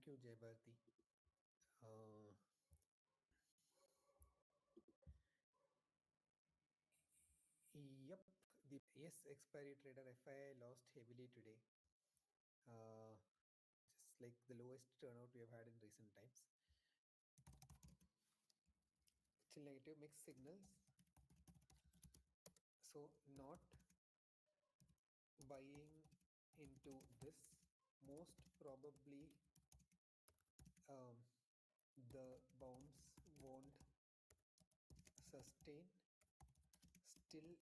you, Jayabharti. Uh, yep, the yes expiry trader FII lost heavily today. Uh, just like the lowest turnout we have had in recent times. Still negative mixed signals. So not buying into this. Most probably um, the bounce won't sustain. Still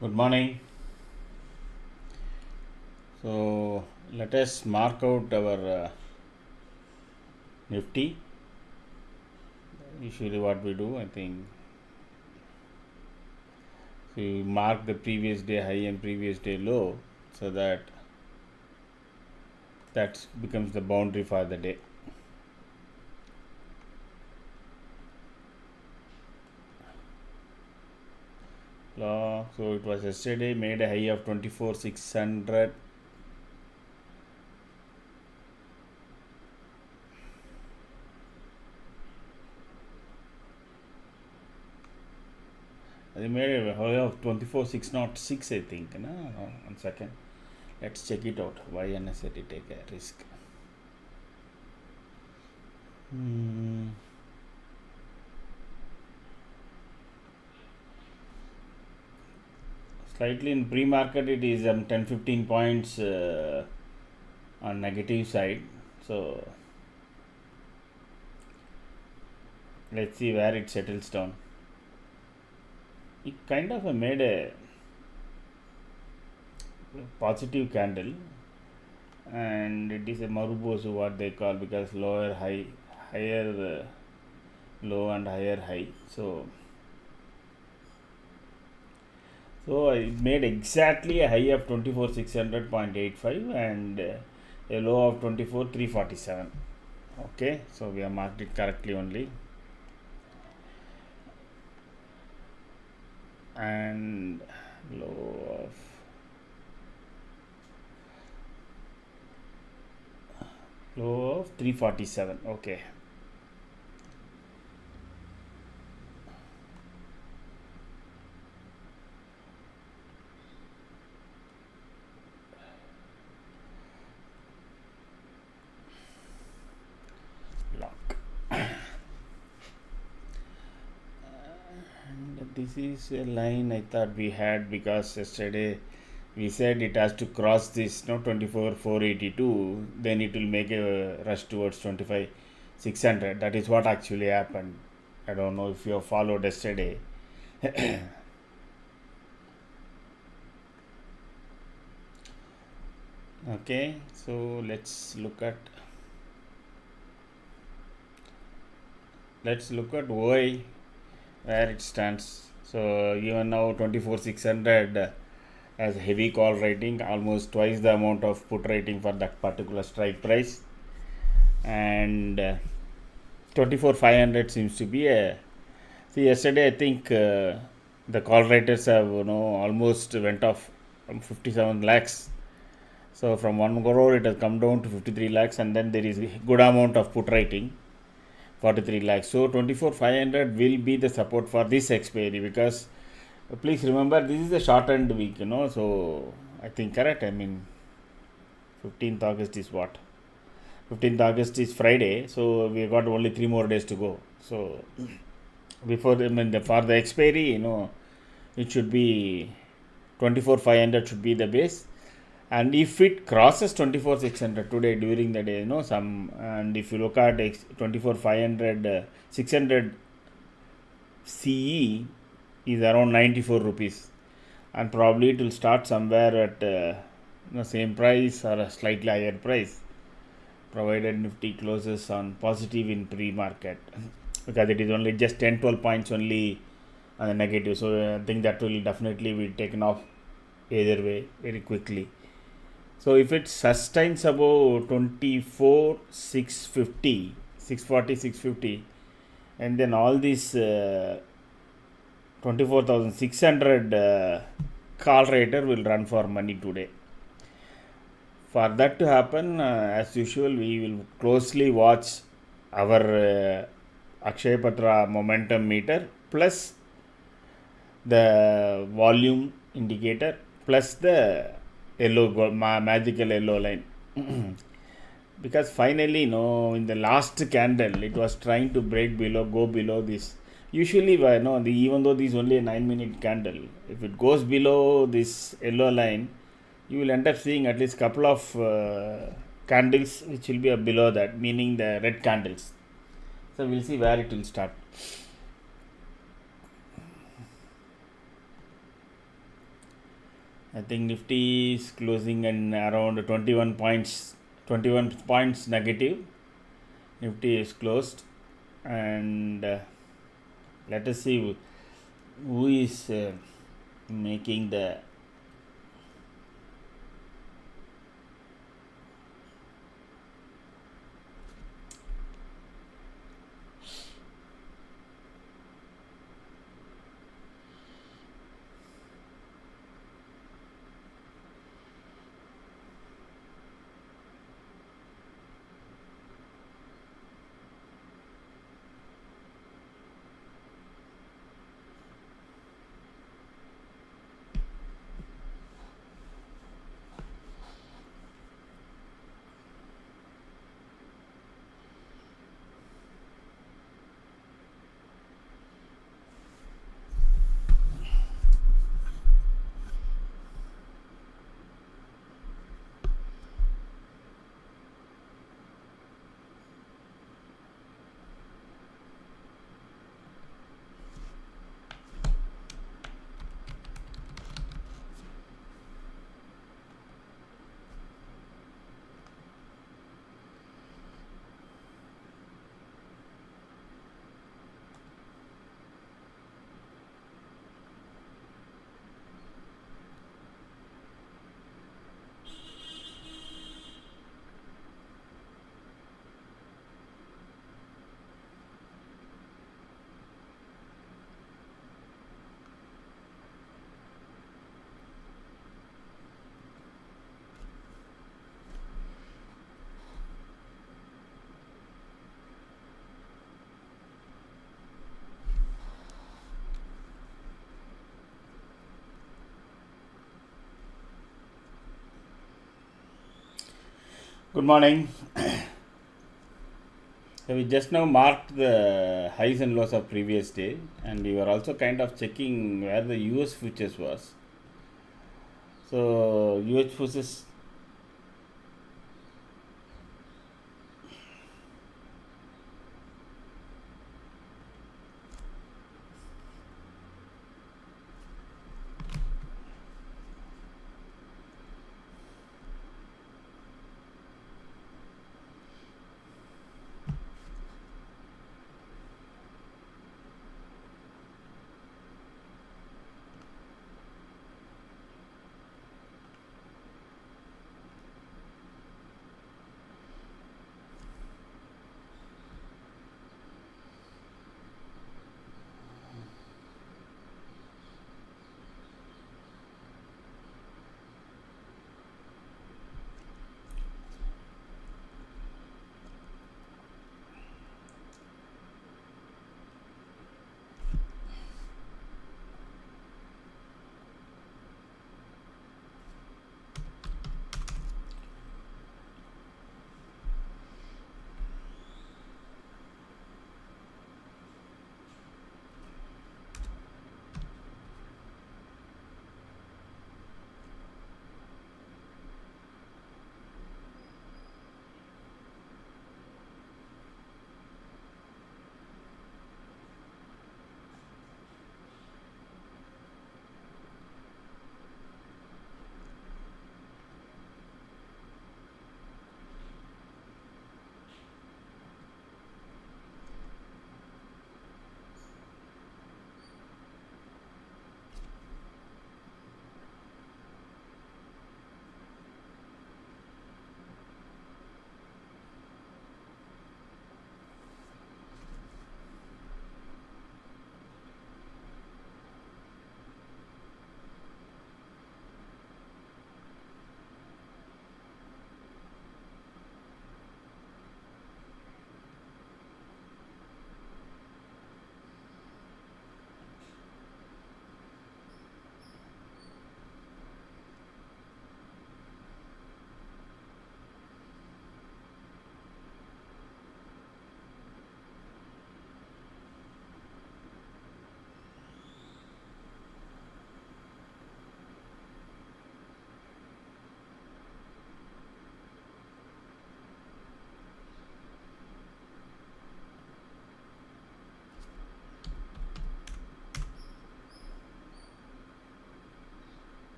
Good morning. So let us mark out our Nifty. Usually, what we do, I think, we mark the previous day high and previous day low, so that becomes the boundary for the day. So it was yesterday made a high of 24,600. They made a high of 24,606, I think. No, 1 second. Let's check it out. Why unnecessary take a risk? Slightly in pre-market, it is 10-15 points on negative side. So let's see where it settles down. It kind of made a positive candle, and it is a marubosu, what they call, because lower high, higher low and higher high. So it made exactly a high of 24,600.85 and a low of 24,347. Okay, so we have marked it correctly only. And low of 347. Okay. Lock. And this is a line I thought we had, because yesterday we said it has to cross this 24,482, then it will make a rush towards 25,600. That is what actually happened. I don't know if you have followed yesterday. Okay, so let's look at OI, where it stands. So even now 24,600 as heavy call rating, almost twice the amount of put rating for that particular strike price, and 24,500 seems to be a. See, yesterday I think the call raters have almost went off from 57 lakhs. So from 1 crore it has come down to 53 lakhs, and then there is a good amount of put rating, 43 lakhs. So 24,500 will be the support for this expiry, because please remember this is a shortened week, so I think correct. I mean 15th August is what? 15th August is Friday, so we got only 3 more days to go. So before for the expiry, it should be 24,500 should be the base. And if it crosses 24,600 today during the day, and if you look at 24,500, 600 CE is around 94 rupees, and probably it will start somewhere at the same price or a slightly higher price, provided Nifty closes on positive in pre-market, because it is only just 10-12 points only on the negative. So I think that will definitely be taken off either way very quickly. So if it sustains above 24,650, 640, 650, and then all these 24,600 call rater will run for money today. For that to happen, as usual, we will closely watch our Akshaya Patra momentum meter, plus the volume indicator, plus the magical yellow line. Because finally, in the last candle, it was trying to go below this. Usually, even though this is only a 9-minute candle, if it goes below this yellow line, you will end up seeing at least couple of candles which will be below that, meaning the red candles. So we'll see where it will start. I think Nifty is closing in around 21 points, 21 points negative. Nifty is closed, and let us see who is making the. Good morning. So we just now marked the highs and lows of previous day, and we were also kind of checking where the US futures was. So US futures.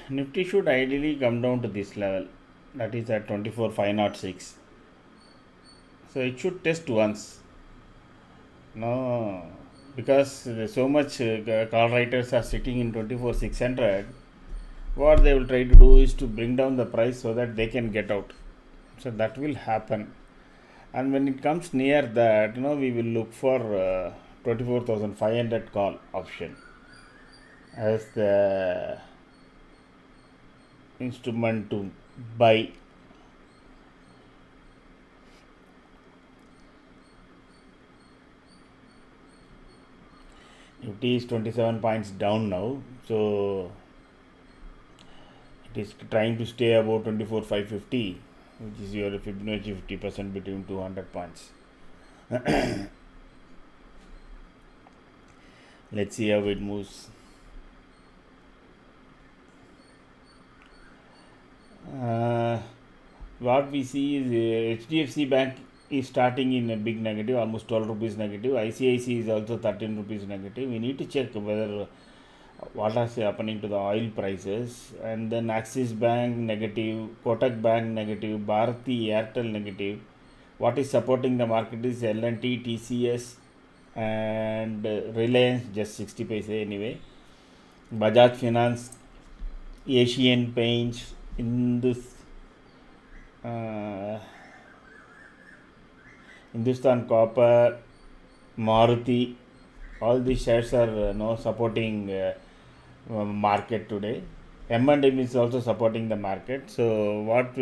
Nifty should ideally come down to this level, that is at 24,506. So it should test once. No, because there's so much call writers are sitting in 24,600. What they will try to do is to bring down the price so that they can get out. So that will happen. And when it comes near that, we will look for 24,500 call option as the instrument to buy. Nifty is 27 points down now, so it is trying to stay above 24,550, which is your Fibonacci 50% between 200 points. Let's see how it moves. What we see is HDFC Bank is starting in a big negative, almost 12 rupees negative. ICIC is also 13 rupees negative. We need to check whether what is happening to the oil prices. And then Axis Bank negative, Kotak Bank negative, Bharati Airtel negative. What is supporting the market is L&T, TCS and Reliance, just 60 paise anyway. Bajaj Finance, Asian Paints, Hindustan Copper, Maruti, all these shares are supporting market today. M&M is also supporting the market. So what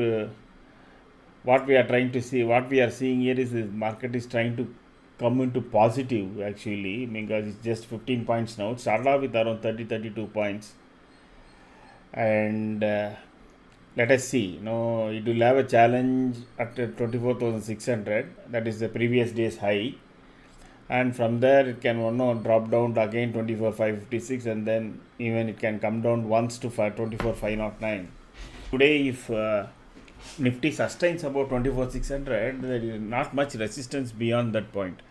we are trying to see, what we are seeing here is the market is trying to come into positive actually, because it's just 15 points now. It started off with around 32 points, and let us see. It will have a challenge at 24,600. That is the previous day's high. and from there it can drop down to again 24,556, and then even it can come down once to 24,509. Today, if Nifty sustains about 24,600, there is not much resistance beyond that point,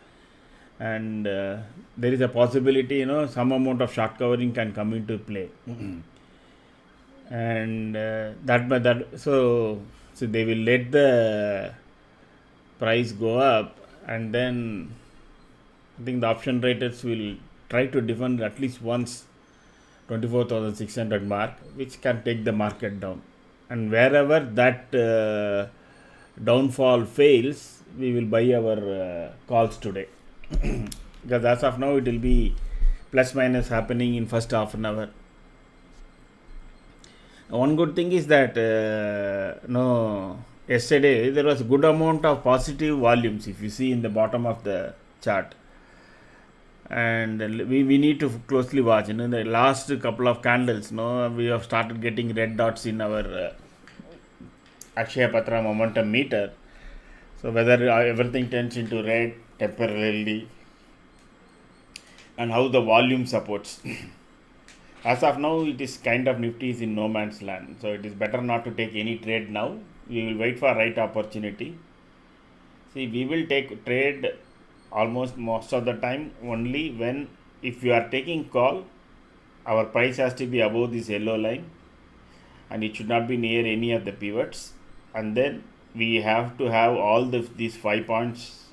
and there is a possibility, some amount of short covering can come into play. And so they will let the price go up, and then I think the option traders will try to defend at least once 24,600 mark, which can take the market down. And wherever that downfall fails, we will buy our calls today. Because as of now, it will be plus minus happening in first half an hour. One good thing is that yesterday there was a good amount of positive volumes, if you see in the bottom of the chart, and we need to closely watch. In the last couple of candles, we have started getting red dots in our Akshaya Patra momentum meter. So whether everything turns into red temporarily, and how the volume supports. As of now, it is kind of Nifty is in no man's land. So it is better not to take any trade now. We will wait for right opportunity. See, we will take trade almost most of the time only when, if you are taking call, our price has to be above this yellow line, and it should not be near any of the pivots, and then we have to have all these 5 points,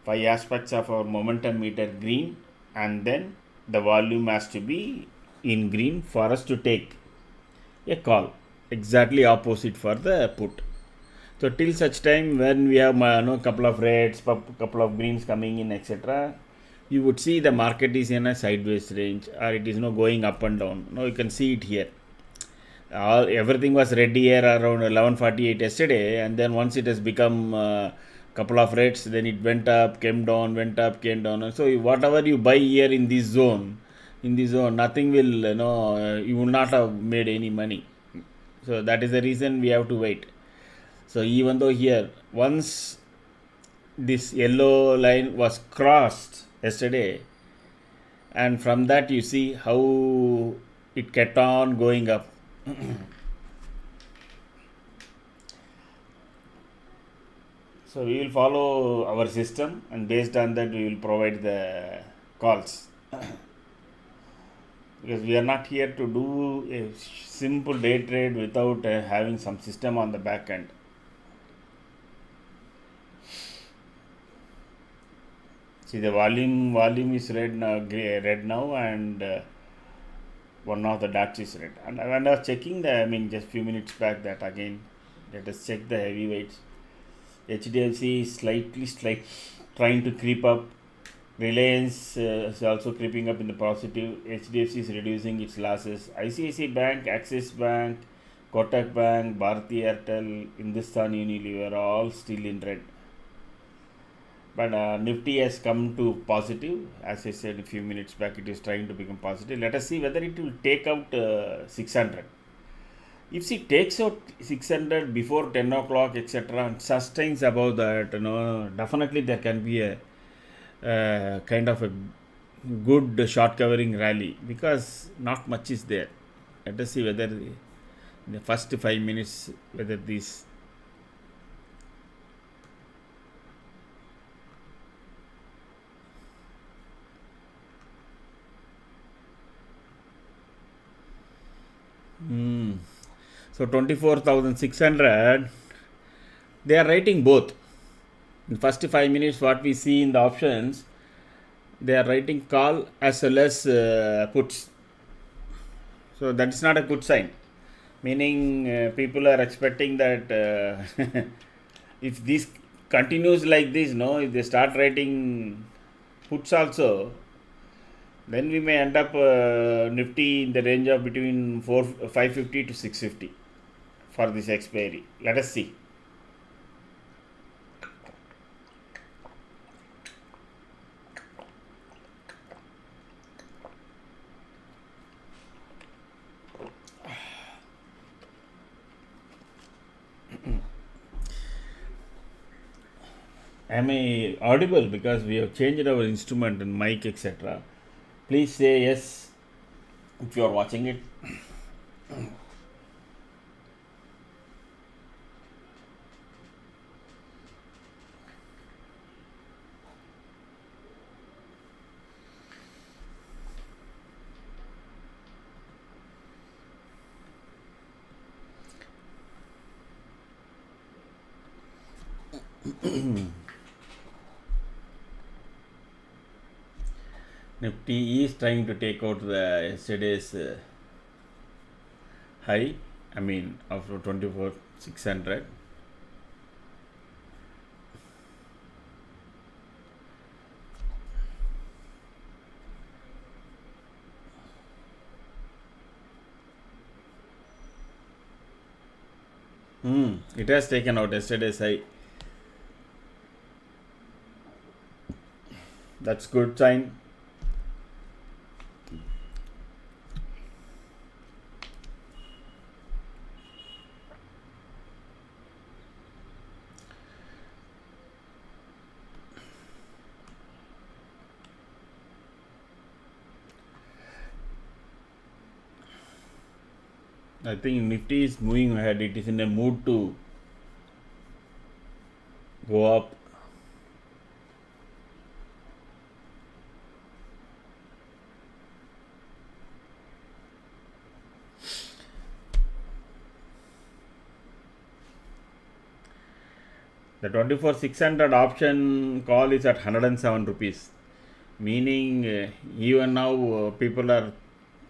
5 aspects of our momentum meter green, and then the volume has to be in green for us to take a call. Exactly opposite for the put. So till such time when we have couple of reds, couple of greens coming in, etc., you would see the market is in a sideways range, or it is going up and down. Now you can see it here. Everything was red here around 11:48 yesterday, and then once it has become couple of reds, then it went up, came down, went up, came down. So whatever you buy here in this zone, nothing will, you will not have made any money. So that is the reason we have to wait. So even though here, once this yellow line was crossed yesterday, and from that you see how it kept on going up. So we will follow our system, and based on that we will provide the calls. Because we are not here to do a simple day trade without having some system on the back end. See, the volume is red now, and one of the dots is red. And when I was checking just few minutes back, that again, let us check the heavyweights. HDFC is slightly trying to creep up. Reliance is also creeping up in the positive. HDFC is reducing its losses. ICICI Bank, Axis Bank, Kotak Bank, Bharti Airtel, Hindustan Unilever are all still in red. But Nifty has come to positive. As I said a few minutes back, it is trying to become positive. Let us see whether it will take out 600. If it takes out 600 before 10 o'clock, etc., and sustains above that, definitely there can be a kind of a good short covering rally, because not much is there. Let us see whether in the first 5 minutes, whether these so 24,600, they are writing both. In first 5 minutes, what we see in the options, they are writing call as well as puts. So that is not a good sign. Meaning people are expecting that if this continues like this, if they start writing puts also, then we may end up Nifty in the range of between 550 to 650 for this expiry. Let us see. Am I audible? Because we have changed our instrument and mic, etc. Please say yes if you are watching it. Nifty is trying to take out the yesterday's high, I mean after 24,600. It has taken out yesterday's high. That's good sign. I think Nifty is moving ahead. It is in a mood to go up. The 24,600 option call is at 107 rupees, meaning even now people are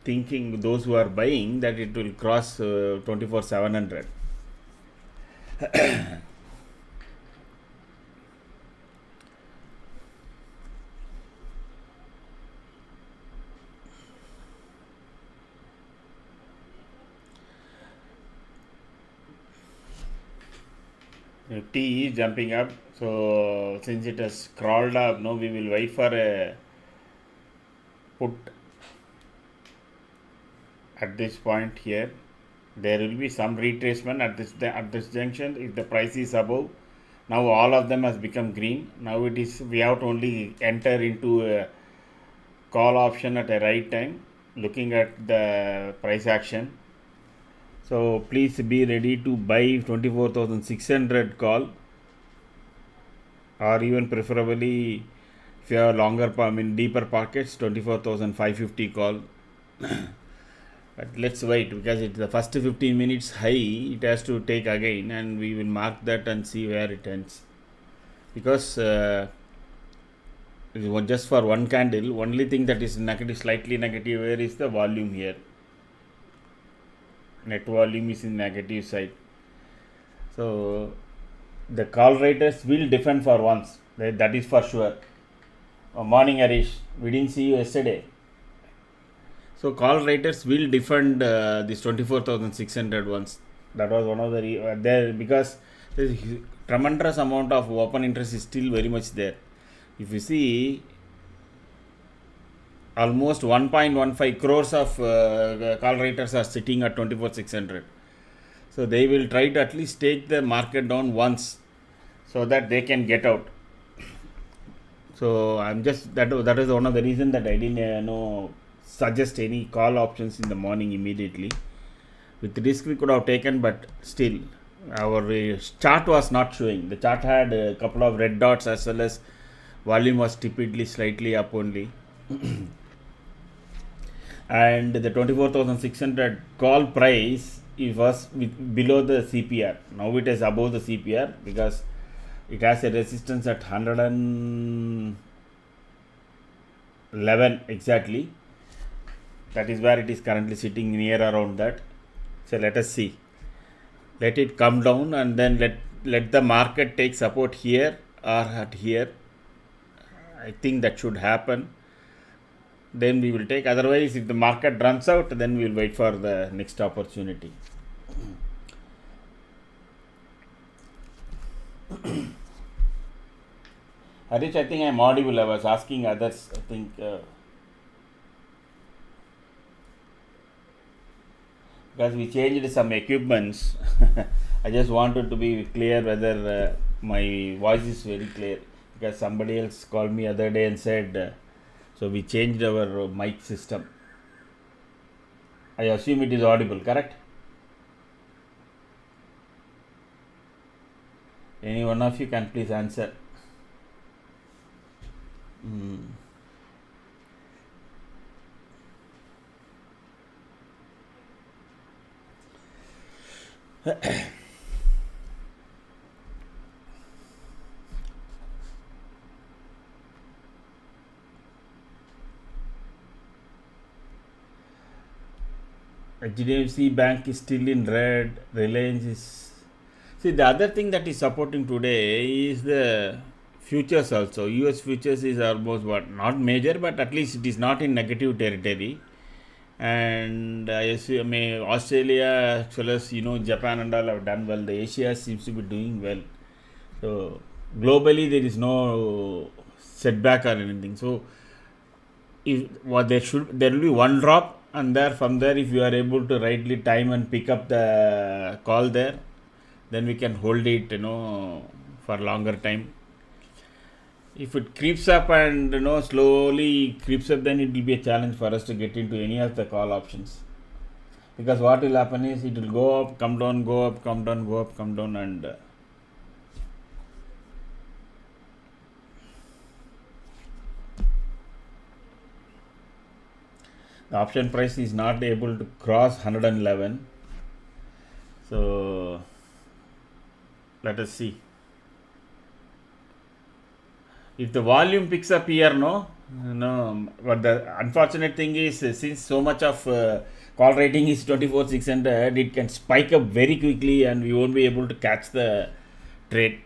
thinking, those who are buying, that it will cross 24,700. Nifty is jumping up, so since it has crawled up, no, we will wait for a put at this point here. There will be some retracement at this junction if the price is above. Now all of them has become green. Now it is, we have to only enter into a call option at a right time, looking at the price action. So please be ready to buy 24,600 call, or even preferably if you have longer, I mean deeper pockets, 24,550 call. But let's wait, because it's the first 15 minutes high, it has to take again, and we will mark that and see where it ends. Because just for one candle, only thing that is negative, slightly negative, where is the volume here. Net volume is in negative side. So the call writers will defend for once, that is for sure. Morning Harish, we didn't see you yesterday. So call writers will defend this 24,600 once. That was one of the there, because there is tremendous amount of open interest is still very much there. If you see, almost 1.15 crores of call writers are sitting at 24,600. So they will try to at least take the market down once, so that they can get out. So I'm just, that is one of the reasons that I didn't suggest any call options in the morning immediately. With risk we could have taken, but still our chart was not showing. The chart had a couple of red dots, as well as volume was typically slightly up only. And the 24,600 call price, it was below the CPR. Now it is above the CPR, because it has a resistance at 111 exactly. That is where it is currently sitting, near around that. So let us see. Let it come down, and then let the market take support here or at here. I think that should happen. Then we will take. Otherwise, if the market runs out, then we will wait for the next opportunity. Harish, I think I am audible. I was asking others. I think because we changed some equipments. I just wanted to be clear whether my voice is very clear. because somebody else called me other day and said, so we changed our mic system. I assume it is audible, correct? Any one of you can please answer. HDFC Bank is still in red. Reliance is. See, the other thing that is supporting today is the futures also. US futures is almost what? Not major, but at least it is not in negative territory. And I assume Australia, as well as Japan and all have done well. The Asia seems to be doing well. So globally, there is no setback or anything. So if what there will be one drop, and there from there, if you are able to rightly time and pick up the call there, then we can hold it for longer time. If it creeps up and slowly creeps up, then it will be a challenge for us to get into any of the call options, because what will happen is it will go up, come down, go up, come down, go up, come down, and the option price is not able to cross 111. So let us see. If the volume picks up here, no, but the unfortunate thing is, since so much of call rating is 24,600, it can spike up very quickly and we won't be able to catch the trade.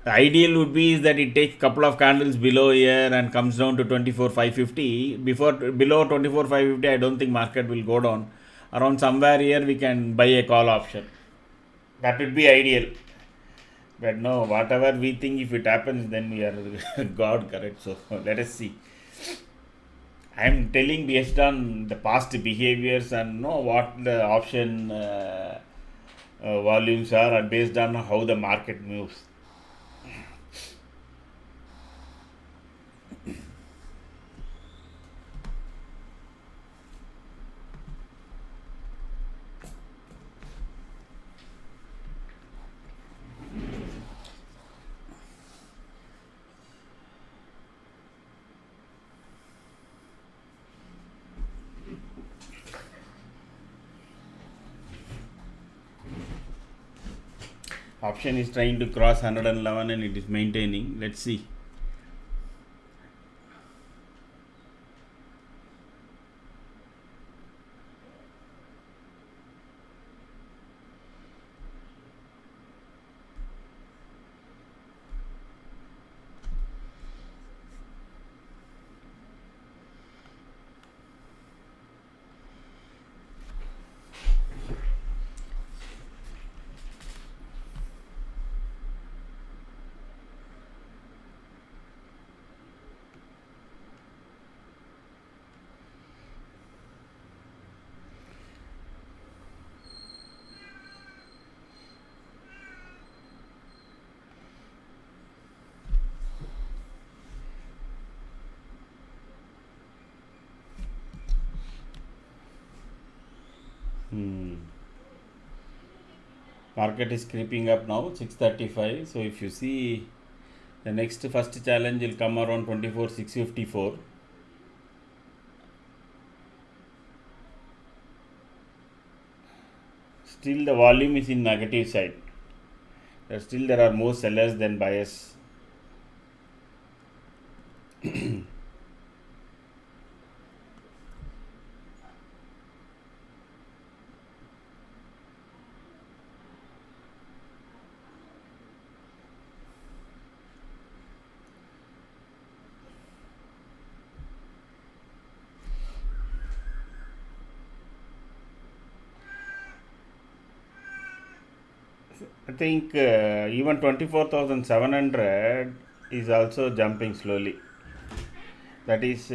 The ideal would be is that it takes couple of candles below here and comes down to 24,550. Below 24,550, I don't think market will go down. Around somewhere here, we can buy a call option. That would be ideal. But no, whatever we think, if it happens, then we are God, correct. So let us see. I am telling based on the past behaviors and what the option volumes are, and based on how the market moves. Option is trying to cross 111 and it is maintaining. Let's see. Market is creeping up now, 635. So if you see, the next first challenge will come around 24,654. Still the volume is in negative side. Still there are more sellers than buyers. I think even 24,700 is also jumping slowly. That is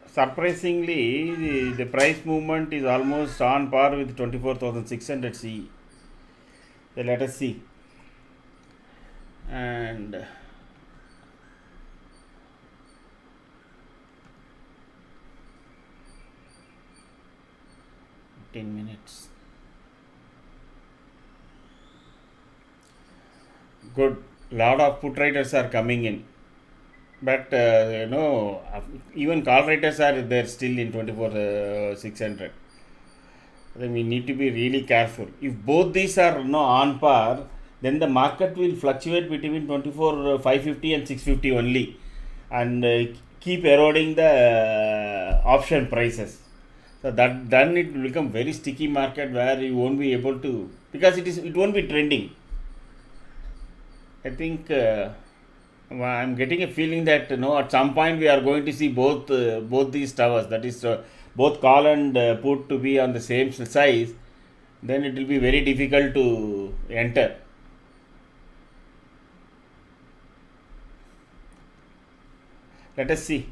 surprisingly, the price movement is almost on par with 24,600 CE. So let us see. and 10 minutes. Good. Lot of put writers are coming in, but even call writers are there still in 24 600. Then we need to be really careful. If both these are on par, then the market will fluctuate between 24 550 and 650 only, and keep eroding the option prices. So that then it will become very sticky market where you won't be able to, because it won't be trending. I think I'm getting a feeling that at some point we are going to see both these towers, that is both call and put, to be on the same size. Then it will be very difficult to enter. Let us see.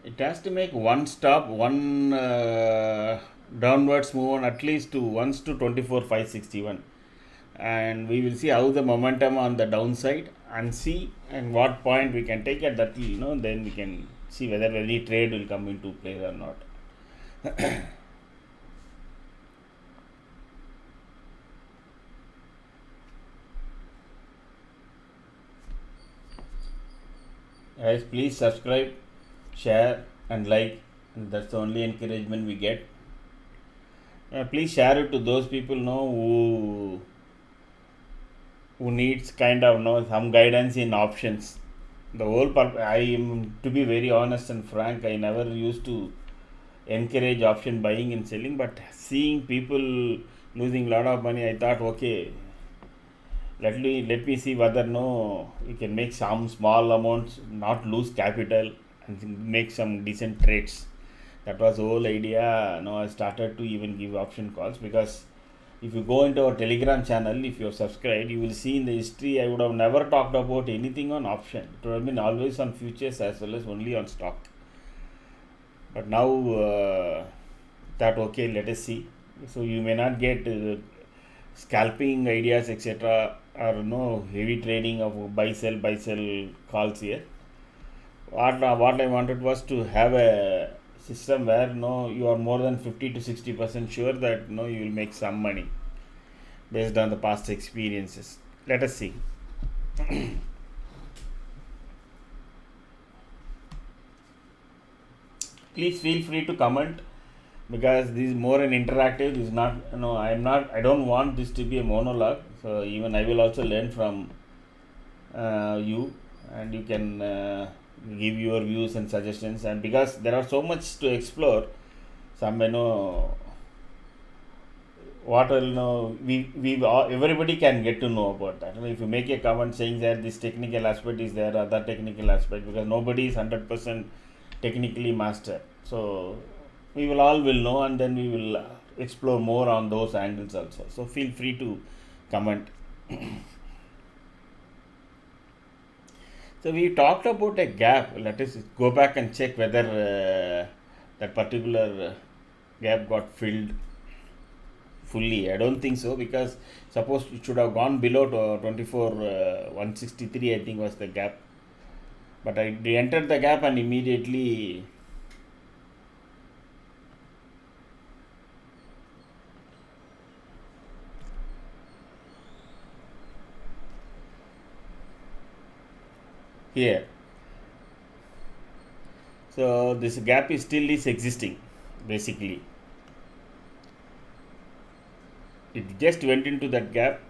It has to make one stop, one downwards move on at least to once to 24 561, and we will see how the momentum on the downside, and see and what point we can take at that. Then we can see whether any trade will come into play or not. Guys, please subscribe, share, and like. And that's the only encouragement we get. Please share it to those people who needs kind of some guidance in options. The whole I am, to be very honest and frank, I never used to encourage option buying and selling, but seeing people losing a lot of money, I thought, okay, let me see whether you can make some small amounts, not lose capital, and make some decent trades. That was the whole idea. I started to even give option calls, because if you go into our Telegram channel, if you have subscribed, you will see in the history I would have never talked about anything on option. It would have been always on futures as well as only on stock. But now that, okay, let us see. So you may not get scalping ideas, etc., or heavy trading of buy sell calls here. What I wanted was to have a system where you are more than 50 to 60% sure that you will make some money based on the past experiences. Let us see. Please feel free to comment, because this is more an interactive. This is not, I don't want this to be a monologue. So even I will also learn from you, and you can give your views and suggestions. And because there are so much to explore, some what will we everybody can get to know about that. If you make a comment saying that this technical aspect is there, other technical aspect, because nobody is 100% technically master. So we will all will know, and then we will explore more on those angles also. So feel free to comment. So we talked about a gap. Let us go back and check whether that particular gap got filled fully. I don't think so, because suppose it should have gone below 24 163, I think was the gap. But I entered the gap and immediately here. So this gap is still existing, basically. It just went into that gap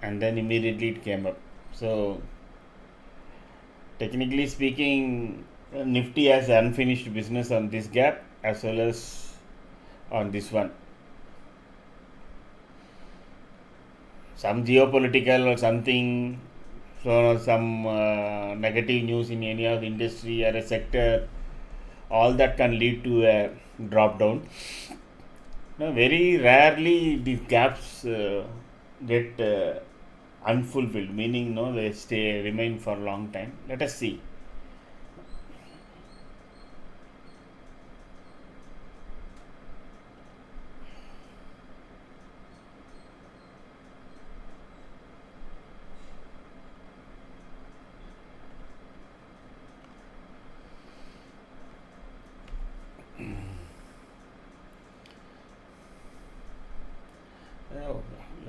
and then immediately it came up. So technically speaking, Nifty has unfinished business on this gap as well as on this one. Some geopolitical or something, so some negative news in any of the industry or a sector, all that can lead to a drop down. Now, very rarely these gaps get unfulfilled, meaning they remain for a long time. Let us see.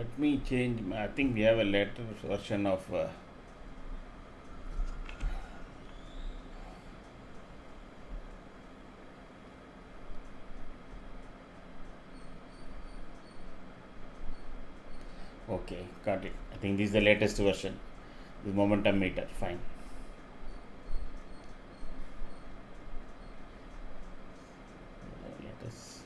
Let me change. I think we have a later version of. Okay, got it. I think this is the latest version. The momentum meter. Fine. Let us.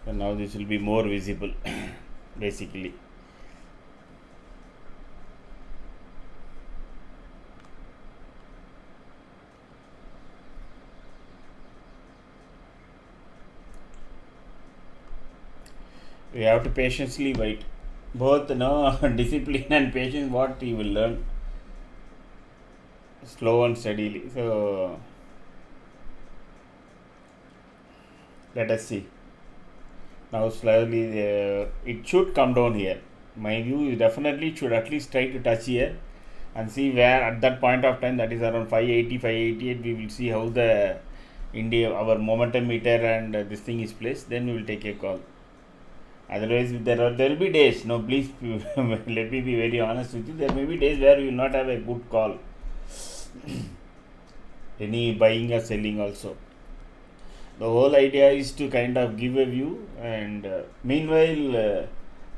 And now this will be more visible, basically. We have to patiently wait. Both discipline and patience, what you will learn slow and steadily. So let us see. Now slowly it should come down here. My view is definitely should at least try to touch here and see where at that point of time, that is around 580, 588, we will see how the our momentum meter and this thing is placed. Then we will take a call. Otherwise, there will be days. No, please let me be very honest with you. There may be days where you will not have a good call. Any buying or selling also. The whole idea is to kind of give a view, and meanwhile,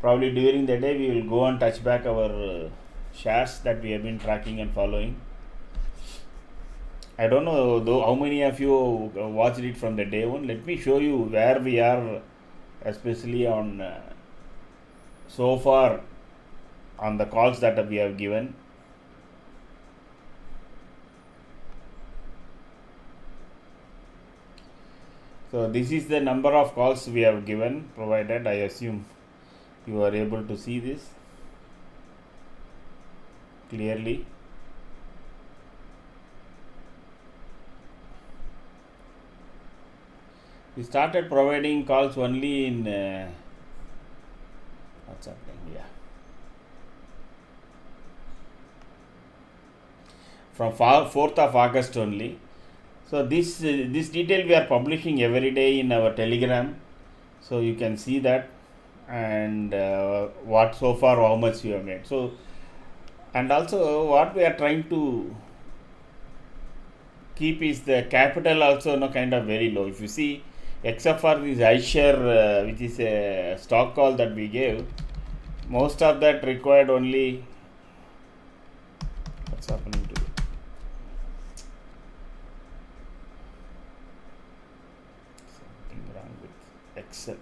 probably during the day we will go and touch back our shares that we have been tracking and following. I don't know though how many of you watched it from the day one. Let me show you where we are, especially on so far on the calls that we have given. So this is the number of calls we have given, provided. I assume you are able to see this clearly. We started providing calls only in what's happening? Yeah, from 4th of August only. So this detail we are publishing every day in our Telegram, so you can see that, and what so far how much we have made. So, and also what we are trying to keep is the capital also kind of very low. If you see, except for this iShare, which is a stock call that we gave, most of that required only. What's happening to it? Something wrong with Excel.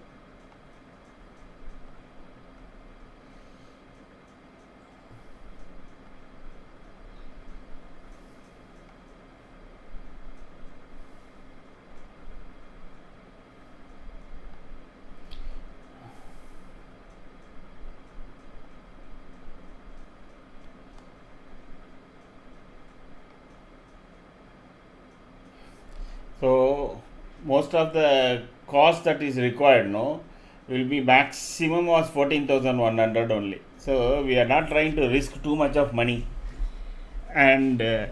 So most of the cost that is required will be maximum was 14,100 only. So we are not trying to risk too much of money. And the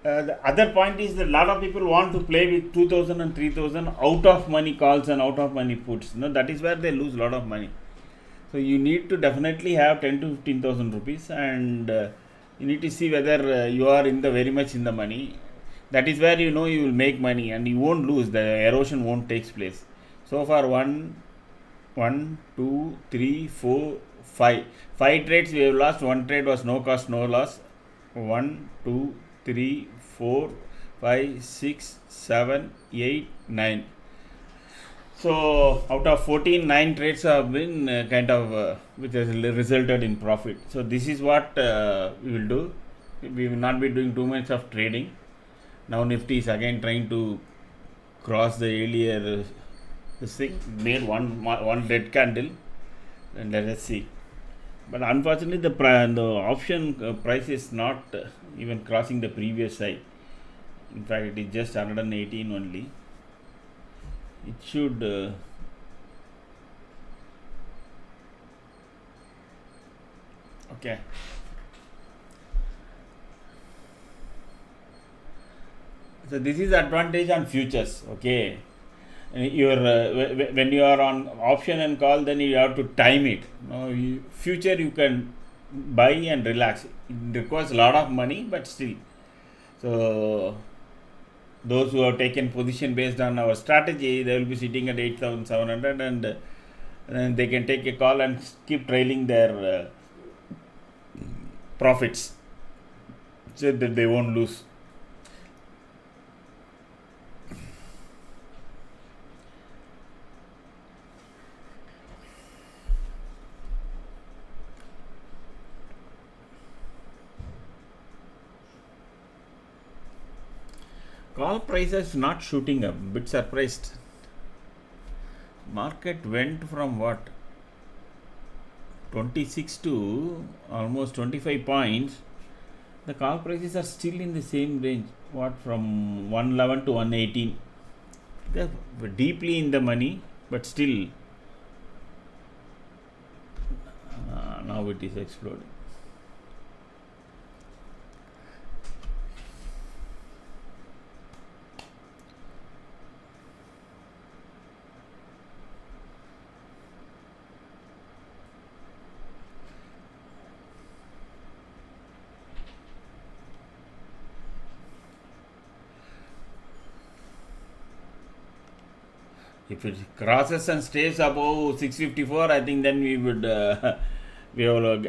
other point is that a lot of people want to play with 2,000 and 3,000 out of money calls and out of money puts. That is where they lose a lot of money. So you need to definitely have 10 to 15,000 rupees, and you need to see whether you are very much in the money. That is where you will make money and you won't lose. The erosion won't take place. So far, 1, 2, 3, 4, 5. 5 trades we have lost. 1 trade was no cost, no loss. 1, 2, 3, 4, 5, 6, 7, 8, 9. So out of 14, 9 trades have been which has resulted in profit. So this is what we will do. We will not be doing too much of trading. Now Nifty is again trying to cross the earlier this thing, made one red candle, and let us see. But unfortunately, the option price is not even crossing the previous high. In fact, it is just 118 only. It should Okay. So this is advantage on futures. Okay. When you are on option and call, then you have to time it. Future you can buy and relax. It requires a lot of money, but still. So those who have taken position based on our strategy, they will be sitting at 8,700, and they can take a call and keep trailing their profits, so that they won't lose. Call prices not shooting up, bit surprised. Market went from what, 26 to almost 25 points. The call prices are still in the same range. What, from 111 to 118? They're deeply in the money, but still now it is exploding. If it crosses and stays above 654, I think then we would we will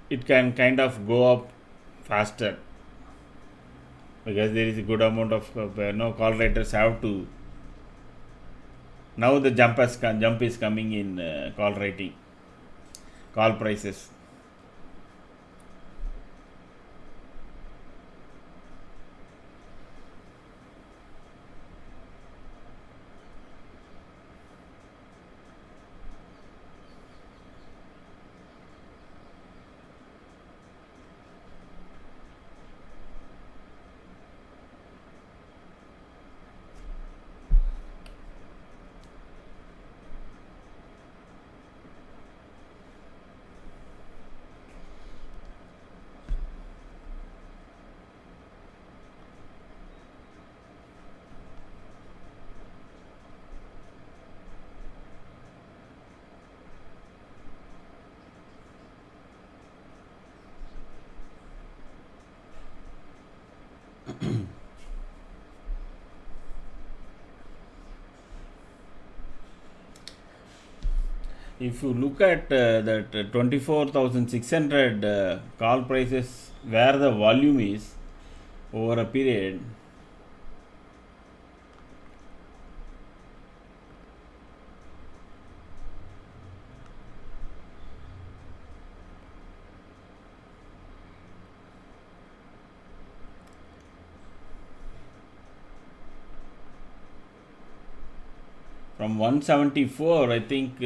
it can kind of go up faster, because there is a good amount of call writers have to. Now the jump is coming in call writing, call prices. If you look at that 24,600 call prices, where the volume is over a period, from 174, I think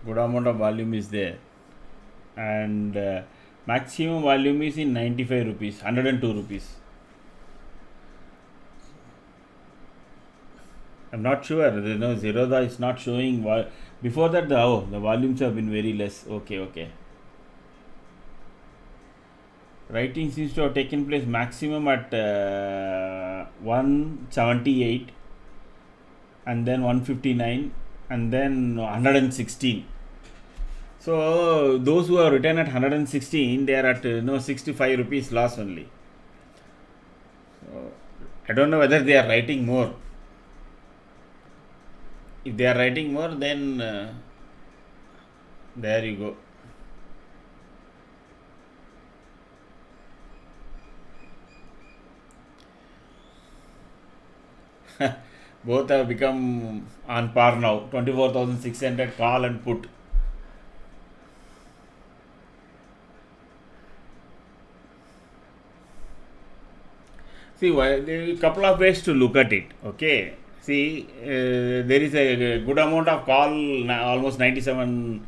good amount of volume is there, and maximum volume is in 95 rupees, 102 rupees. I'm not sure. Zerodha is not showing. Before that, the volumes have been very less. Okay. Writing seems to have taken place maximum at 178, and then 159, and then 116. So those who have written at 116, they are at 65 rupees loss only. So I don't know whether they are writing more. If they are writing more, then there you go. Both have become on par now. 24,600 call and put. See, there is a couple of ways to look at it. Okay. See, there is a good amount of call, almost 97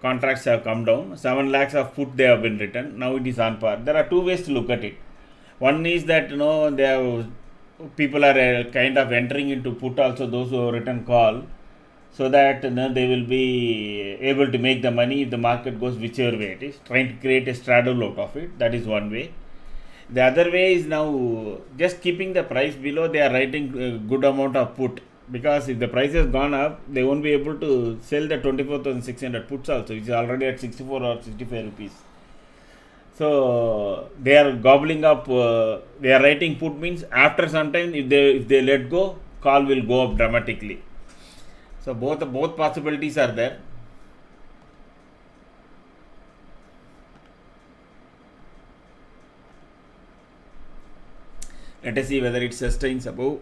contracts have come down. 7 lakhs of put they have been written. Now it is on par. There are two ways to look at it. One is that they have, people are kind of entering into put also, those who have written call. so that they will be able to make the money if the market goes whichever way it is, trying to create a straddle out of it. That is one way. The other way is now just keeping the price below. They are writing a good amount of put, because if the price has gone up, they won't be able to sell the 24,600 puts also, which is already at 64 or 65 rupees. So they are gobbling up. They are writing put means after some time, if they let go, call will go up dramatically. So both possibilities are there. Let us see whether it sustains above.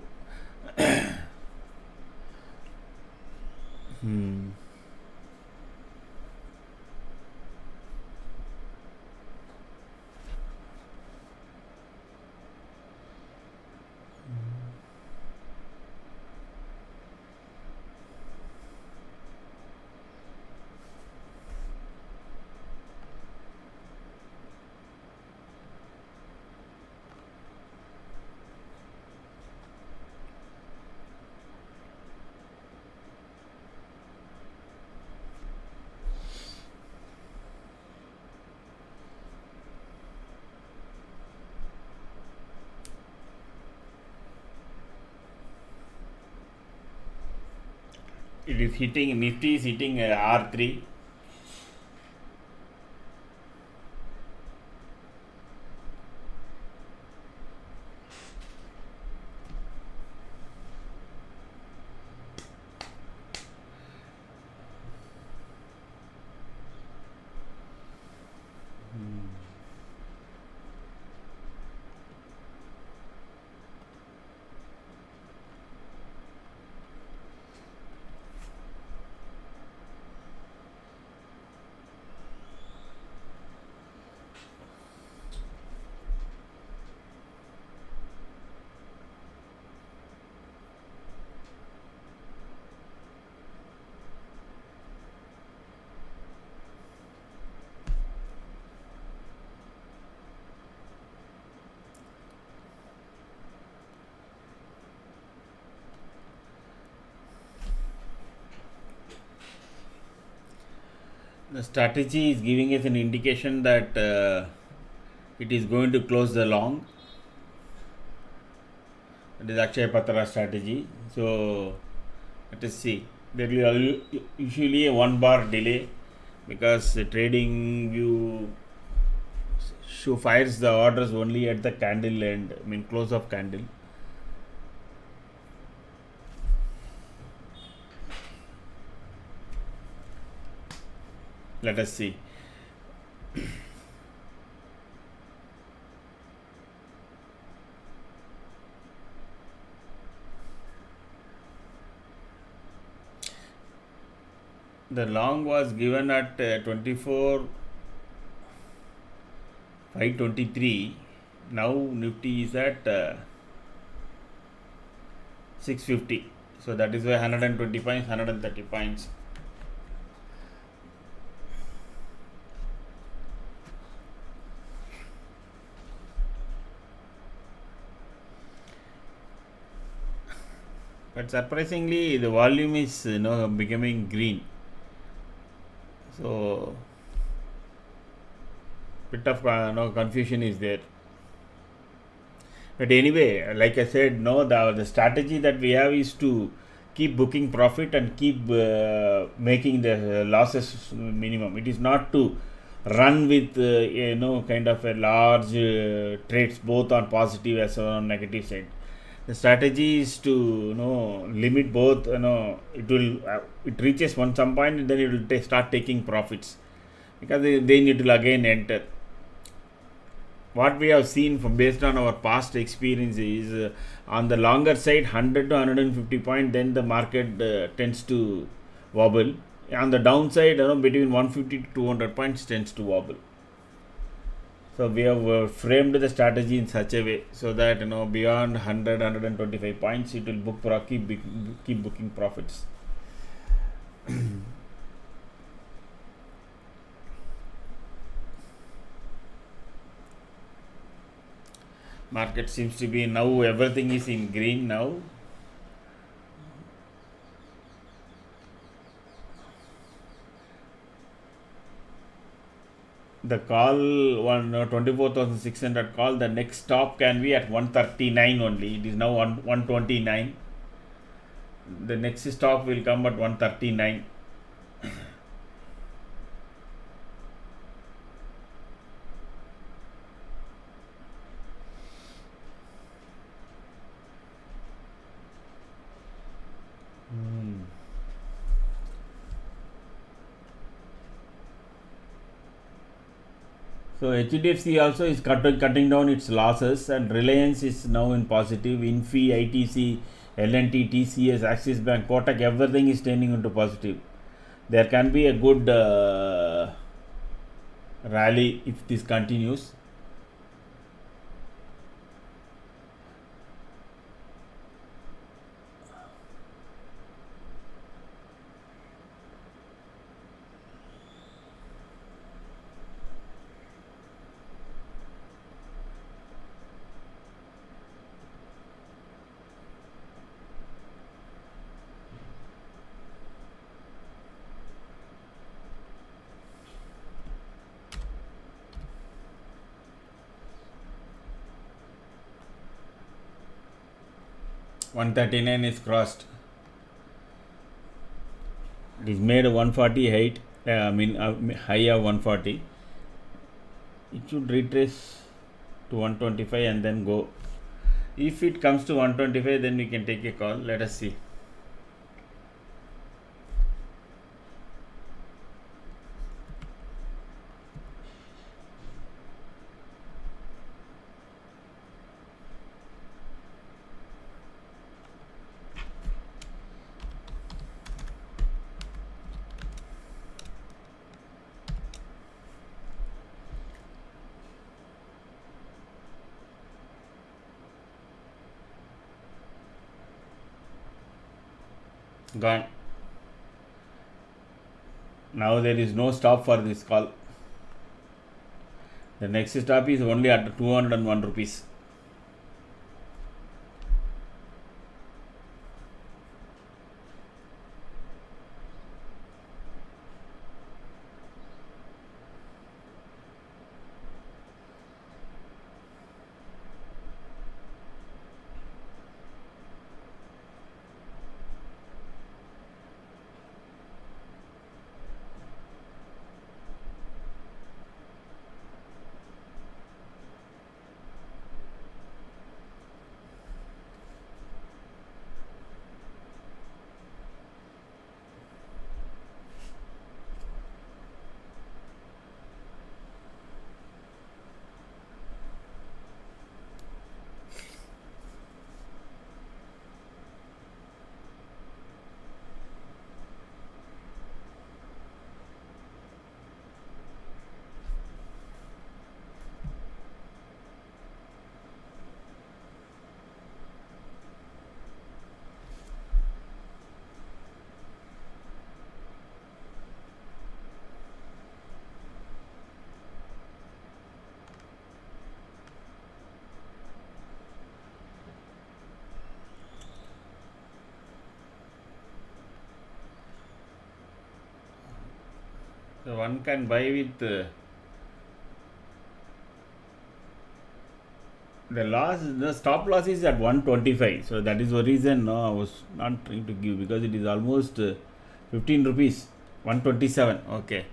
It is hitting, Nifty is hitting R3. The strategy is giving us an indication that it is going to close the long. It is Akshaya Patra strategy. So let us see. There will usually a 1 bar delay, because trading view fires the orders only at the candle end, close of candle. Let us see. The long was given at 24,523. Now Nifty is at 650. So that is why 120 points, 130 points. But surprisingly, the volume is becoming green. So bit of confusion is there. But anyway, like I said, the strategy that we have is to keep booking profit and keep making the losses minimum. It is not to run with kind of a large trades both on positive as well on negative side. The strategy is to limit both. It reaches some point and then it will start taking profits, because then it will again enter. What we have seen based on our past experience is on the longer side 100 to 150 point, then the market tends to wobble. On the downside, between 150 to 200 points tends to wobble. So we have framed the strategy in such a way so that beyond 100, 125 points it will keep booking profits. Market seems to be now, everything is in green now. the call 24,600 call, the next stop can be at 139 only. It is now 129. The next stop will come at 139. So HDFC also is cutting down its losses, and Reliance is now in positive. Infi, ITC, L&T, TCS, Axis Bank, Kotak, everything is turning into positive. There can be a good rally if this continues. One 39 is crossed. It is made a 140 height. High of 140. It should retrace to 125 and then go. If it comes to 125, then we can take a call. Let us see. Gone. Now there is no stop for this call. The next stop is only at 201 rupees. So one can buy with the stop loss is at 125. So that is the reason I was not trying to give, because it is almost 15 rupees. 127. Okay.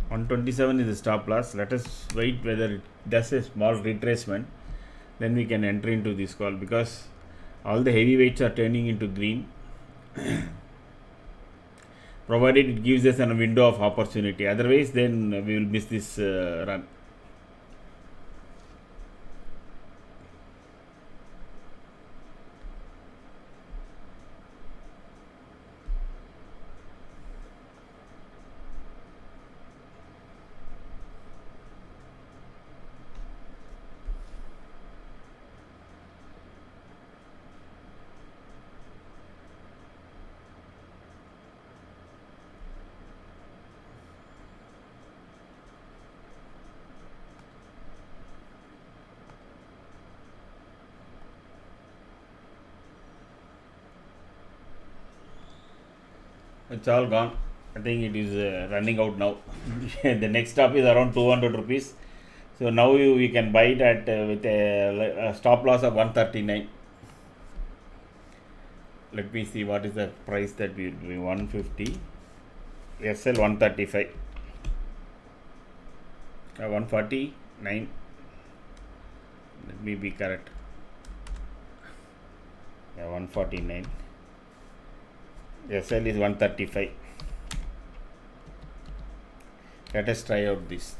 127 is the stop loss. Let us wait whether it does a small retracement. Then we can enter into this call, because all the heavyweights are turning into green. Provided it gives us a window of opportunity. Otherwise, then we will miss this run. It's all gone. I think it is running out now. The next stop is around 200 rupees. So now we can buy it at with a stop loss of 139. Let me see what is the price that we will be. 150. SL 135. 149. Let me be correct. Yeah, 149. SL is 135. Let us try out this.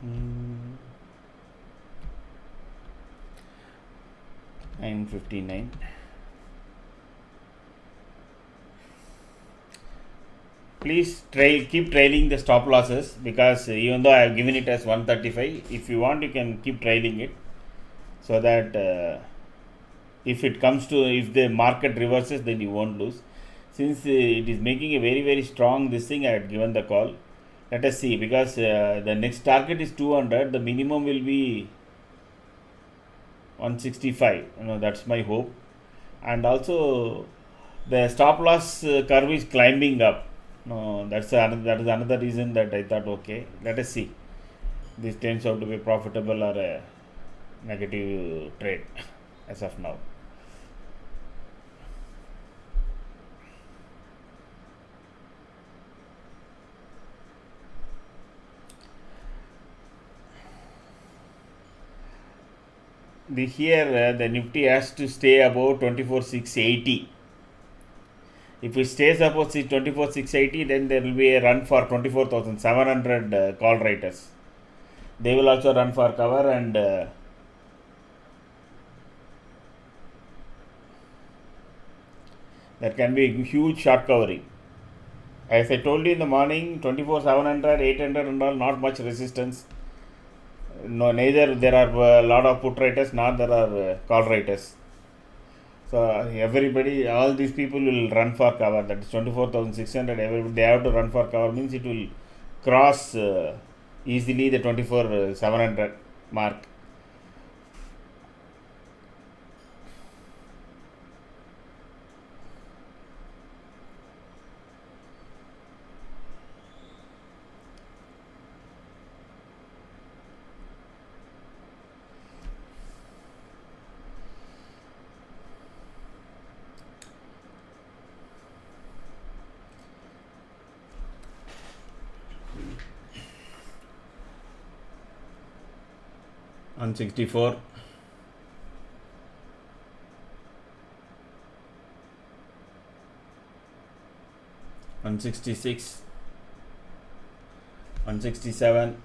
Mm. 959. Please keep trailing the stop losses, because even though I have given it as 135, if you want you can keep trailing it, so that if the market reverses, then you won't lose. Since it is making a very strong this thing, I had given the call. Let us see, because the next target is 200, the minimum will be 165. That's my hope. And also the stop loss curve is climbing up. That is another reason that I thought, okay, let us see. This turns out to be profitable or a negative trade as of now. Here the Nifty has to stay above 24,680. If it stays above 24,680, then there will be a run for 24,700 call writers. They will also run for cover, and there can be huge short covering. As I told you in the morning, 24,700, 800 and all, not much resistance. No, neither there are a lot of put writers, nor there are call writers. So everybody, all these people will run for cover. That is 24,600. They have to run for cover, means it will cross easily the 24,700 mark. On 64. On 66. 167.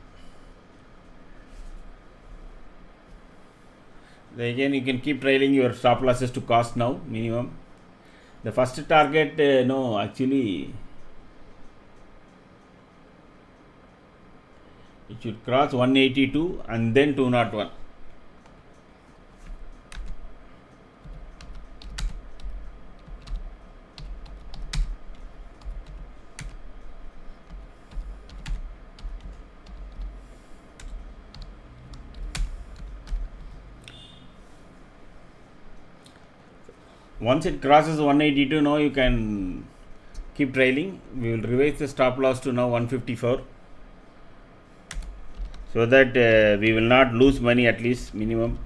Again, you can keep trailing your stop losses to cost now, minimum. The first target, no, actually, it should cross 182 and then 201. Once it crosses 182, now you can keep trailing. We will revise the stop loss to now 154, so that we will not lose money, at least minimum.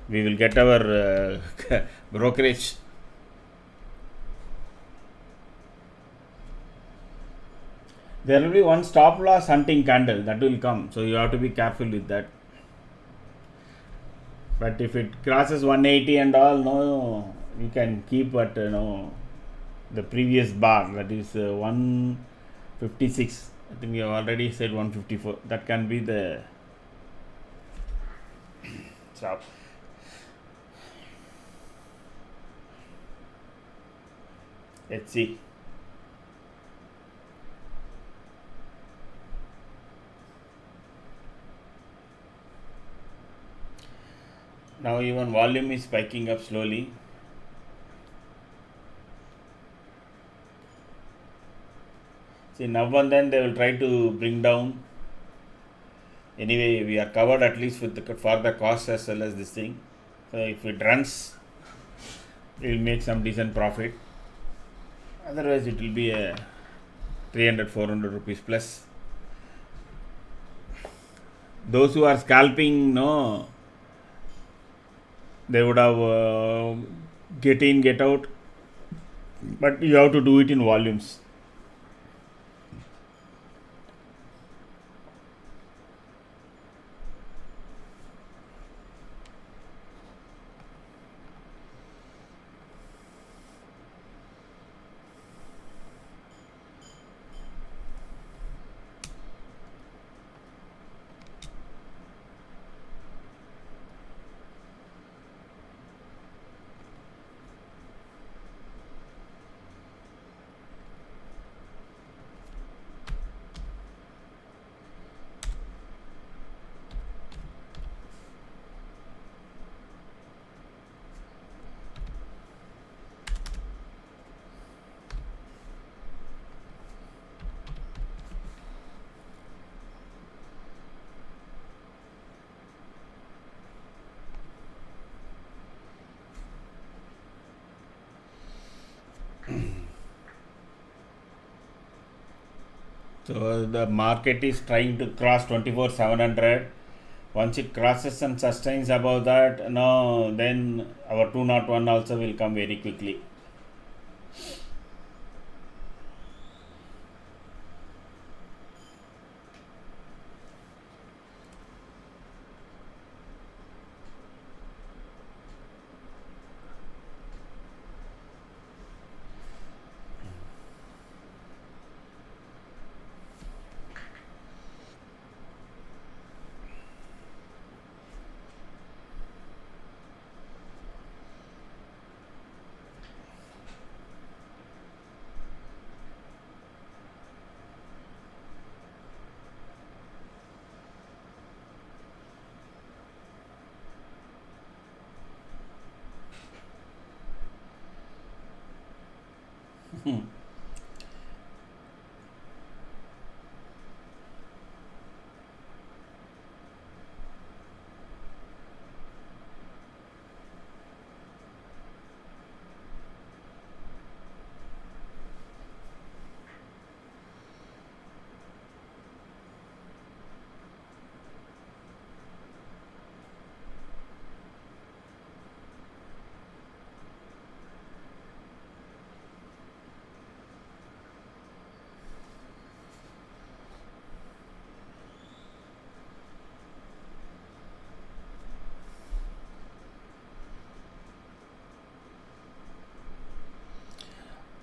We will get our brokerage. There will be one stop loss hunting candle that will come, so you have to be careful with that. But if it crosses 180 and all, no, you can keep at the previous bar, that is 156. I think we have already said 154. That can be the stop. Let's see. Now even volume is spiking up slowly. See, now and then they will try to bring down. Anyway, we are covered at least with for the cost as well as this thing. So if it runs We'll make some decent profit. Otherwise, it will be a 300 400 rupees plus. Those who are scalping, no, they would have get in, get out, but you have to do it in volumes. So the market is trying to cross 24 700. Once it crosses and sustains above that, no, then our 201 also will come very quickly.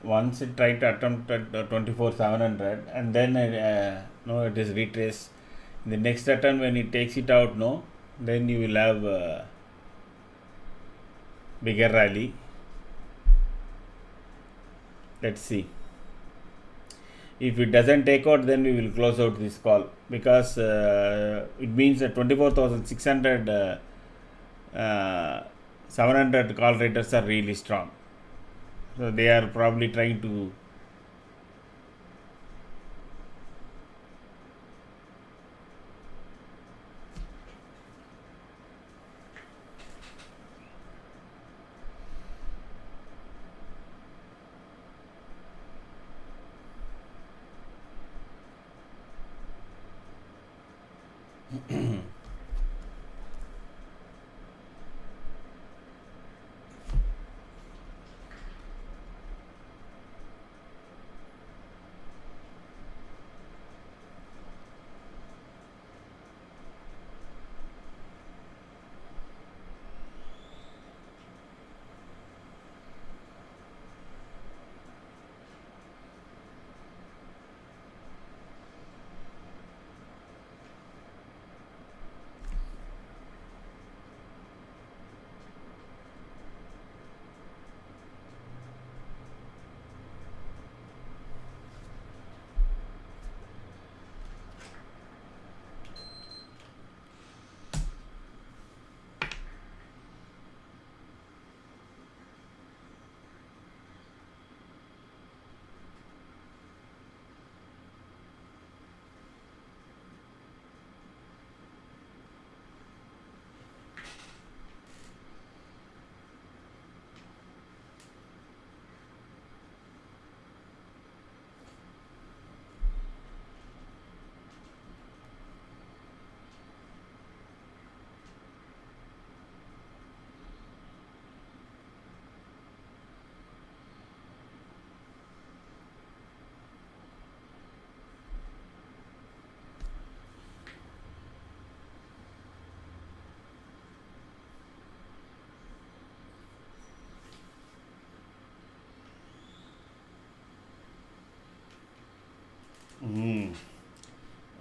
Once it tried to attempt at 24 700, and then no, it is retraced. In the next attempt, when it takes it out, no, then you will have bigger rally. Let's see. If it doesn't take out, then we will close out this call, because it means that 24,600 700 call raters are really strong. So they are probably trying to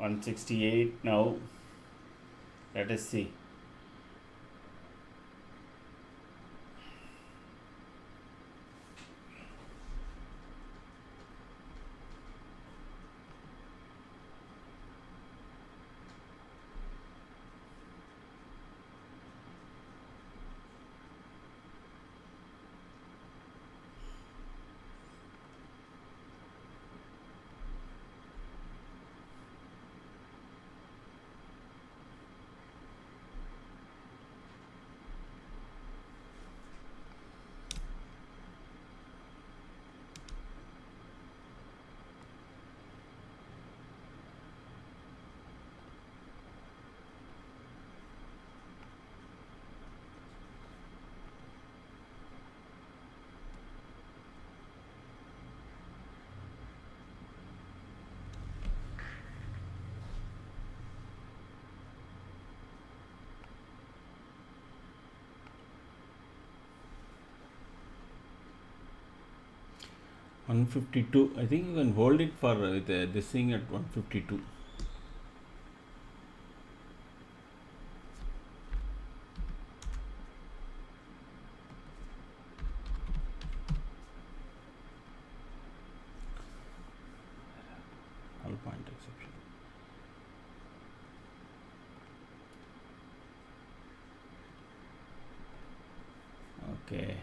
168 now. Let us see. $152. I think you can hold it for this thing at 152. All point exception. Okay.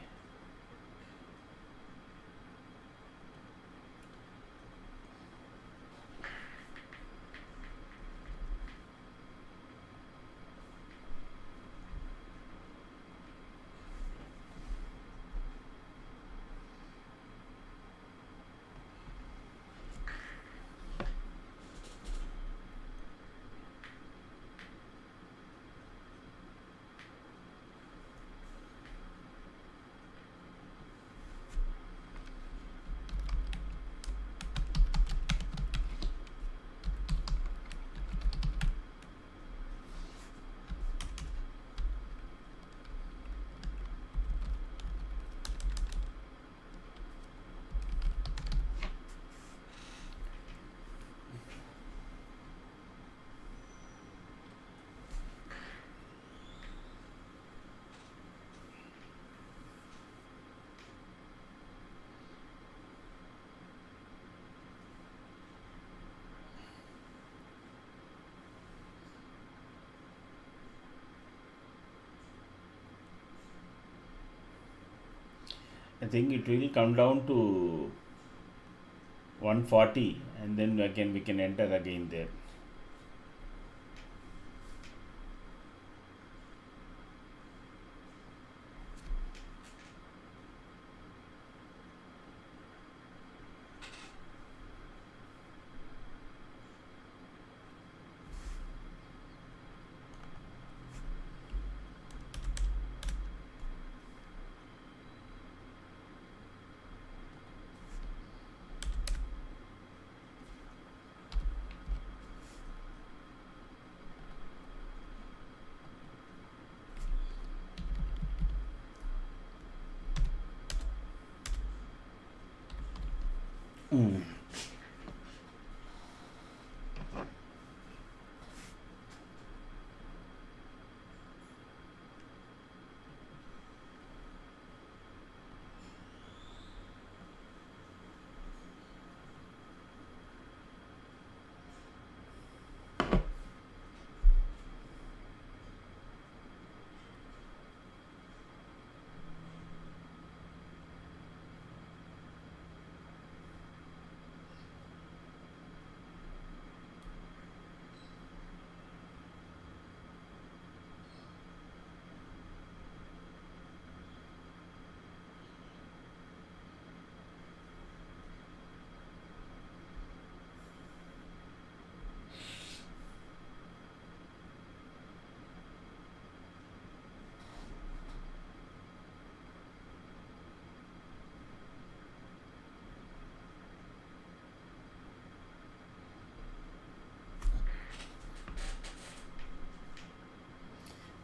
I think it will come down to 140, and then again we can enter again there.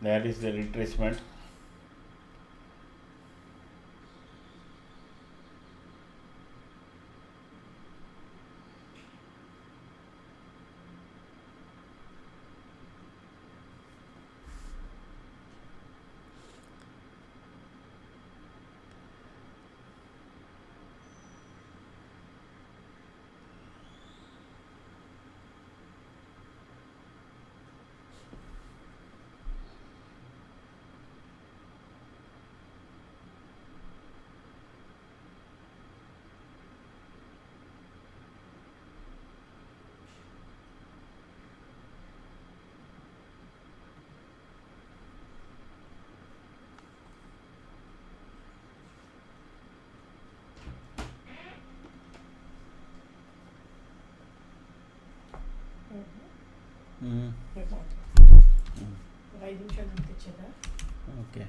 That is the retracement. Okay.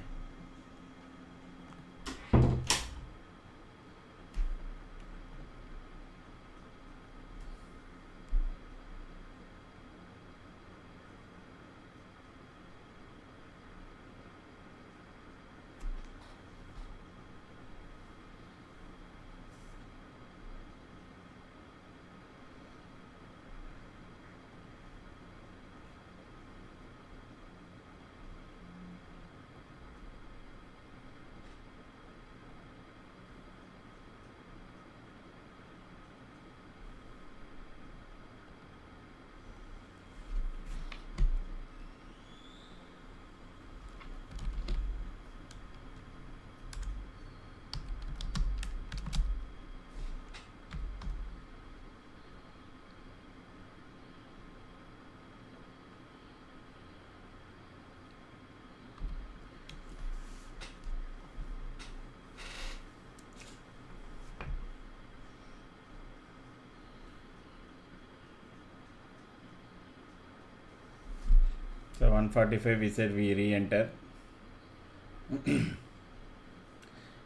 So 145 we said we re-enter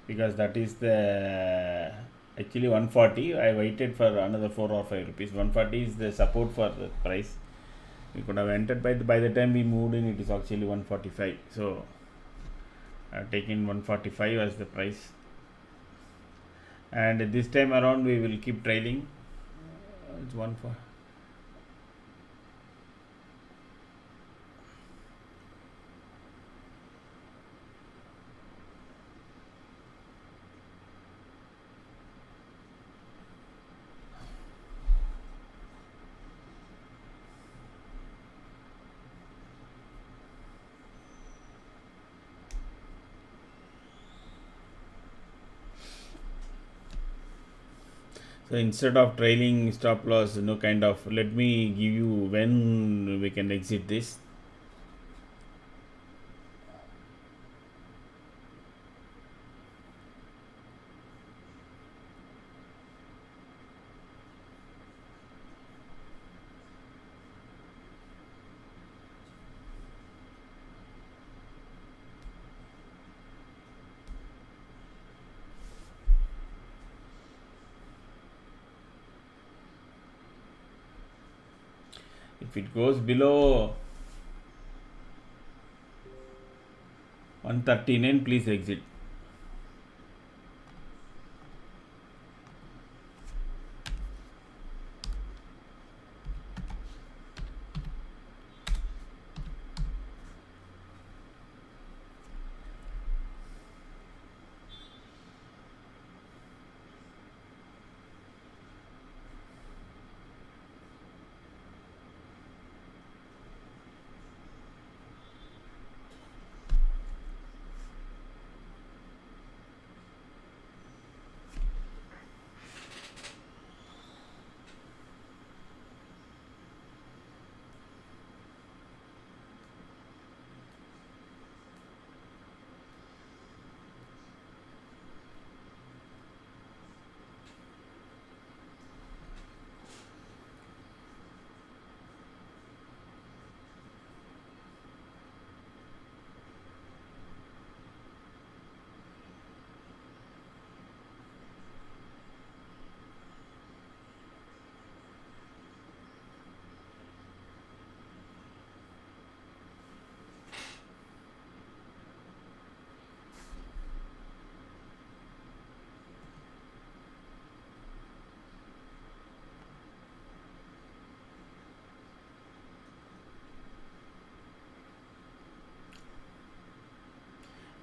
because that is the actually 140. I waited for another 4 or 5 rupees. 140 is the support for the price. We could have entered by the time we moved in, it is actually 145. So I have taken 145 as the price, and this time around we will keep trailing. It's one for. So instead of trailing stop loss, kind of, let me give you when we can exit this. If it goes below 139, please exit.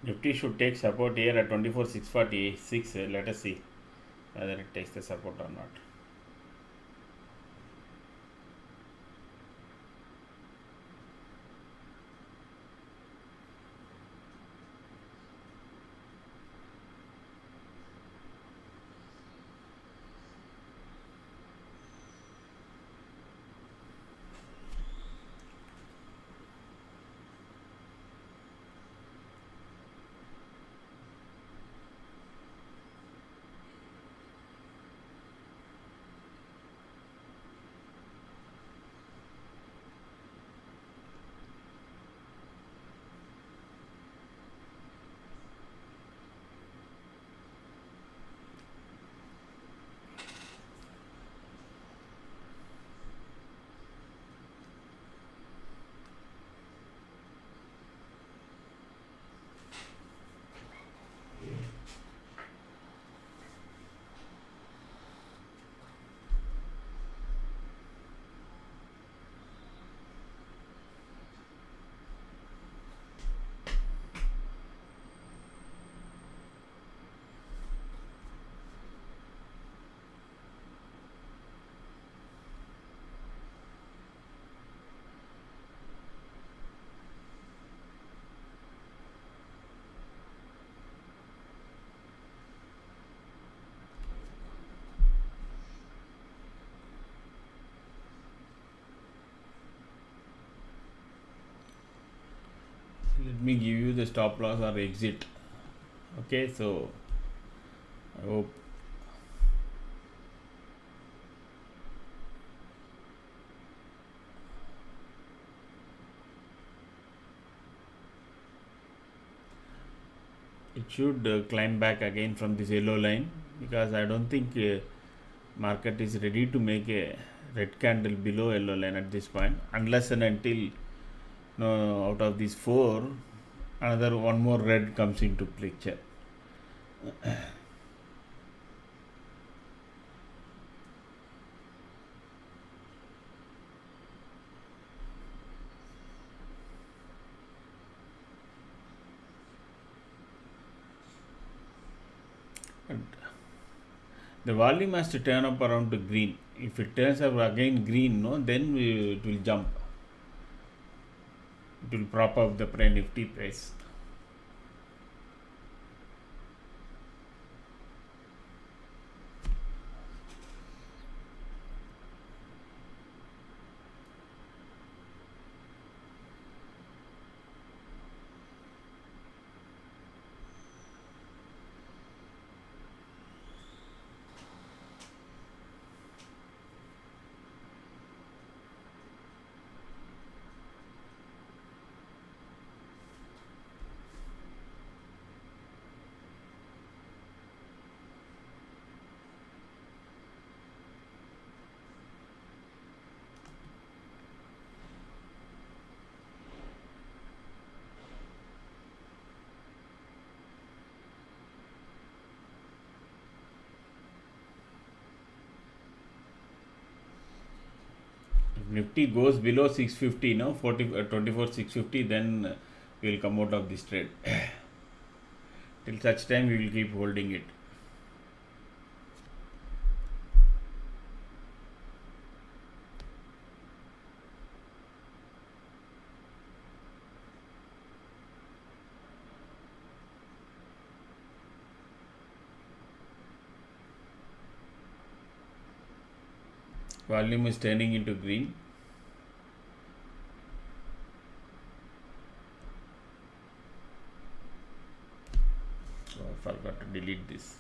Nifty should take support here at 24,646. Let us see whether it takes the support or not. me give you the stop loss or exit. Okay, so I hope it should climb back again from this yellow line, because I don't think market is ready to make a red candle below yellow line at this point, unless and until no, out of these four another one more red comes into picture. And the volume has to turn up around to green. If it turns up again green, no, then it will jump. It will prop up the Nifty price. If Nifty goes below 650, no, 24 650, then we will come out of this trade. Till such time we will keep holding it. Volume is turning into green. So I forgot to delete this.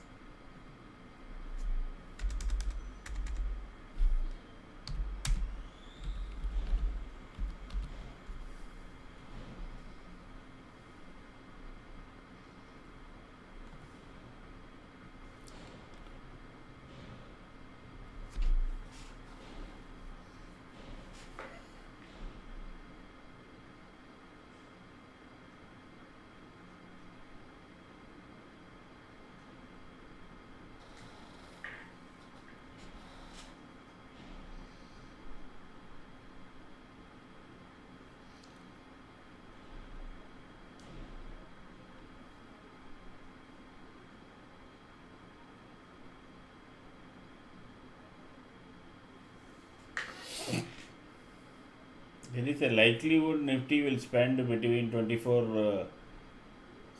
There is a likelihood Nifty will spend between 24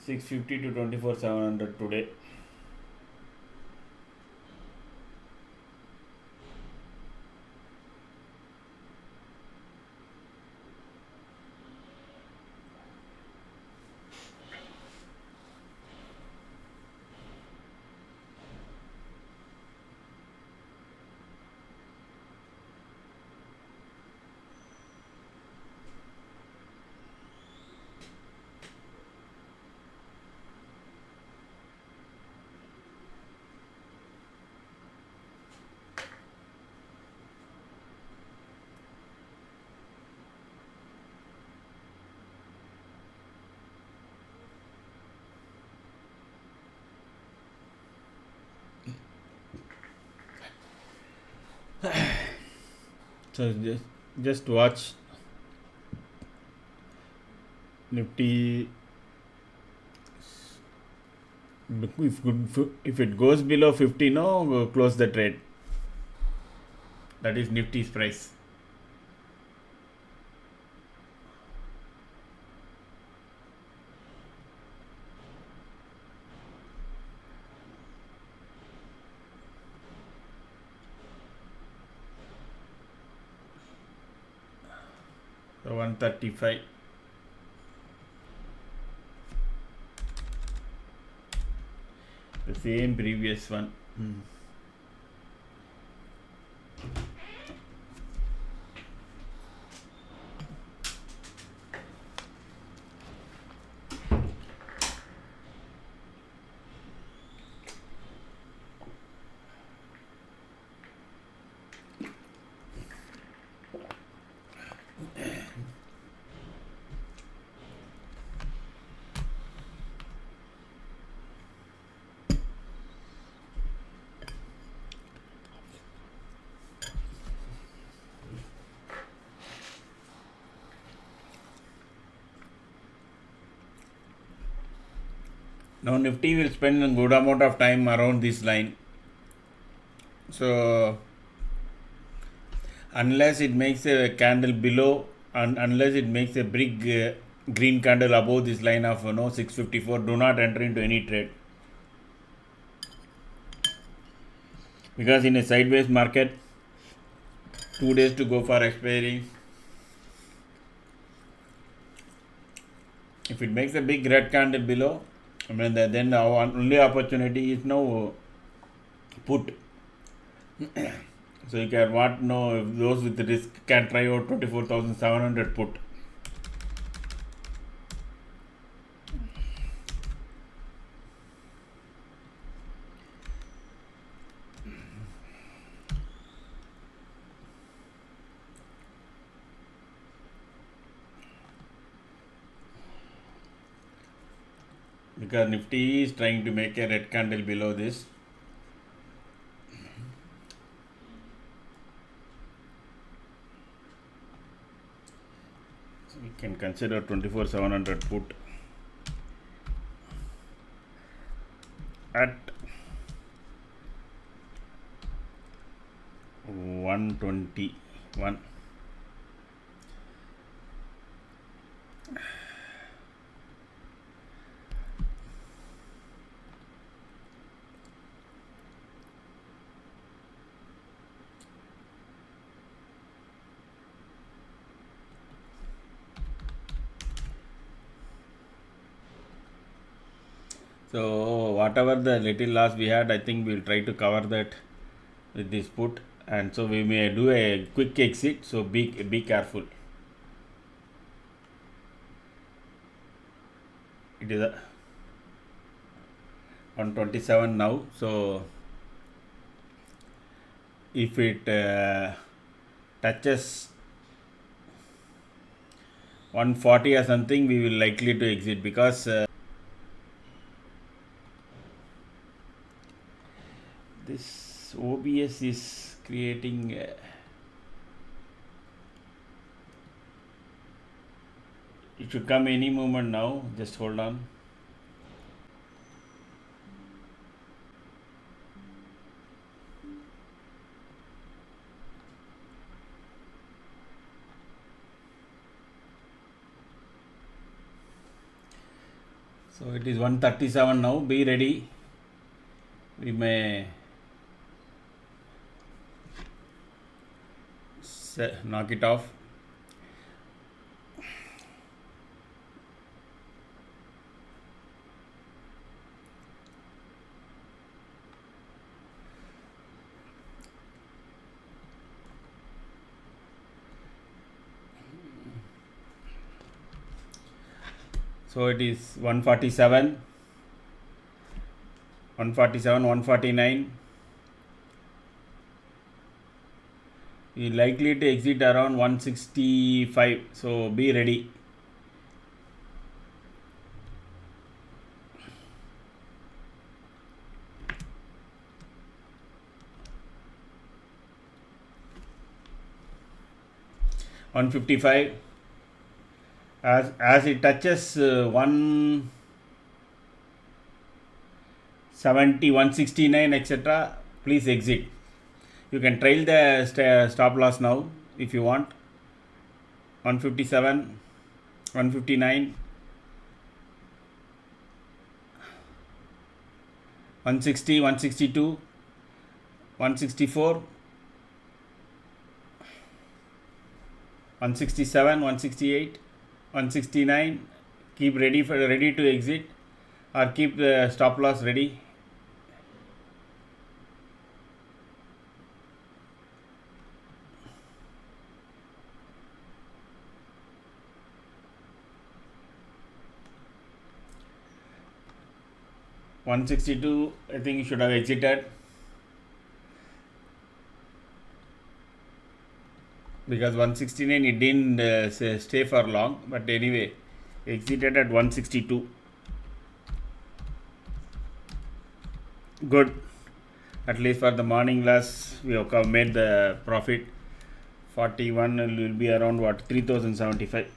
650 to 24 700 today. So just watch Nifty. If it goes below 50, no, close the trade. That is Nifty's price. So 135. The same previous one. Now Nifty will spend a good amount of time around this line. So unless it makes a candle below and unless it makes a big green candle above this line of 654, do not enter into any trade. Because in a sideways market, 2 days to go for expiry. If it makes a big red candle below, then our only opportunity is now put. So you can if those with risk can try out 24,700 put. Because Nifty is trying to make a red candle below this. So we can consider 24,700 put at 121. So whatever the little loss we had, I think we'll try to cover that with this put, and so we may do a quick exit. So be careful. It is 127 now. So if it touches 140 or something, we will likely to exit because this OBS is creating it should come any moment now. Just hold on. So it is 137 now. Be ready. We may knock it off. So it is 147, 149. We likely to exit around 165. So be ready. $155. As it touches 170, 169, etc., please exit. You can trail the stop loss now if you want. 157, 159, 160, 162, 164, 167, 168, 169. Keep ready to exit or keep the stop loss ready. 162, I think you should have exited, because 169 it didn't stay for long, but anyway, exited at 162. Good. At least for the morning loss, we have made the profit. 41 will be around what, 3075.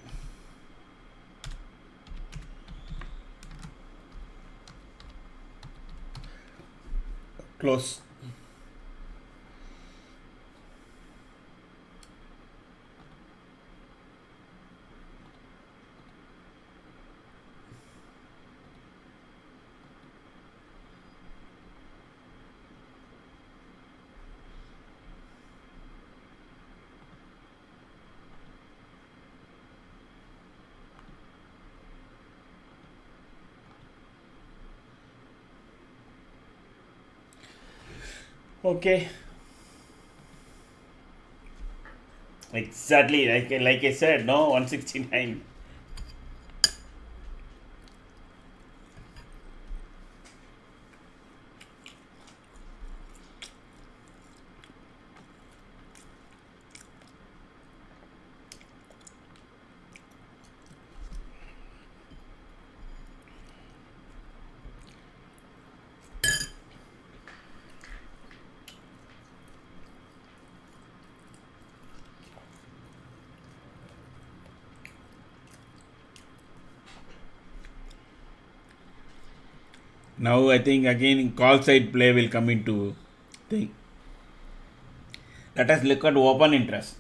Close. Okay. Exactly, like I said, no, 169. Now I think again call side play will come into thing. Let us look at open interest.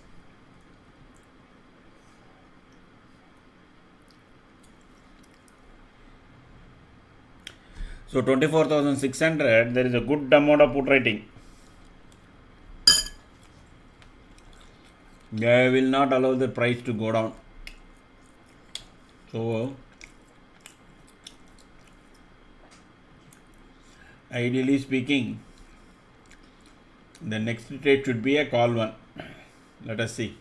So 24,600, there is a good amount of put writing. I will not allow the price to go down. So ideally speaking, the next trade should be a call one. Let us see.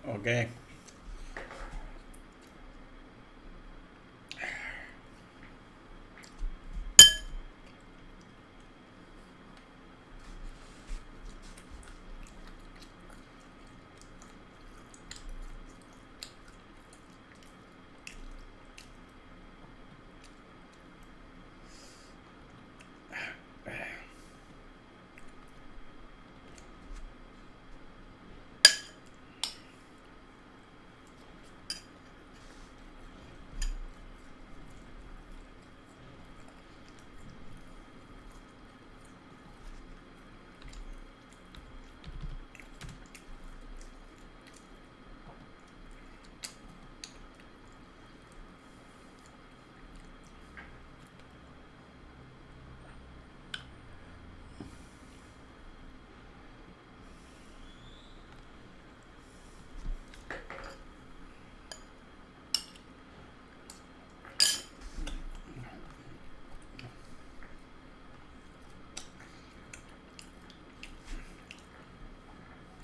Okay.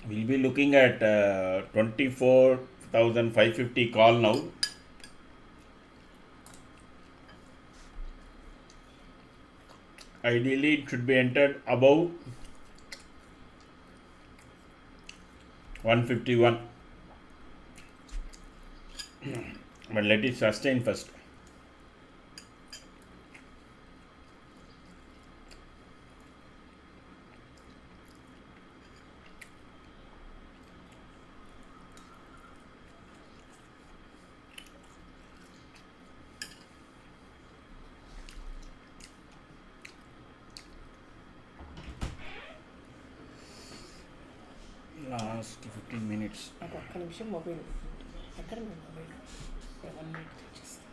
We'll be looking at 24,550 call now. Ideally, it should be entered above 151. But let it sustain first. Last 15 minutes. నాకు ఒక్క నిమిషం mobile ఎక్కడ మీ mobile 1 minute తెచ్చేస్తాను.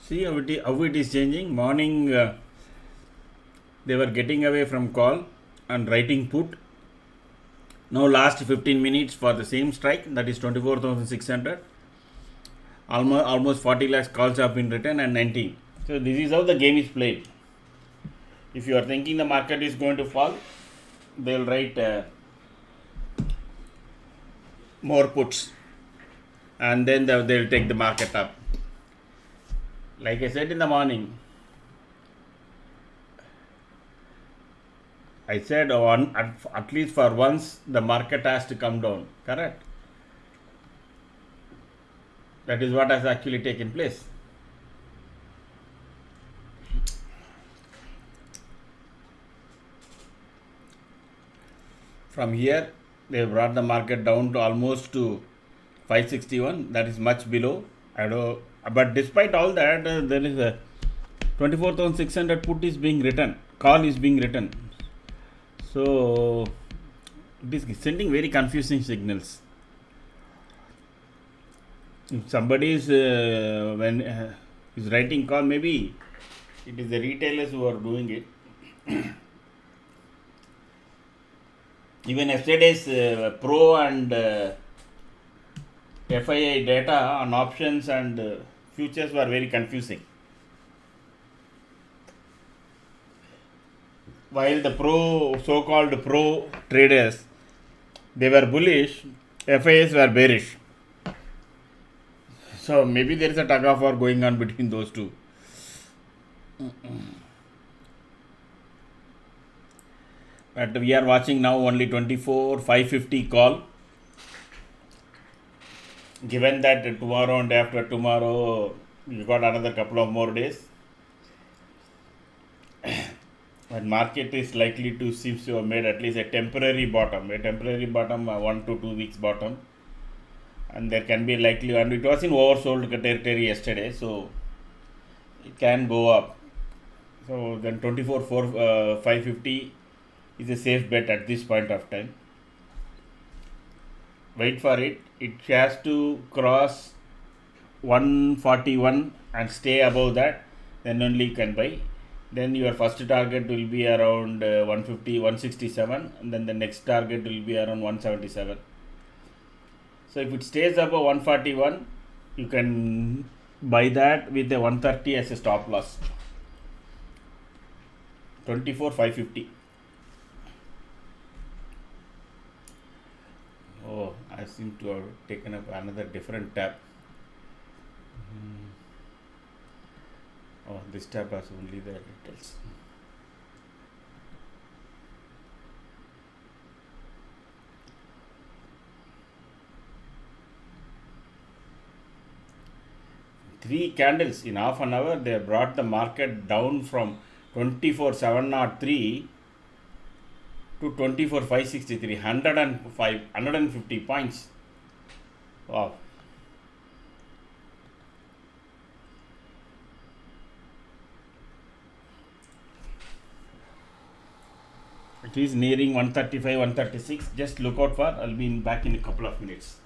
See how it is changing. Morning they were getting away from call and writing put. Now last 15 minutes for the same strike, that is 24,600. Almost 40 lakhs calls have been written and 19. So this is how the game is played. If you are thinking the market is going to fall, they will write more puts, and then they will take the market up. Like I said in the morning, I said at least for once the market has to come down. Correct? That is what has actually taken place. From here, they brought the market down to almost to 561. That is much below. But despite all that, there is a 24,600 put is being written. Call is being written. So it is sending very confusing signals. If somebody is is writing call, maybe it is the retailers who are doing it. Even yesterday's Pro and FII data on options and futures were very confusing. While the so-called pro traders, they were bullish, FIs were bearish. So maybe there is a tug of war going on between those two. But we are watching now only 24,550 call. Given that tomorrow and after tomorrow we got another couple of more days, but market is likely to seems to have made at least a temporary bottom, 1 to 2 weeks bottom, and there can be likely, and it was in oversold territory yesterday, so it can go up. So then 24,550 is a safe bet at this point of time. Wait for it. It has to cross 141 and stay above that, then only you can buy. Then your first target will be around 150, 167, and then the next target will be around 177. So if it stays above 141, you can buy that with a 130 as a stop loss. 24,550. Oh, I seem to have taken up another different tab. Oh, this tab has only the details. Three candles in half an hour, they brought the market down from 24,703 to 24,563, 150 points. Wow. It is nearing 135, 136. Just look out for. I'll be back in a couple of minutes.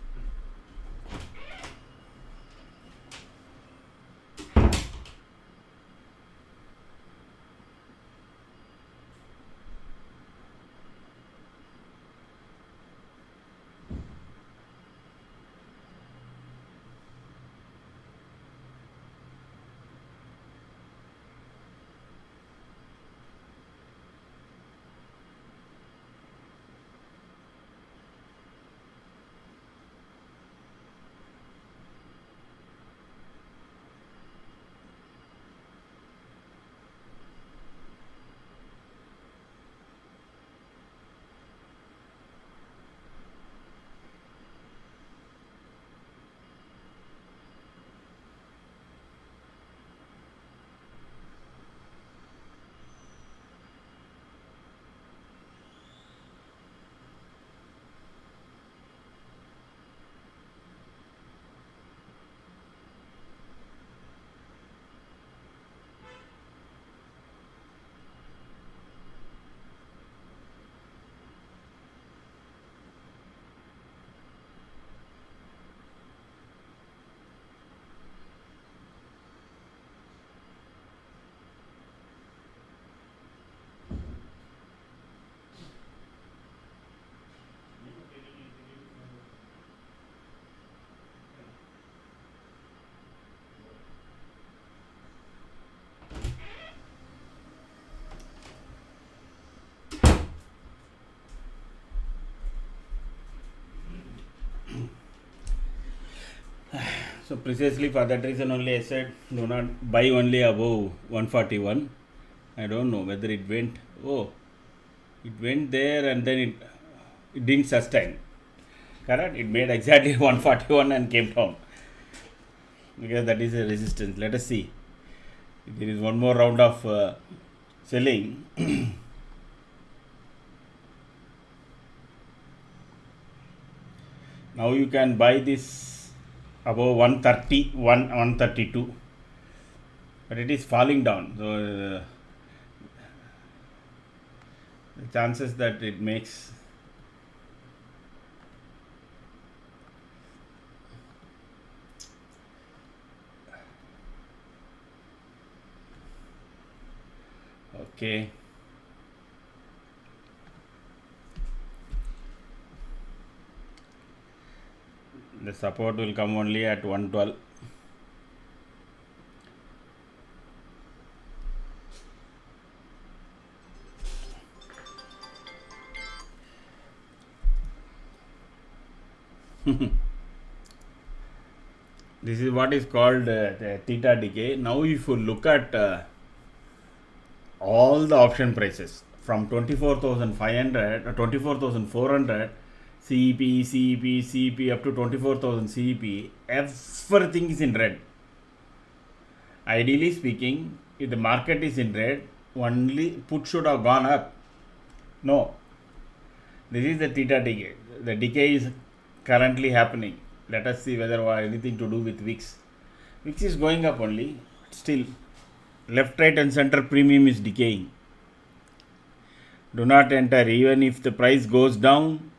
So precisely for that reason only I said do not buy only above 141. I don't know whether it went. Oh, it went there and then it didn't sustain. Correct? It made exactly 141 and came down because that is a resistance. Let us see. If there is one more round of selling. Now you can buy this above 131, 132, but it is falling down. So the chances that it makes okay. The support will come only at 112. This is what is called the theta decay. Now if you look at all the option prices from 24,500 or 24,400 CEP up to 24,000 CEP, everything is in red. Ideally speaking, if the market is in red, only put should have gone up. No, this is the theta decay. The decay is currently happening. Let us see whether anything to do with VIX. VIX is going up only. Still, left, right and center premium is decaying. Do not enter. Even if the price goes down,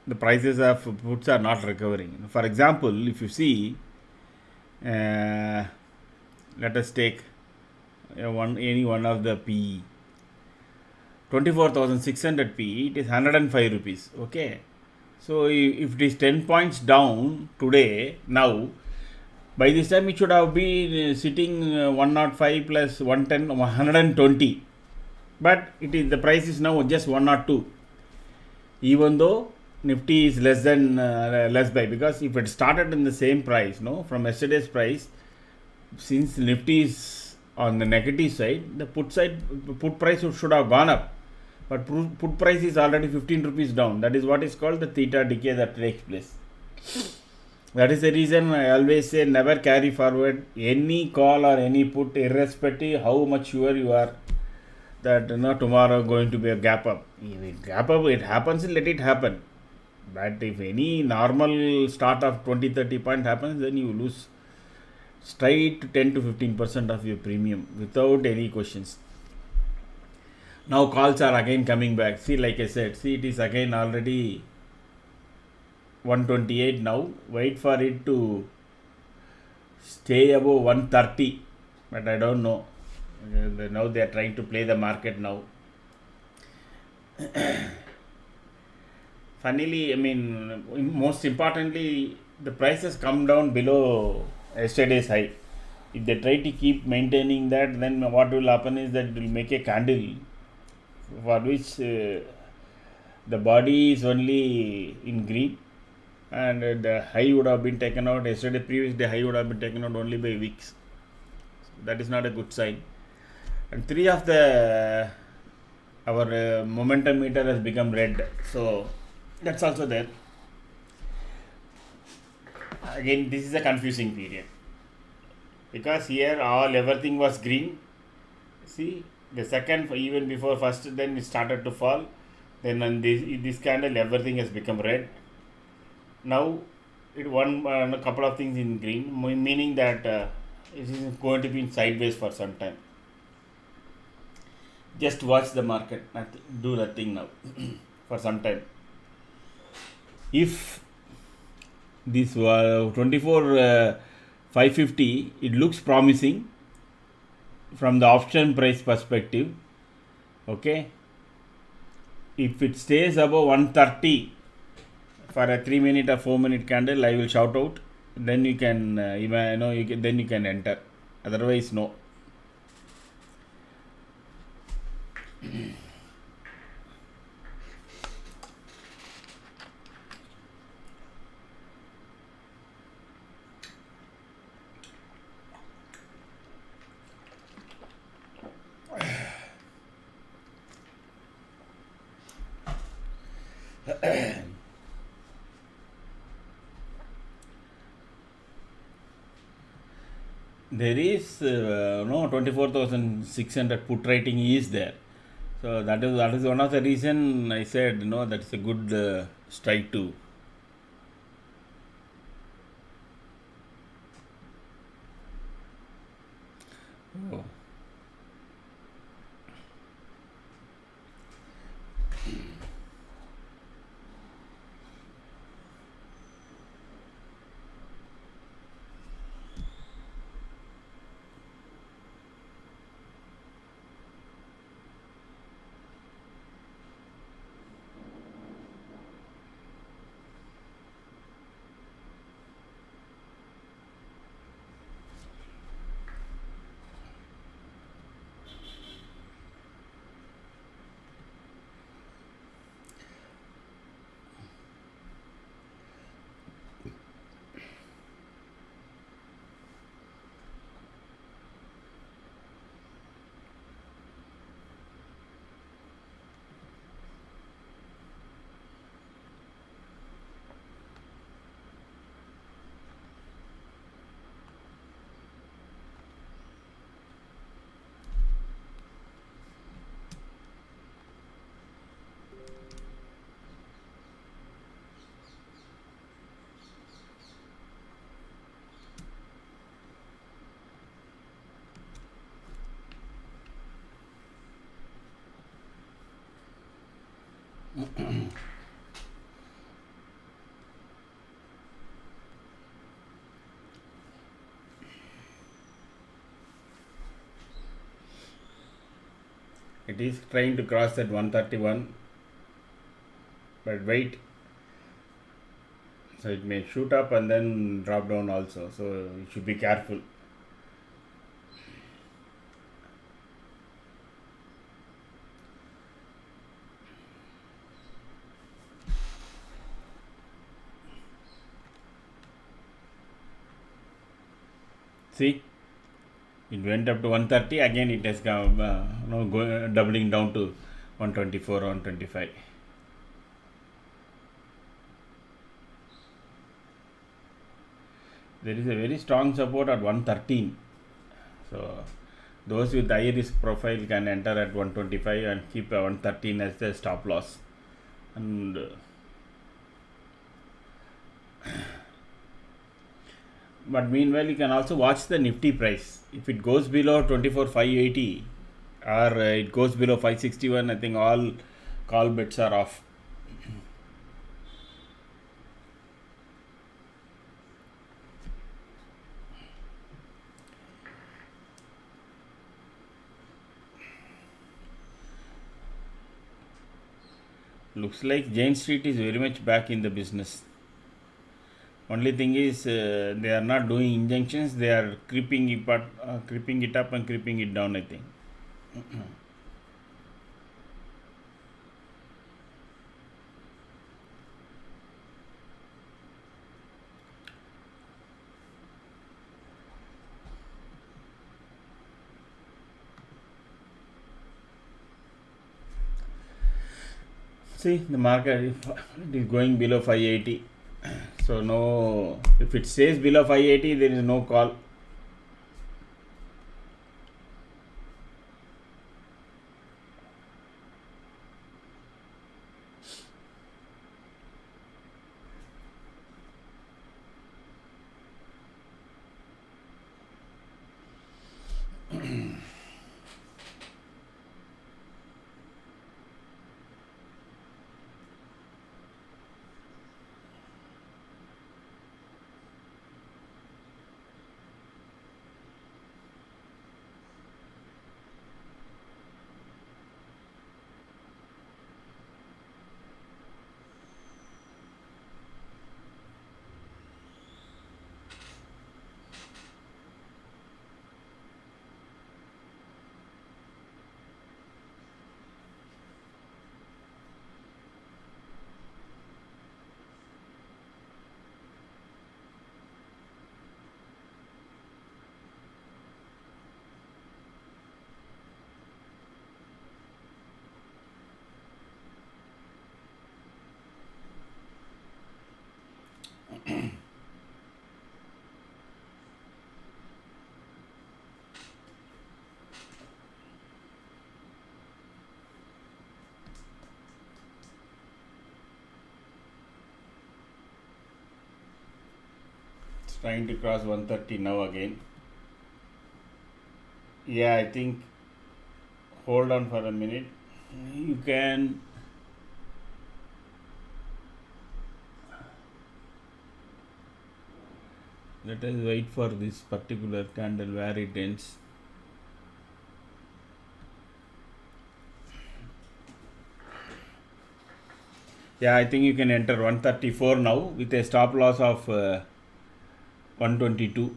the prices of puts are not recovering. For example, if you see, let us take any one of the PE. 24,600 PE, it is 105 rupees. Okay. So if it is 10 points down today, now, by this time it should have been sitting 105 plus 110, 120. But the price is now just 102. Even though Nifty is less by, because if it started in the same price, from yesterday's price, since Nifty is on the negative side, the put price should have gone up. But put price is already 15 rupees down. That is what is called the theta decay that takes place. That is the reason I always say never carry forward any call or any put, irrespective how much sure you are that tomorrow going to be a gap up. If it gap up, it happens, let it happen. But if any normal start of 20-30 point happens, then you lose straight 10 to 15% of your premium without any questions. Now calls are again coming back. See, like I said, see, it is again already 128 now. Wait for it to stay above 130, but I don't know. Now they are trying to play the market now. Funnily, I mean, most importantly, the prices come down below yesterday's high. If they try to keep maintaining that, then what will happen is that it will make a candle for which the body is only in green, and the high would have been taken out yesterday. Previous day high would have been taken out only by weeks. That is not a good sign. And three of the our momentum meter has become red, so that's also there. Again, this is a confusing period because here everything was green. See, the second, even before first, then it started to fall. Then on this candle, everything has become red. Now it a couple of things in green, meaning that it is going to be in sideways for some time. Just watch the market, do nothing now for some time. If this 24 550, it looks promising from the option price perspective. Okay, if it stays above 130 for a 3-minute or 4-minute candle, I will shout out. Then you can then you can enter. Otherwise, no. There is 24,600 put rating is there, so that is one of the reason I said that's a good strike too. Oh. It is trying to cross that 131, but wait, so it may shoot up and then drop down also, so you should be careful. See, it went up to 130, again it has come doubling down to 124 or 125. There is a very strong support at 113, so those with high risk profile can enter at 125 and keep 113 as the stop loss. And but meanwhile, you can also watch the Nifty price. If it goes below 24,580, or it goes below 561, I think all call bets are off. Looks like Jane Street is very much back in the business. Only thing is they are not doing injunctions, they are creeping it up and creeping it down, I think. See, the market it is going below 580. So no, if it stays below 580, there is no call. It's trying to cross 130 now again. Yeah, I think hold on for a minute. You can let us wait for this particular candle where it ends. Yeah, I think you can enter 134 now with a stop loss of 122.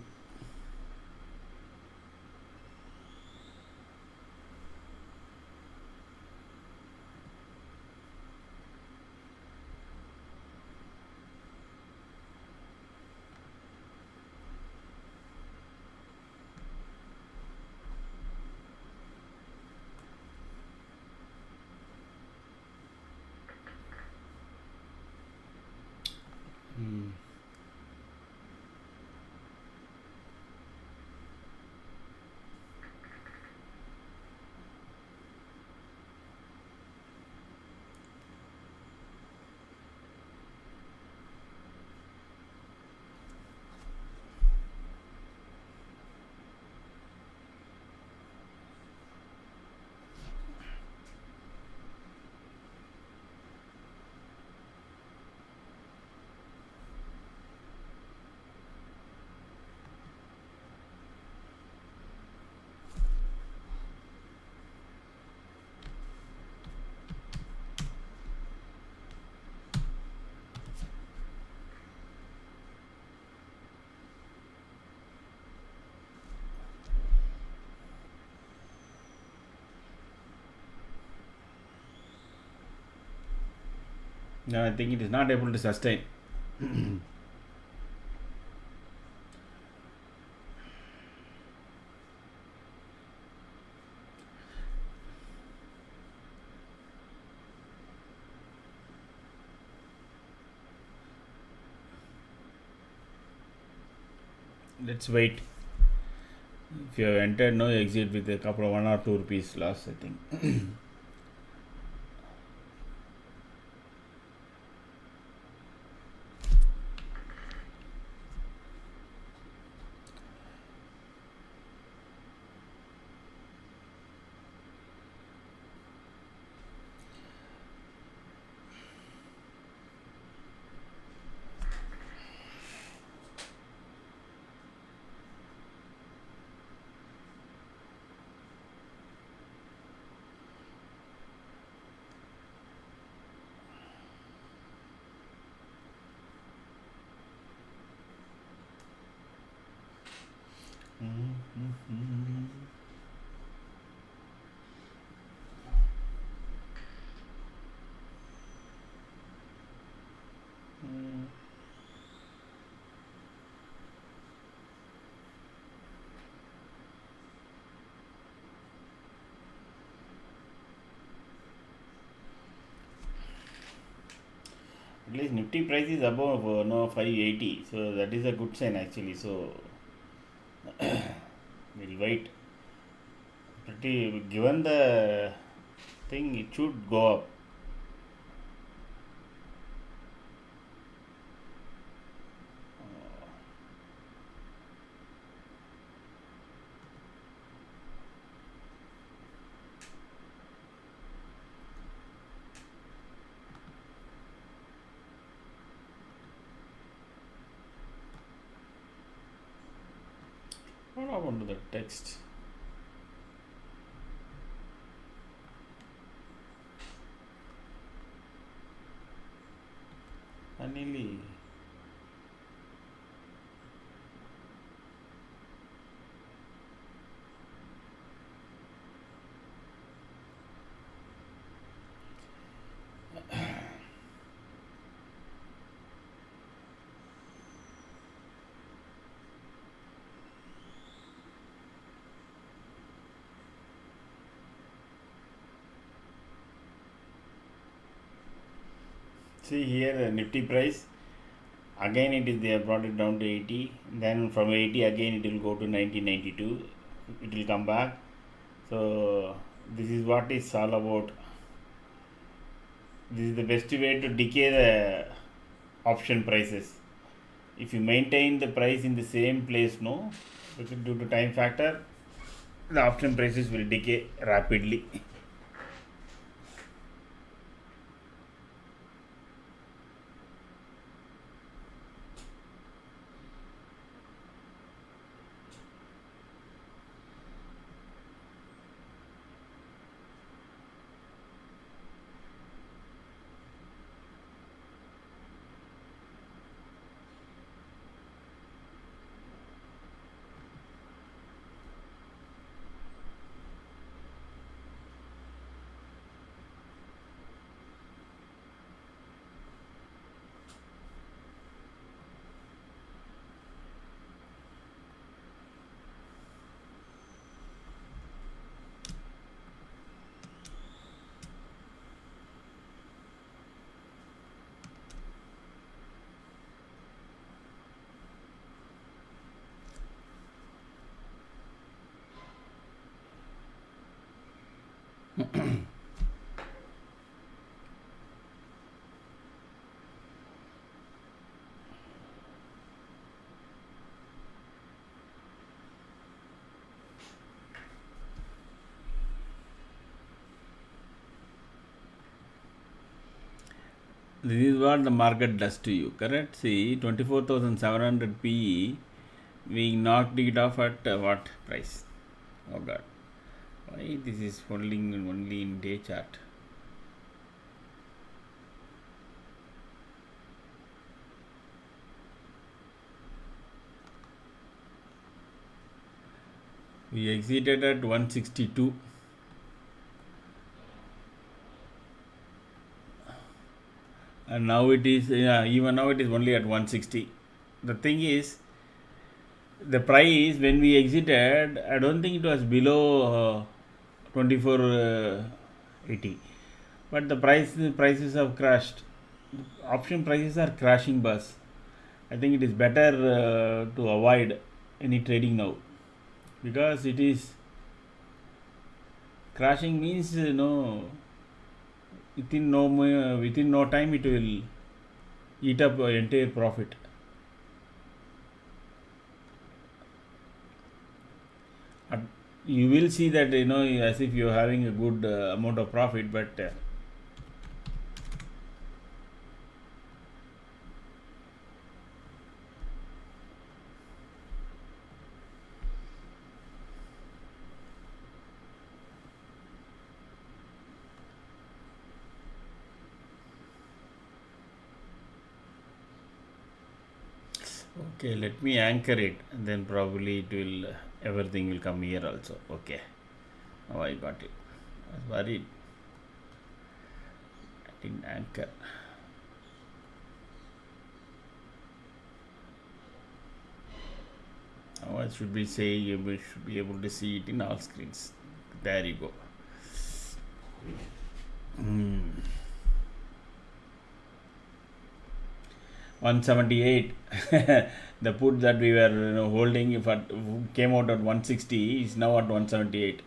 No, I think it is not able to sustain. Let's wait. If you have entered, no exit with a couple of 1 or 2 rupees loss, I think. At least Nifty price is above 580, so that is a good sign actually. So we'll wait. Pretty given the thing, it should go up. What happened to the text? Finally, see here Nifty price. Again, they have brought it down to 80. Then from 80 again it will go to 1992. It will come back. So this is what it's all about. This is the best way to decay the option prices. If you maintain the price in the same place, no, because due to time factor, the option prices will decay rapidly. This is what the market does to you, correct? See, 24,700 PE, we knocked it off at what price? Oh God, why this is holding only in day chart? We exited at 162. And now it is, even now it is only at 160. The thing is, the price when we exited, I don't think it was below 2480. But the prices have crashed. Option prices are crashing, boss. I think it is better to avoid any trading now, because it is crashing means within no time it will eat up entire profit. You will see that as if you are having a good amount of profit, but okay, let me anchor it, and then probably it will everything will come here also. Okay, now I got it. I was worried I didn't anchor. Now I should be saying you should be able to see it in all screens. There you go. 178. The put that we were holding, if it came out at 160, is now at 178.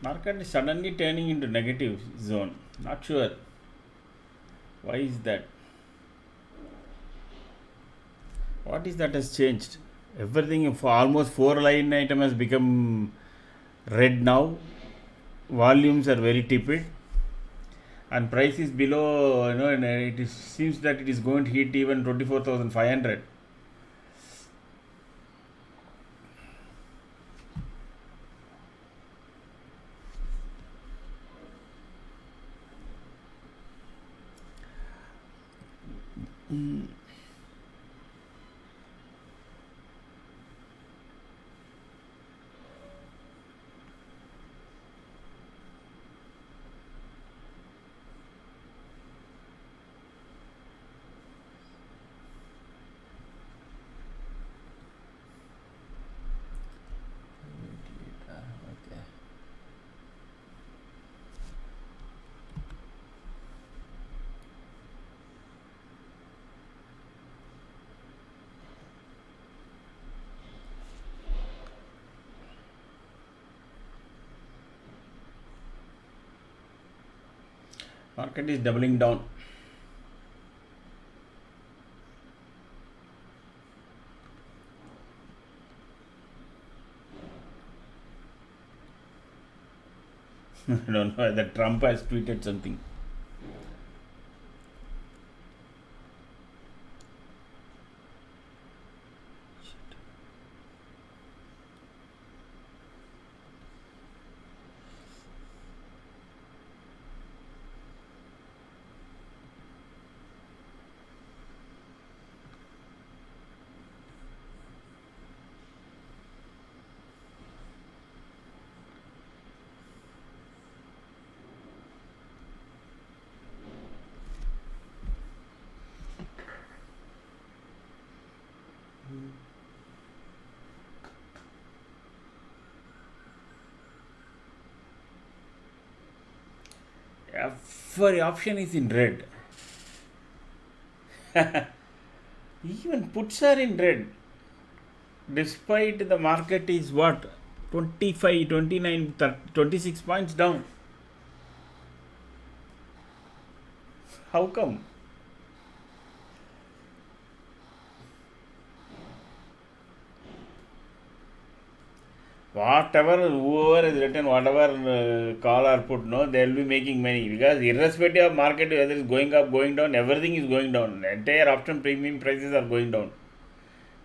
Market is suddenly turning into negative zone. Not sure why is that. What is that has changed? Everything for almost 4 line item has become red now. Volumes are very tepid, and price is below. And seems that it is going to hit even 24,500. Okay. Market is doubling down. I don't know whether Trump has tweeted something. Every option is in red. Even puts are in red. Despite the market is what? 25, 29, 30, 26 points down. How come? Whatever, whoever has written whatever call or put, no, they will be making money, because irrespective of market, whether it's going up, going down, everything is going down. The entire option premium prices are going down.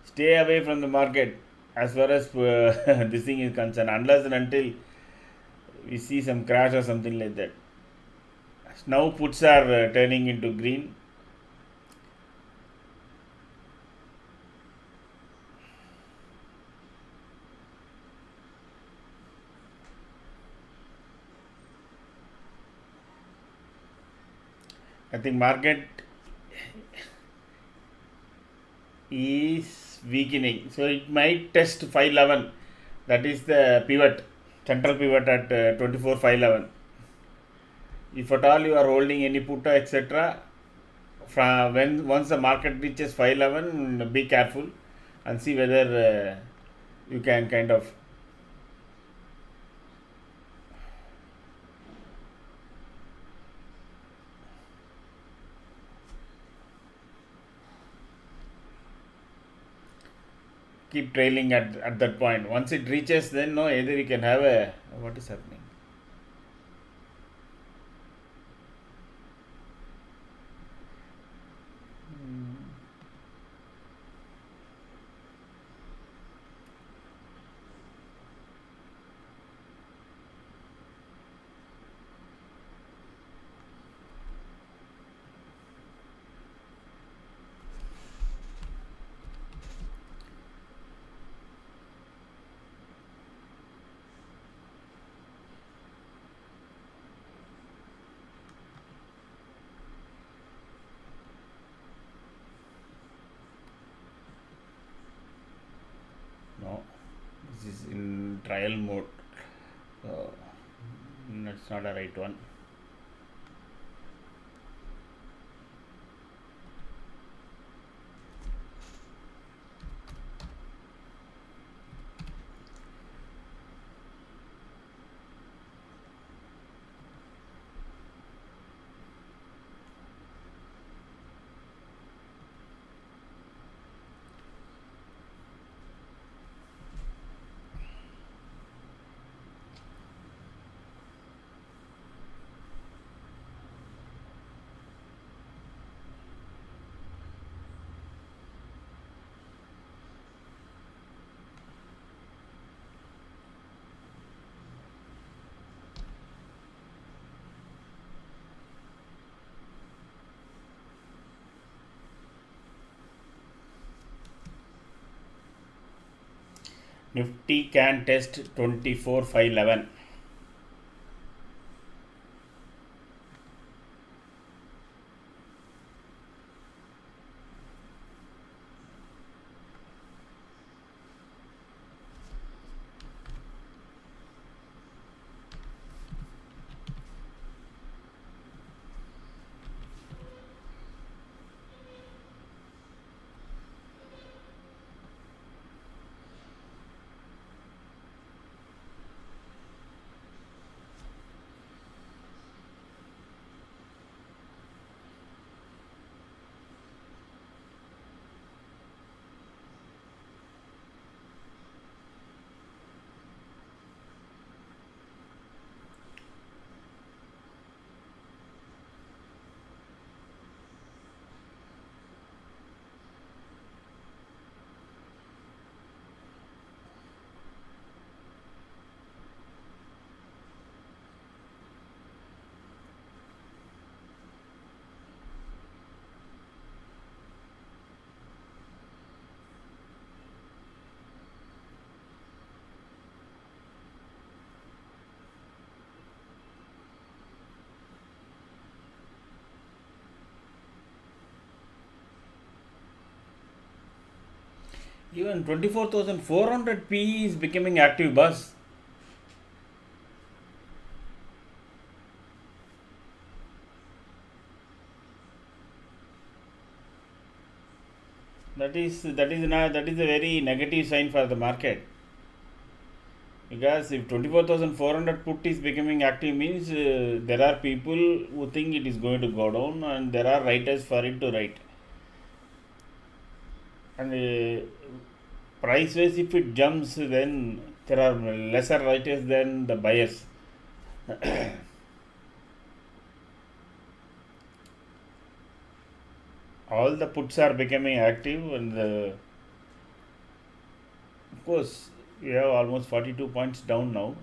Stay away from the market as far as this thing is concerned, unless and until we see some crash or something like that. Now puts are turning into green. I think market is weakening, so it might test 511. That is the pivot, central pivot at 24,511. If at all you are holding any put etc., from once the market reaches 511, be careful and see whether you can kind of keep trailing at that point. Once it reaches, then no, either you can have a, what is happening? L mode. That's not a right one. Nifty can test 24,511. Even 24,400 P is becoming active buzz. That is a very negative sign for the market, because if 24,400 put is becoming active means there are people who think it is going to go down, and there are writers for it to write. And price wise, if it jumps, then there are lesser writers than the buyers. All the puts are becoming active, and of course we have almost 42 points down now.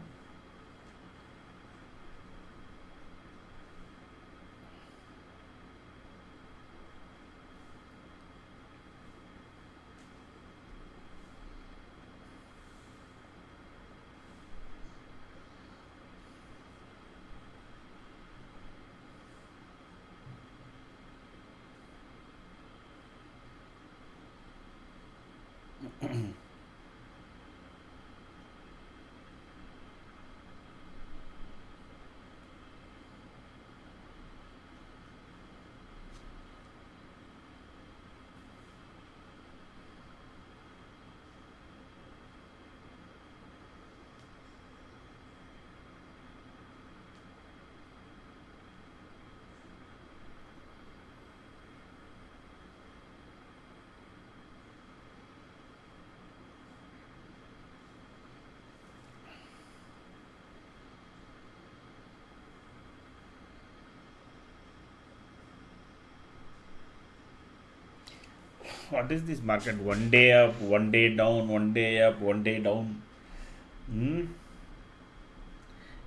What is this market? One day up, one day down, one day up, one day down.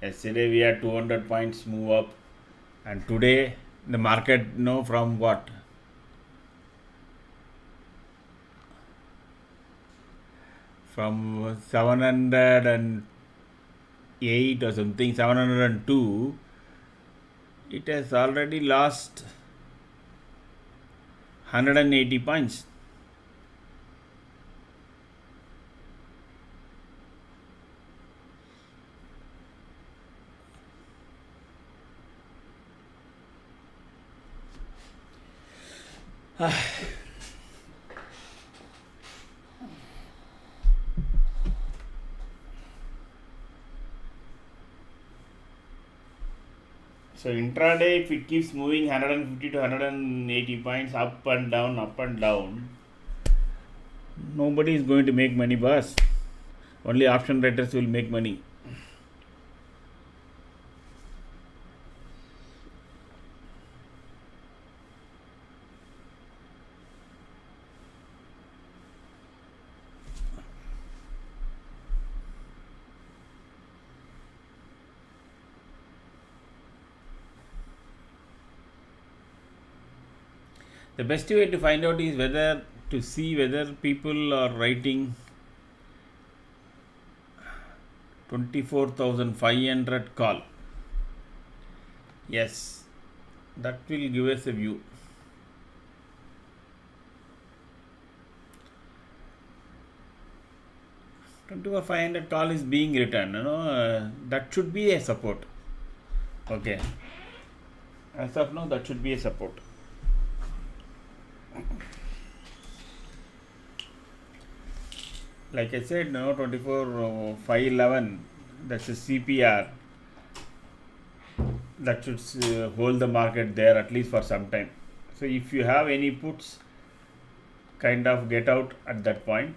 Yesterday we had 200 points move up, and today the market, from what? From 708 or something, 702, it has already lost 180 points. So intraday, if it keeps moving 150 to 180 points up and down, nobody is going to make money, boss. Only option traders will make money. The best way to find out is whether to see whether people are writing 24,500 call. Yes, that will give us a view. Twenty-four 500 call is being written, that should be a support. Okay, as of now, that should be a support. Like I said, 24 511, that's a CPR. That should hold the market there at least for some time. So if you have any puts, kind of get out at that point.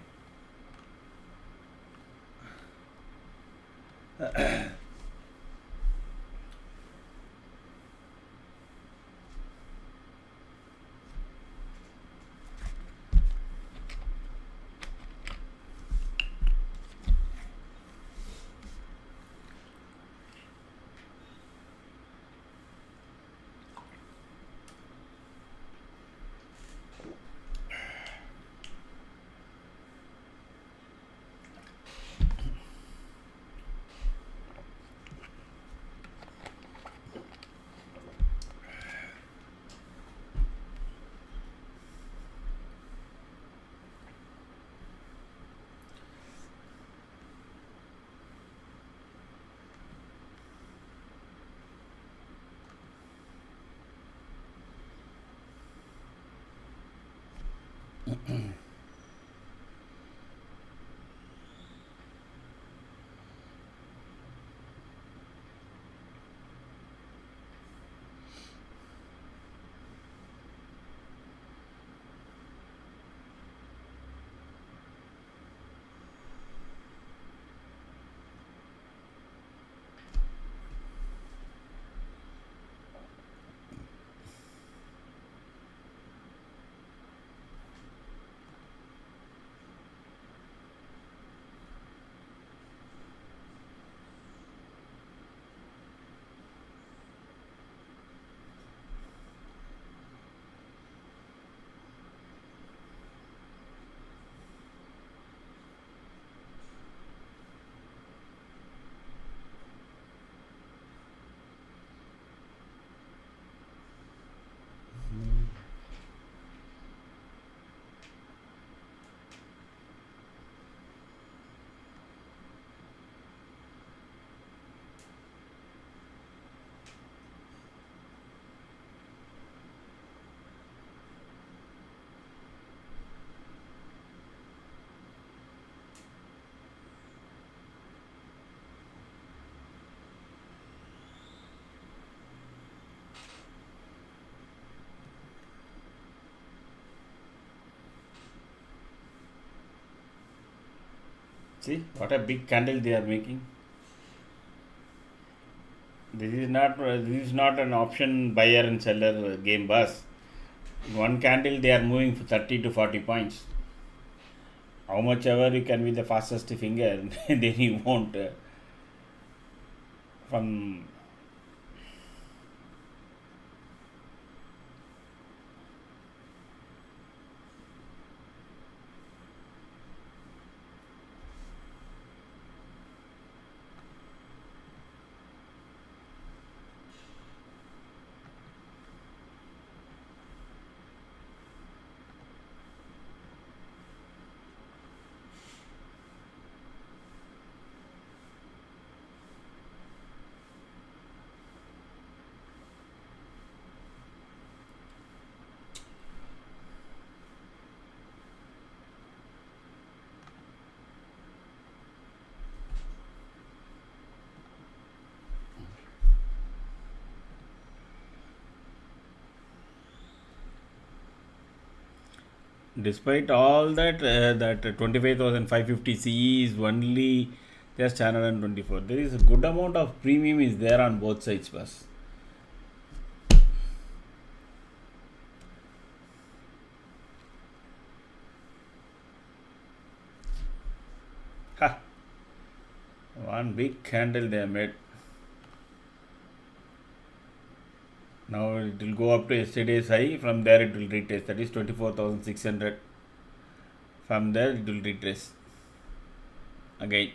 See what a big candle they are making. This is not an option buyer and seller game, boss. In one candle they are moving for 30 to 40 points. How much ever you can be the fastest finger, then you won't. From Despite all that, that 25,550 CE is only just 124. There is a good amount of premium is there on both sides, boss. Ha! One big candle they have made. Now it will go up to yesterday's high. From there it will retrace. That is 24,600. From there it will retrace again.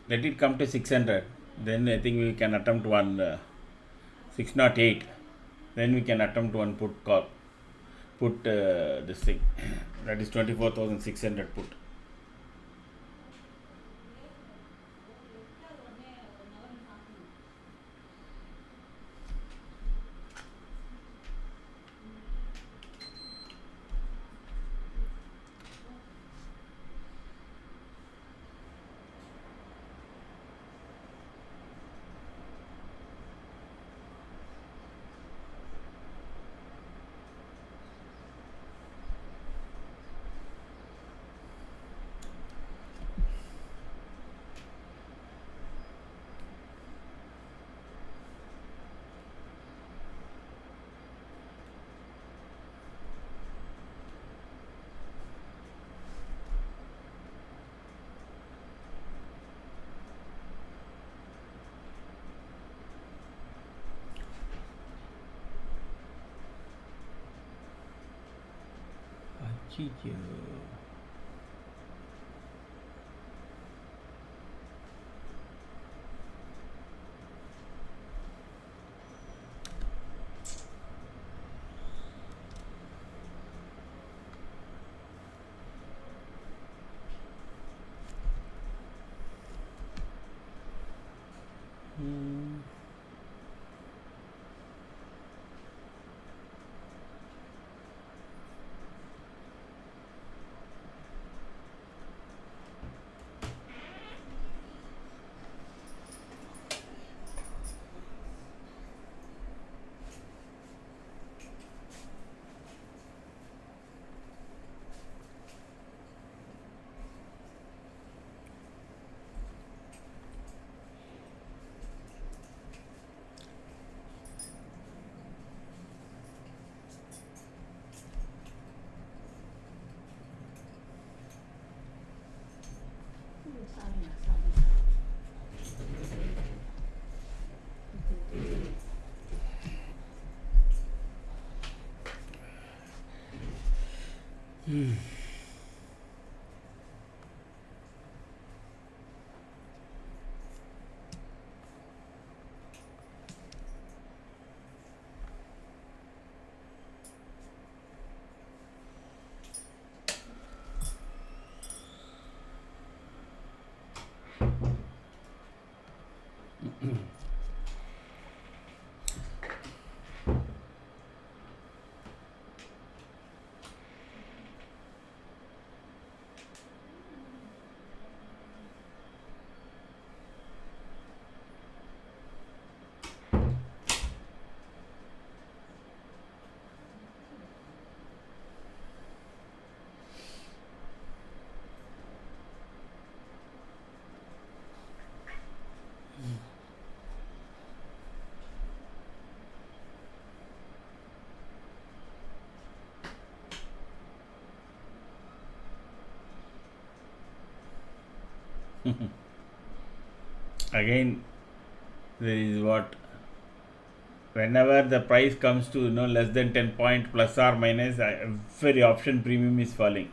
Let it come to 600. Then I think we can attempt one 608. Then we can attempt one put call. Put this thing. That is 24,600 put. Achoo. Again, there is what, whenever the price comes to less than 10 point plus or minus, every option premium is falling.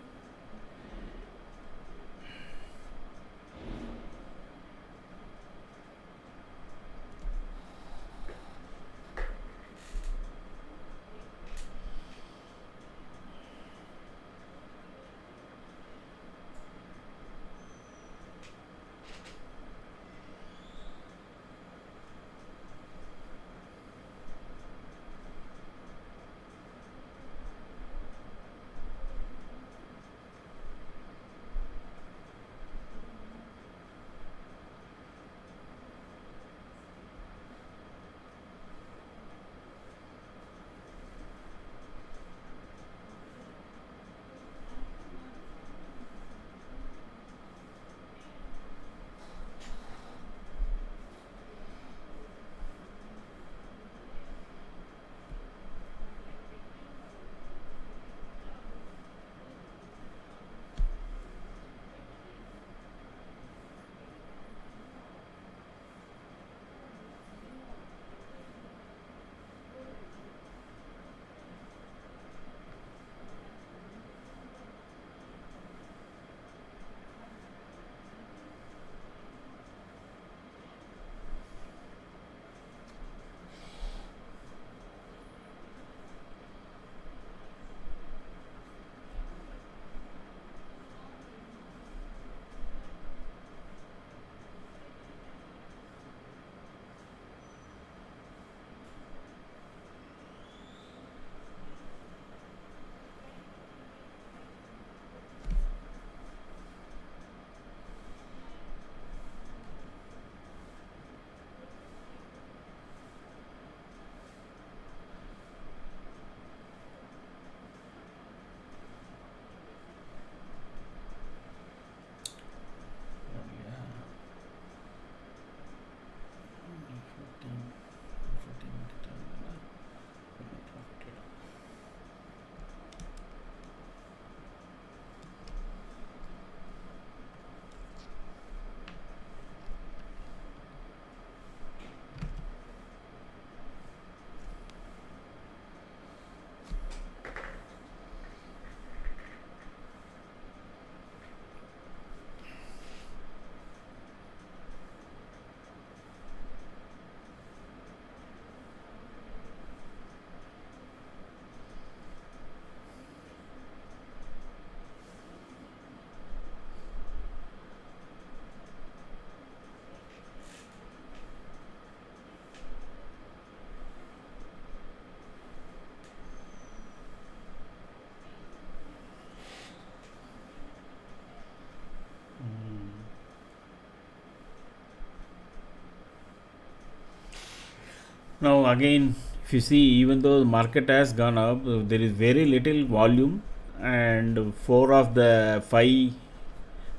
Now again, if you see, even though the market has gone up, there is very little volume, and 4 of the 5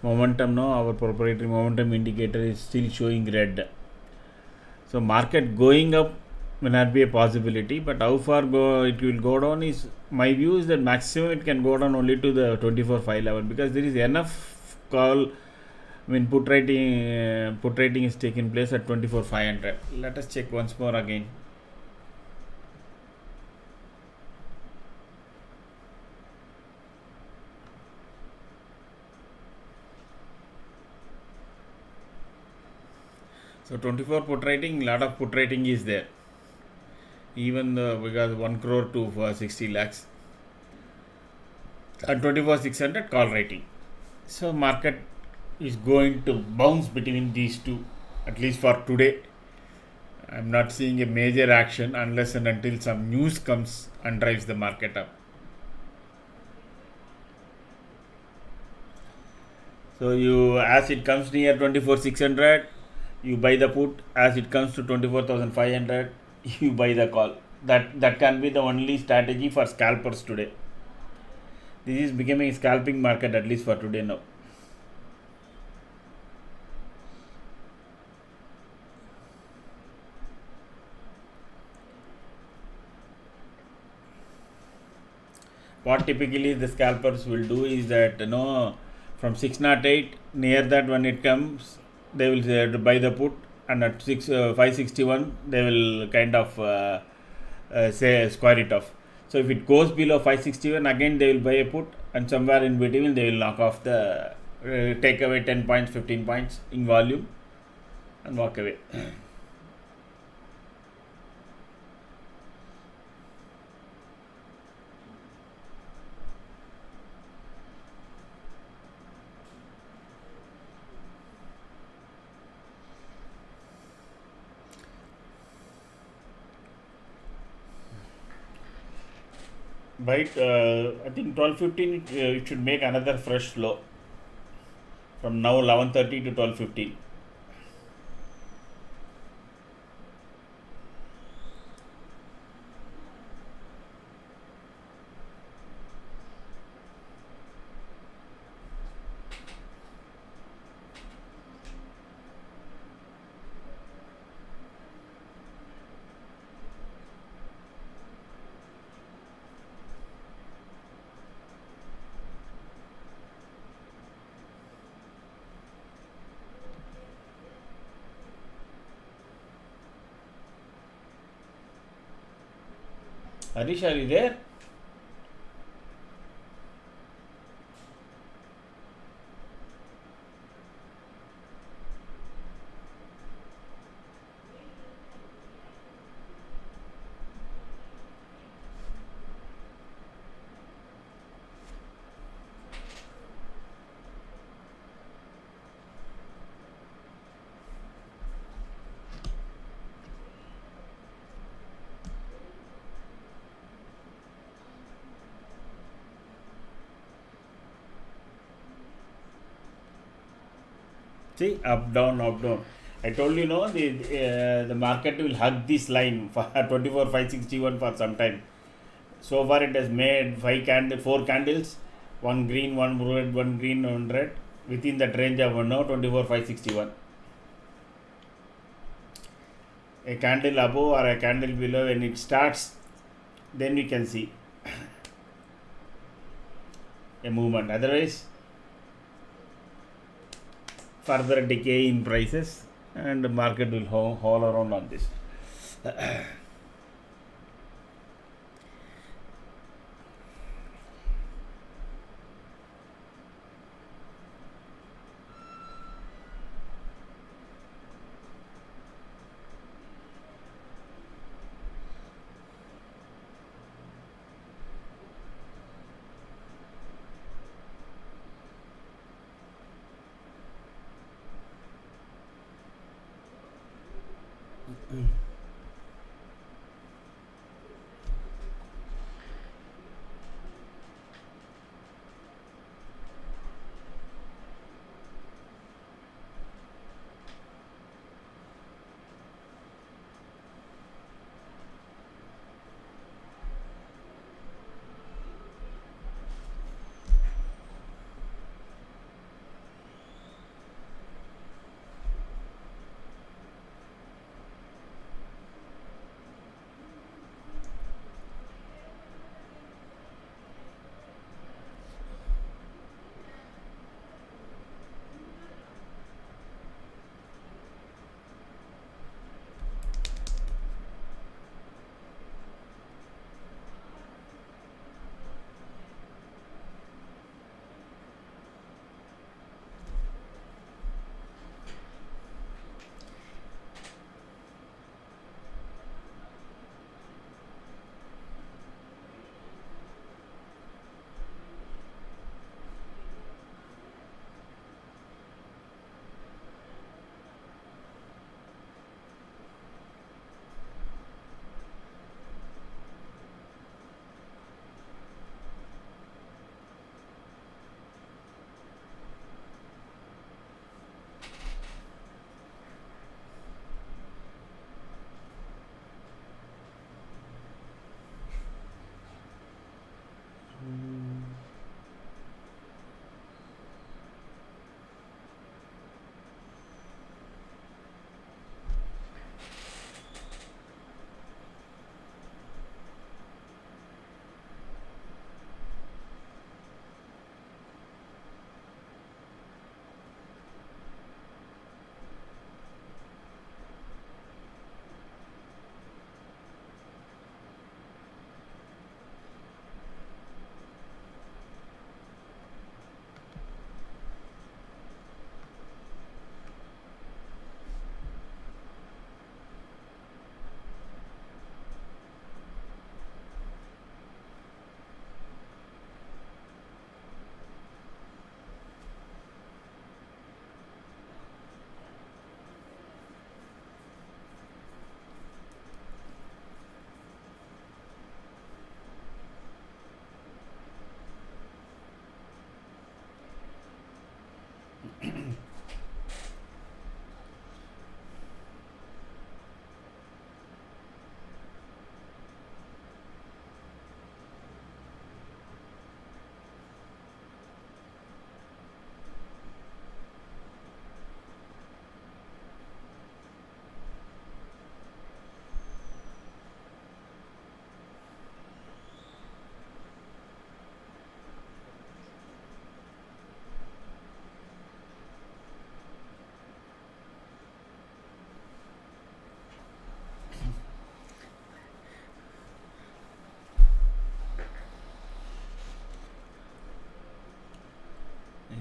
momentum now, our proprietary momentum indicator is still showing red. So market going up may not be a possibility, but how far it will go down is, my view is that maximum it can go down only to the 24,511, because there is enough call. I mean, put rating is taking place at 24,500. Let us check once more again. So 24 put rating, lot of put rating is there. Even because 1 crore to 60 lakhs and 24,600 call rating. So market is going to bounce between these two, at least for today. I'm not seeing a major action unless and until some news comes and drives the market up. So you, as it comes near 24,600, you buy the put. As it comes to 24,500, you buy the call. That can be the only strategy for scalpers today. This is becoming a scalping market, at least for today now. What typically the scalpers will do is that, from 608, near that when it comes, they will buy the put, and at 561 they will kind of say square it off. So if it goes below 561, again they will buy a put, and somewhere in between they will knock off the take away 10 points, 15 points in volume and walk away. By I think 12:15 it should make another fresh flow from now 11:30 to 12:15. Harish, are you there? See, up down, up down. I told you, no, the market will hug this line for 24,561 for some time. So far, it has made 4 candles, one green, one red, one green, one red, within that range of 24,561. A candle above or a candle below, when it starts, then we can see a movement. Otherwise, further decay in prices, and the market will haul around on this.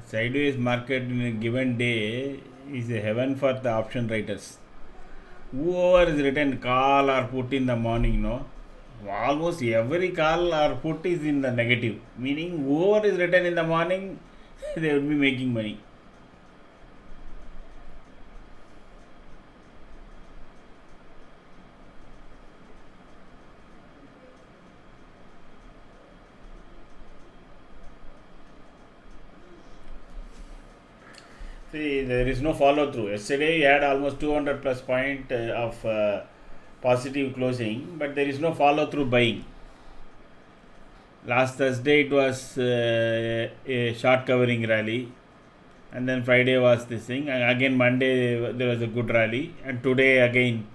sideways market in a given day is a heaven for the option writers. Whoever is written call or put in the morning, no, almost every call or put is in the negative, meaning whoever is written in the morning, they will be making money. See, there is no follow through. Yesterday you had almost 200 plus point of positive closing, but there is no follow through buying. Last Thursday it was a short covering rally, and then Friday was this thing, and again Monday there was a good rally, and today again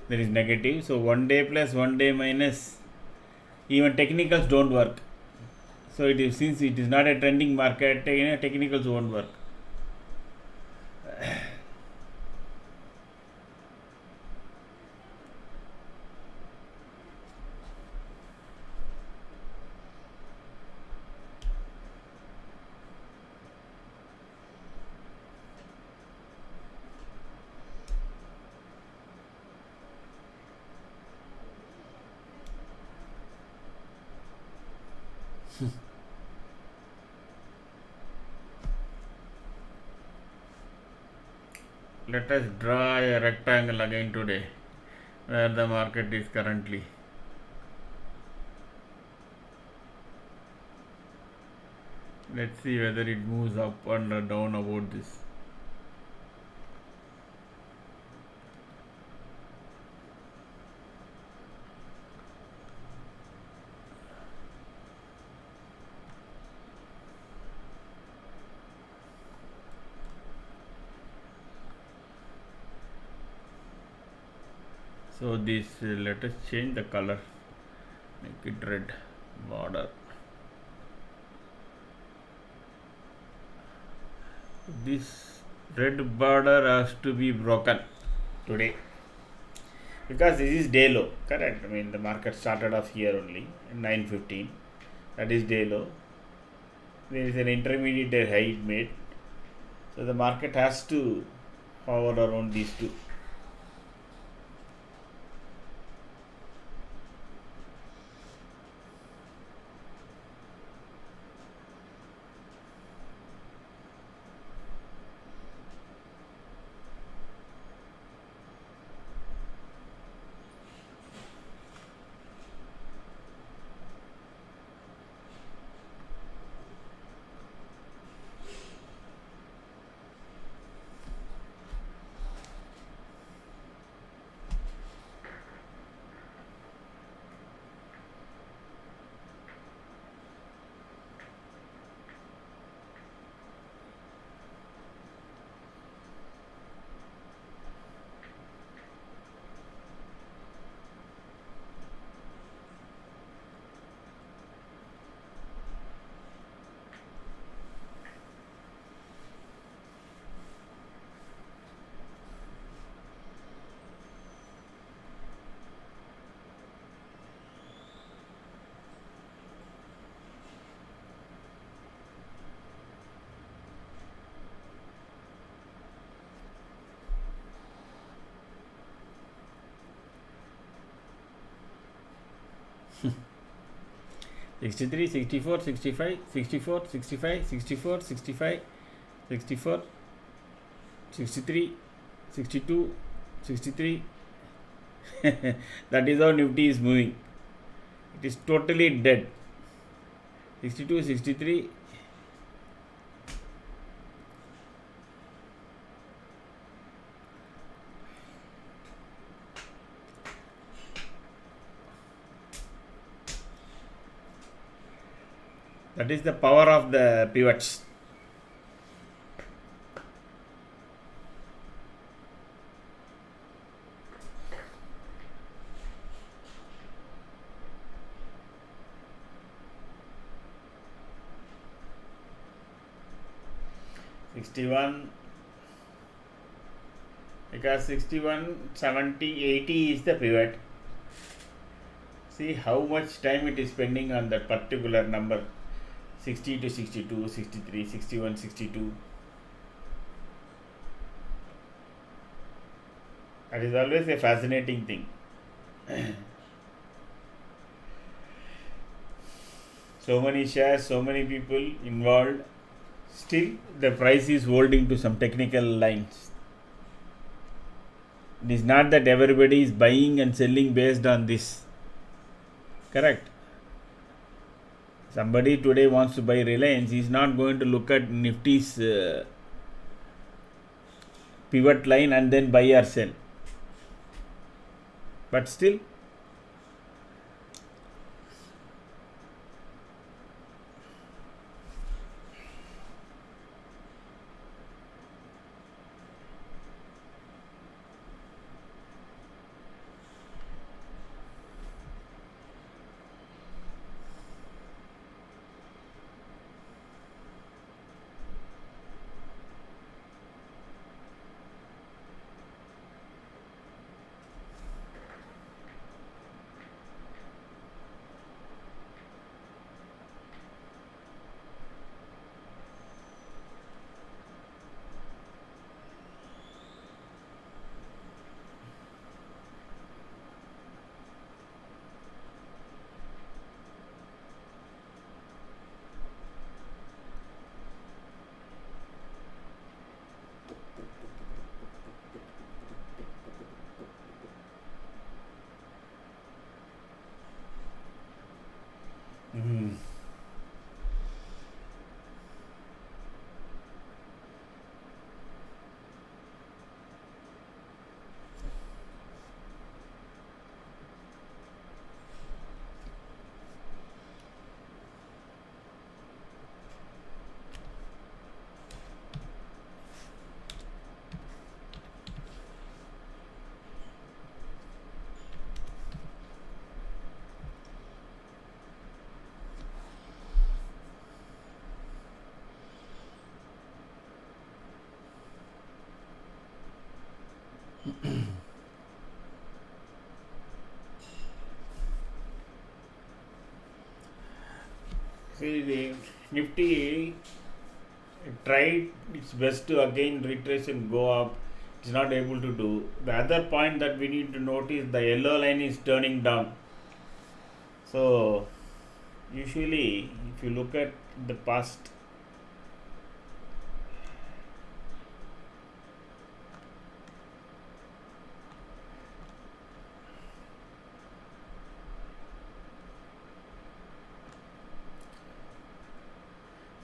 there is negative. So 1 day plus 1 day minus, even technicals don't work. So it is, since it is not a trending market, technicals won't work. Let us draw a rectangle again today where the market is currently. Let's see whether it moves up and down about this. So this, let us change the color, make it red border. This red border has to be broken today, because this is day low, correct? I mean, the market started off here only 9:15, that is day low. There is an intermediate high it made, so the market has to hover around these two. Sixty-three, 64, 65, 64, 65, 64, 65, 64, 63, 62, 63. That is how Nifty is moving. It is totally dead. 62, 63. That is the power of the pivots. Because 61, 70, 80 is the pivot. See how much time it is spending on that particular number. 60 to 62, 63, 61, 62. That is always a fascinating thing. So many shares, so many people involved. Still, the price is holding to some technical lines. It is not that everybody is buying and selling based on this. Correct. Somebody today wants to buy Reliance, he is not going to look at Nifty's pivot line and then buy or sell. But still, see the Nifty tried its best to again retrace and go up. It's not able to do. The other point that we need to notice, the yellow line is turning down. So usually if you look at the past,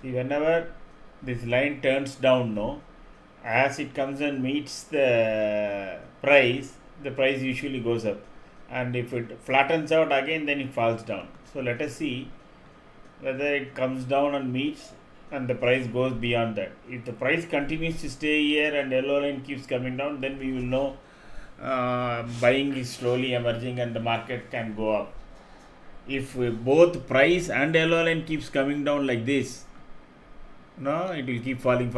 see whenever this line turns down, no, as it comes and meets the price usually goes up, and if it flattens out again, then it falls down. So let us see whether it comes down and meets and the price goes beyond that. If the price continues to stay here and yellow line keeps coming down, then we will know buying is slowly emerging and the market can go up. If both price and yellow line keeps coming down like this, no, it will keep falling.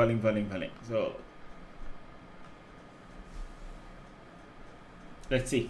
So let's see.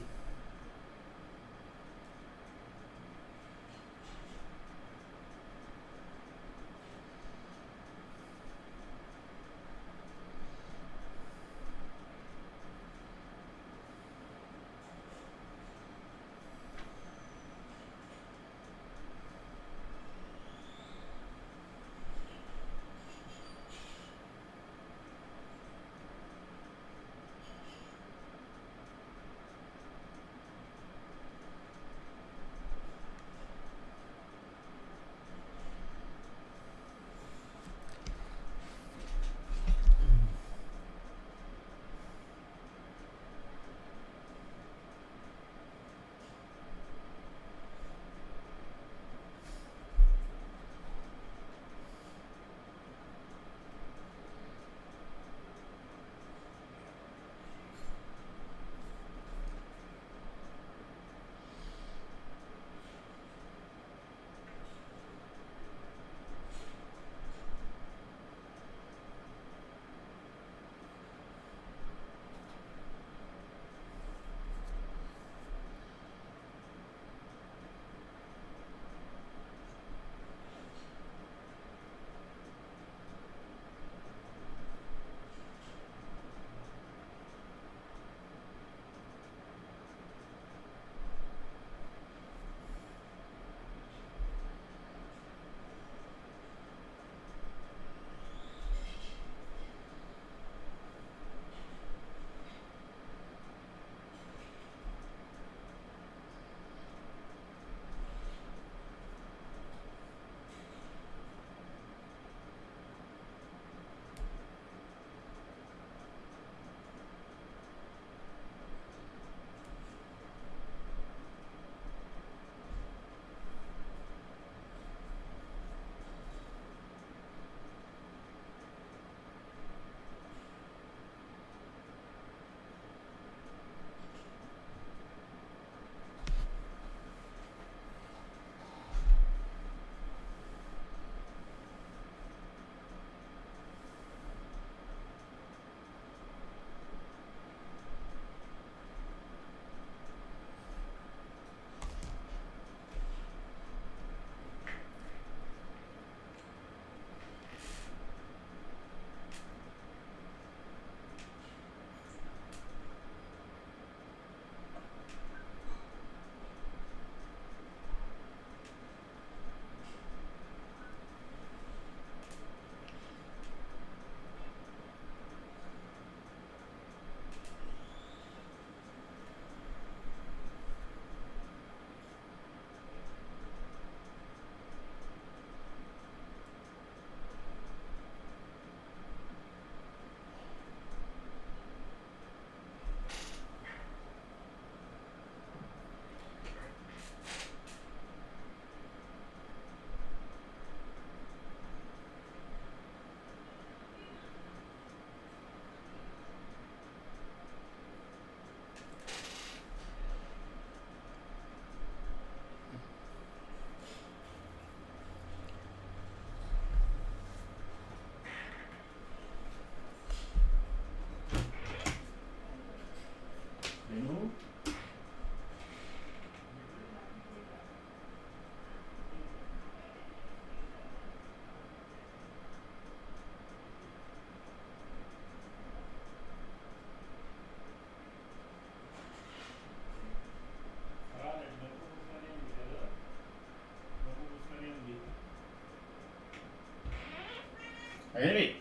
Anyway,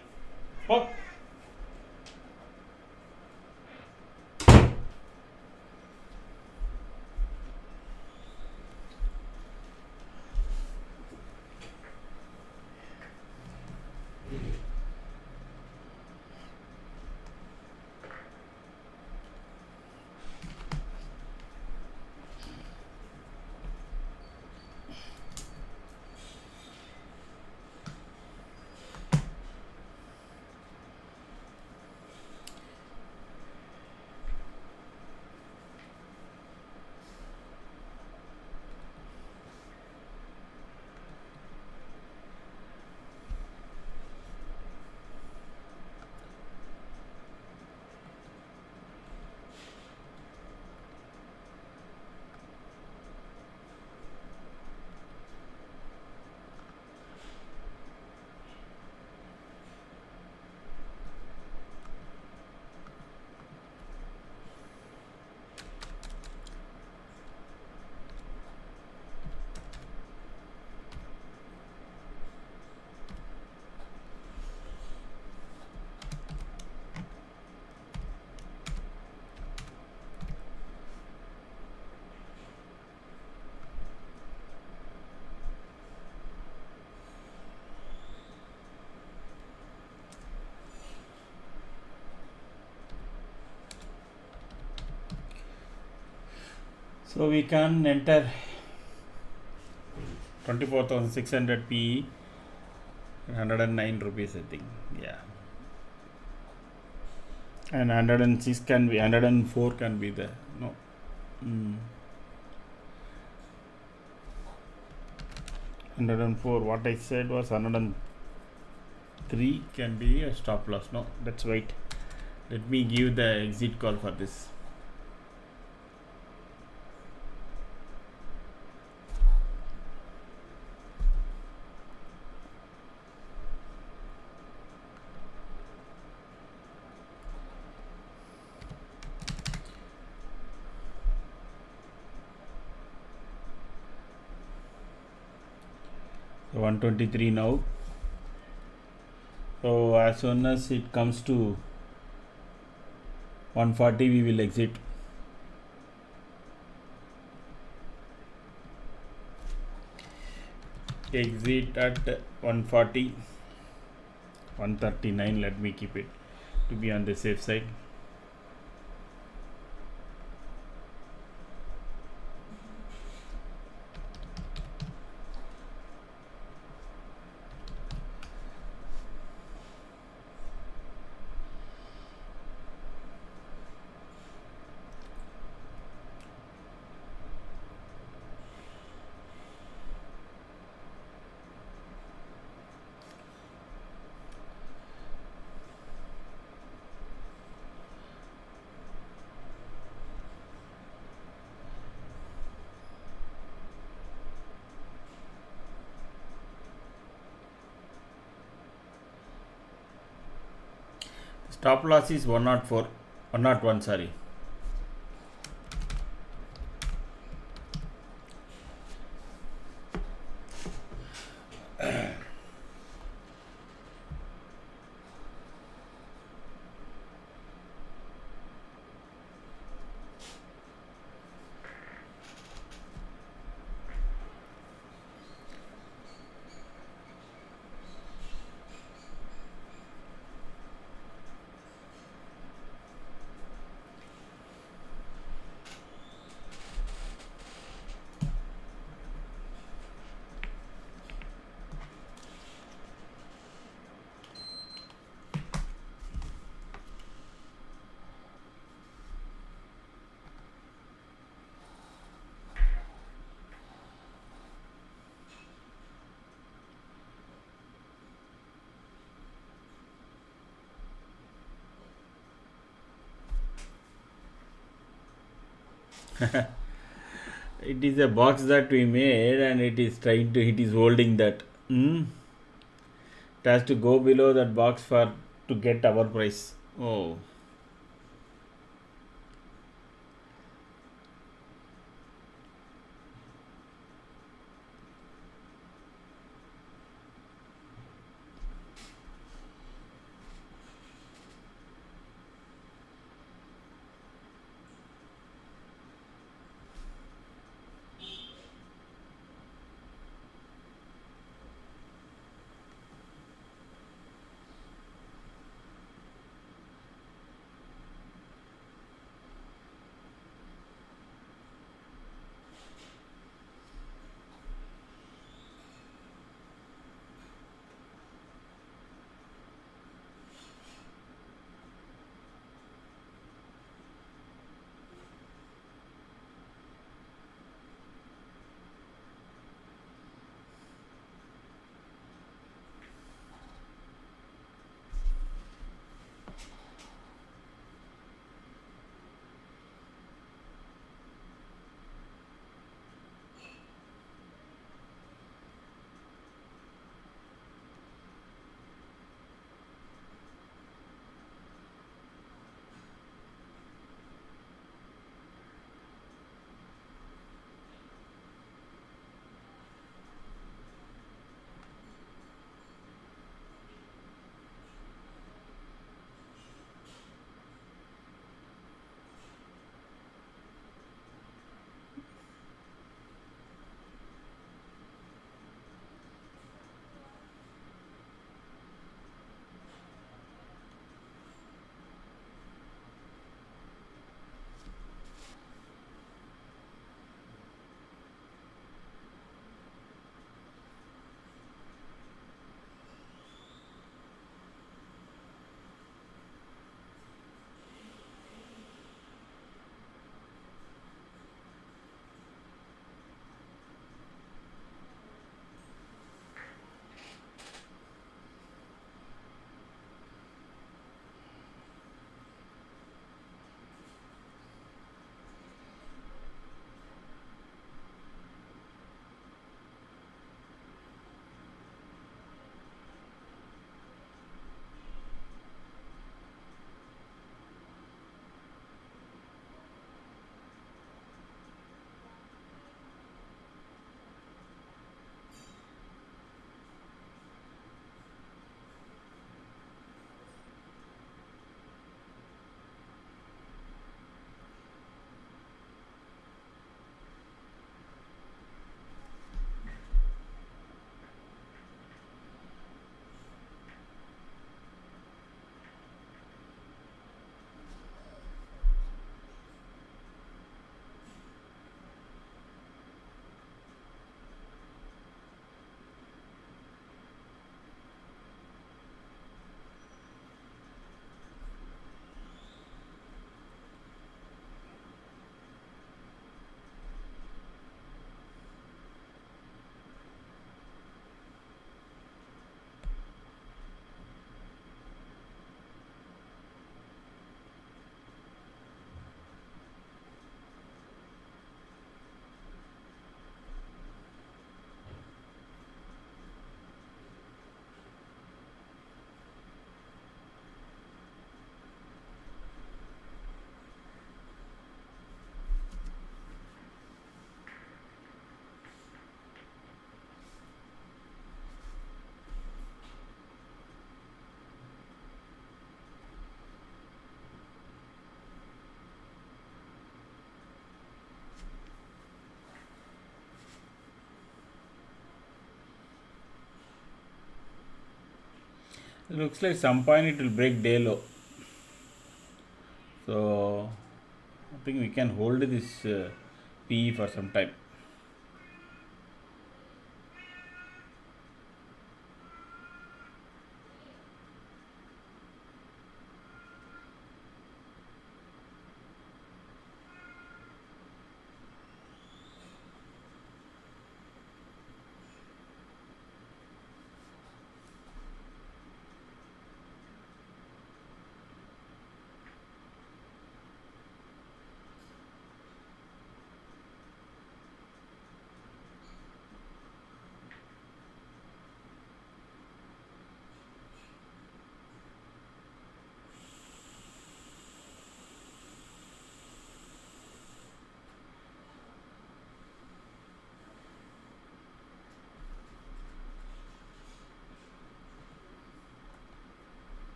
oh. So we can enter 24,600 PE, 109 rupees, I think. Yeah. And 106 can be, 104 can be there. No. 104. What I said was 103 can be a stop loss. No, that's right. Let me give the exit call for this. So 123 now. So as soon as it comes to 140, we will exit. Exit at 140, 139. Let me keep it to be on the safe side. Stop loss is 104, 101, sorry. It is a box that we made and it is holding that. It has to go below that box for to get our price. Oh. It looks like some point it will break day low. So I think we can hold this PE for some time.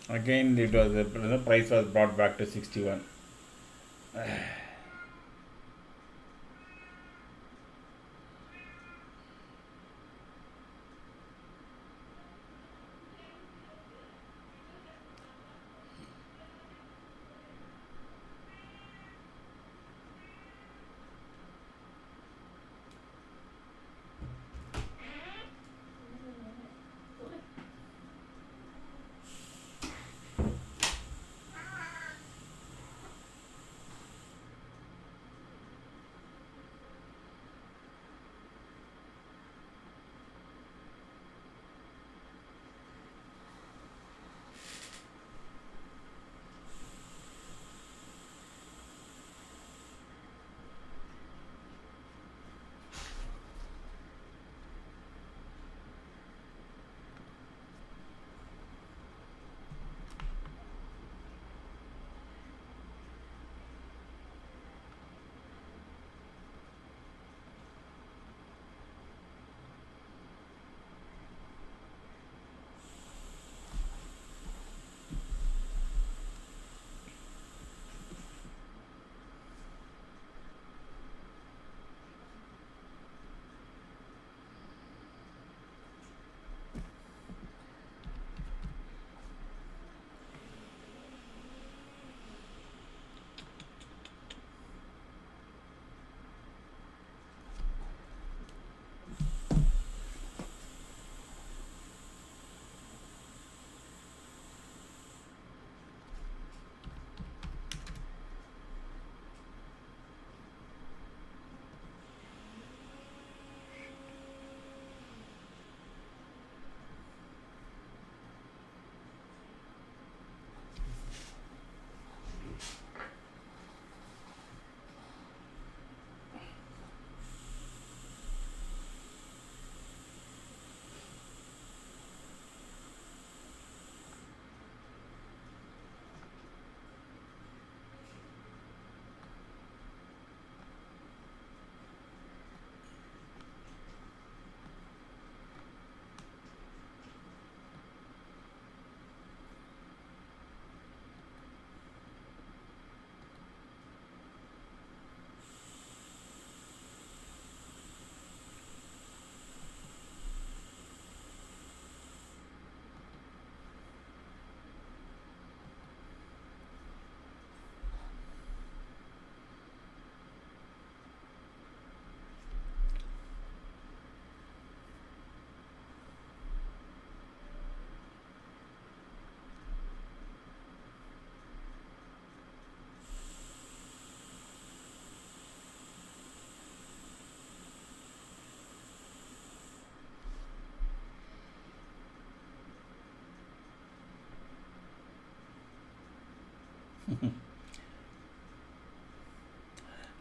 Again, it was the price was brought back to 61.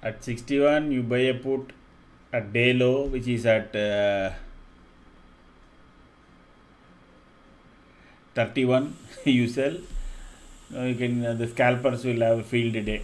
At 61, you buy a put at day low, which is at 31. You sell. Now you can the scalpers will have a field day.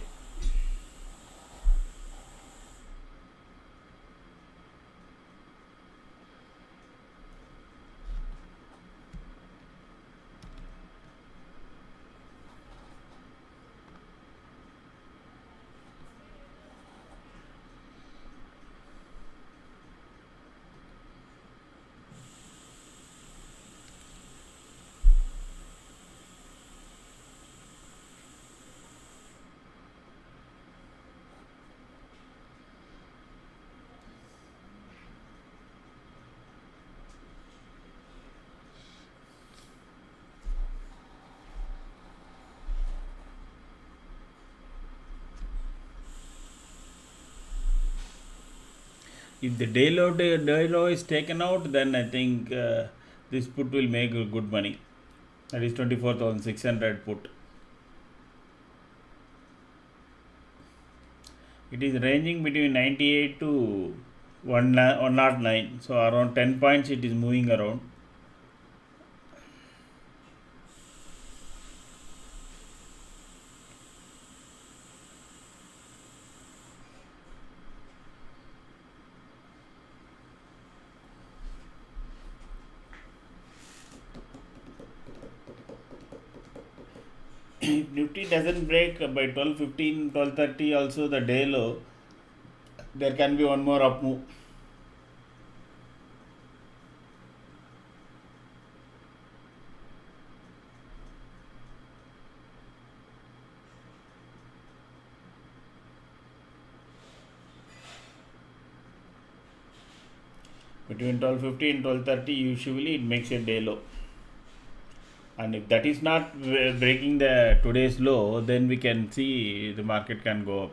If the day low is taken out, then I think this put will make good money. That is 24,600 put. It is ranging between 98 to 109. So around 10 points it is moving around. If Nifty doesn't break by 12:15, 12:30 also the day low, there can be one more up move. Between 12:50 and 12:30 usually it makes a day low. And if that is not breaking the today's low, then we can see the market can go up.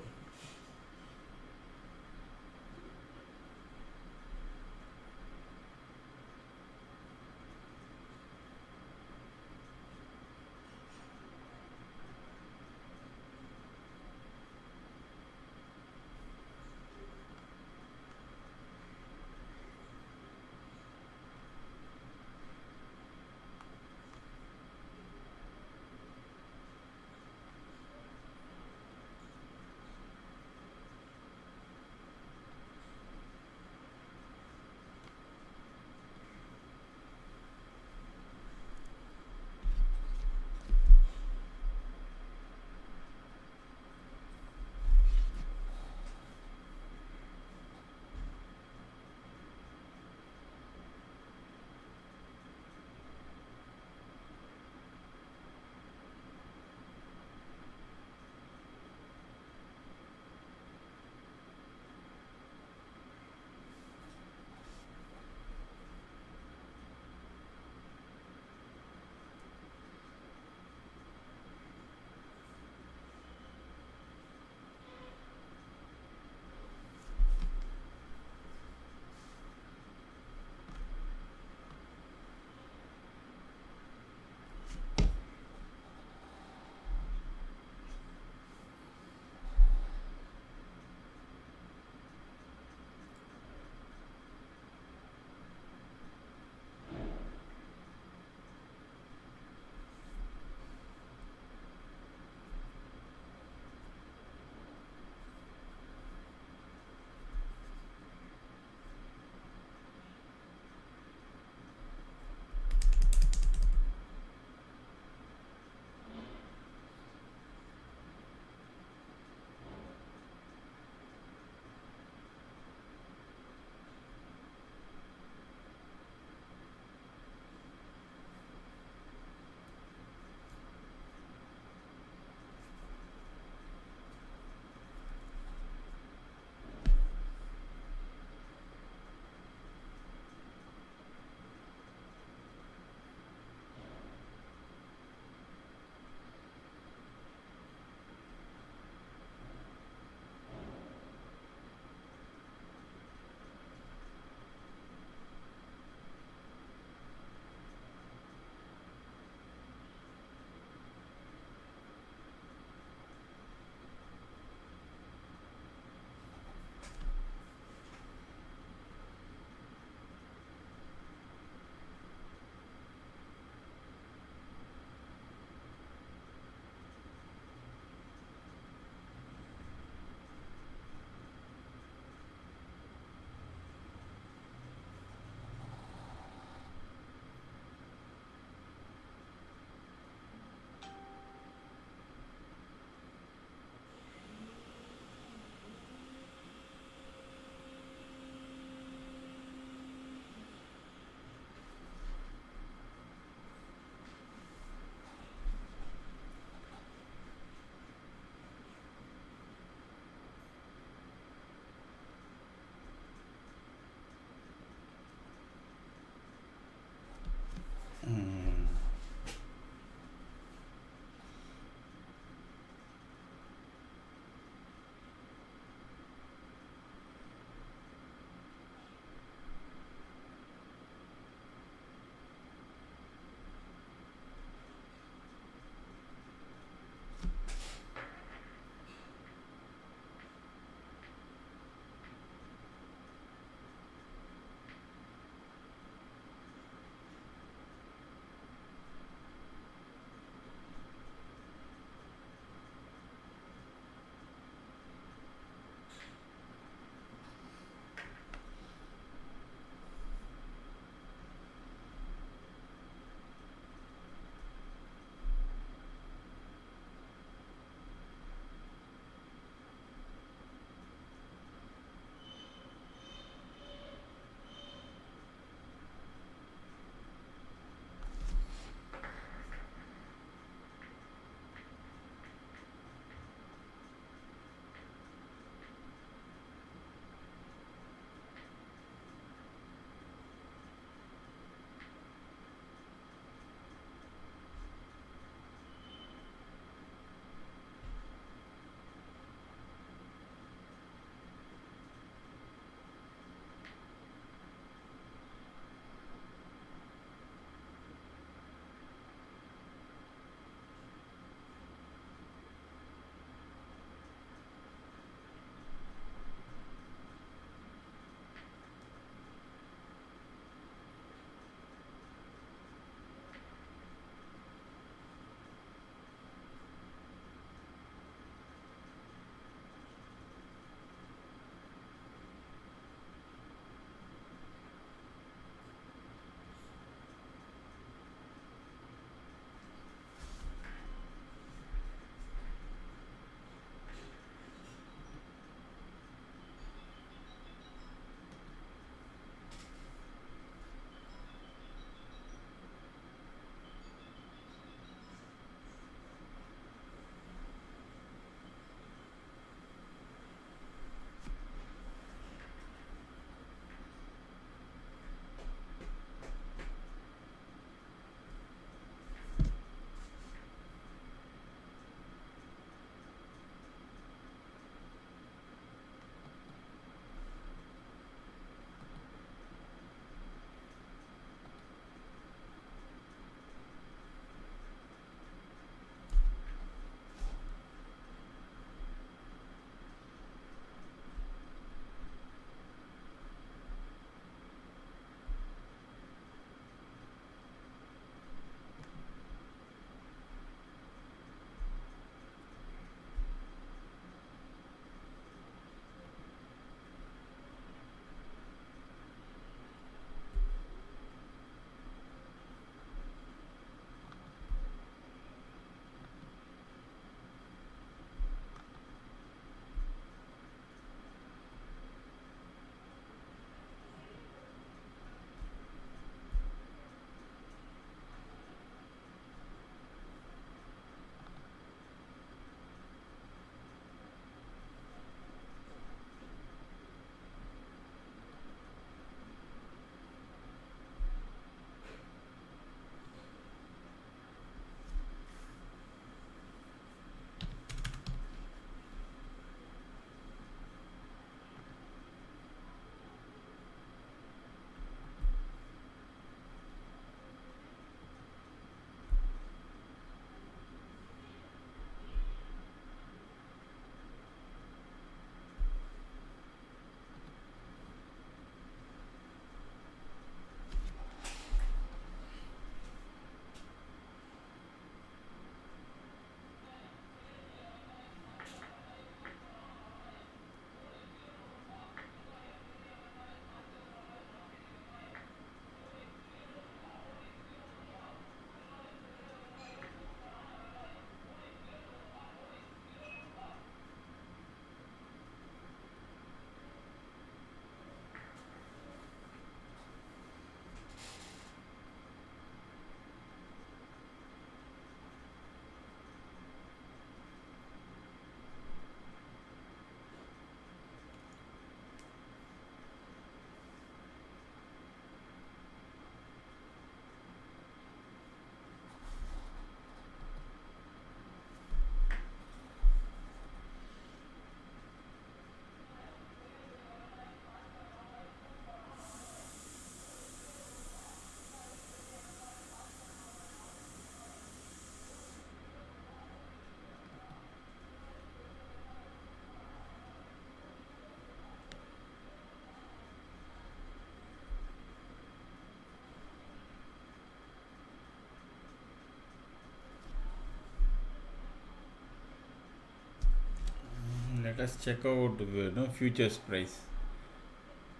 Let's check out the futures price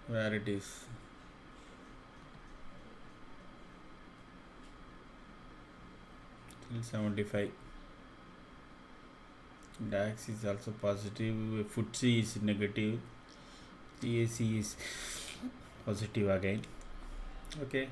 where it is. Till 75. DAX is also positive. FTSE is negative. CAC is positive again. Okay.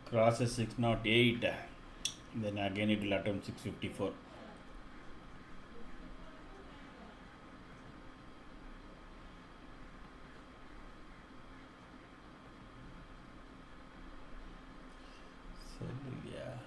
crosses 608, then again it will attempt 654. So yeah.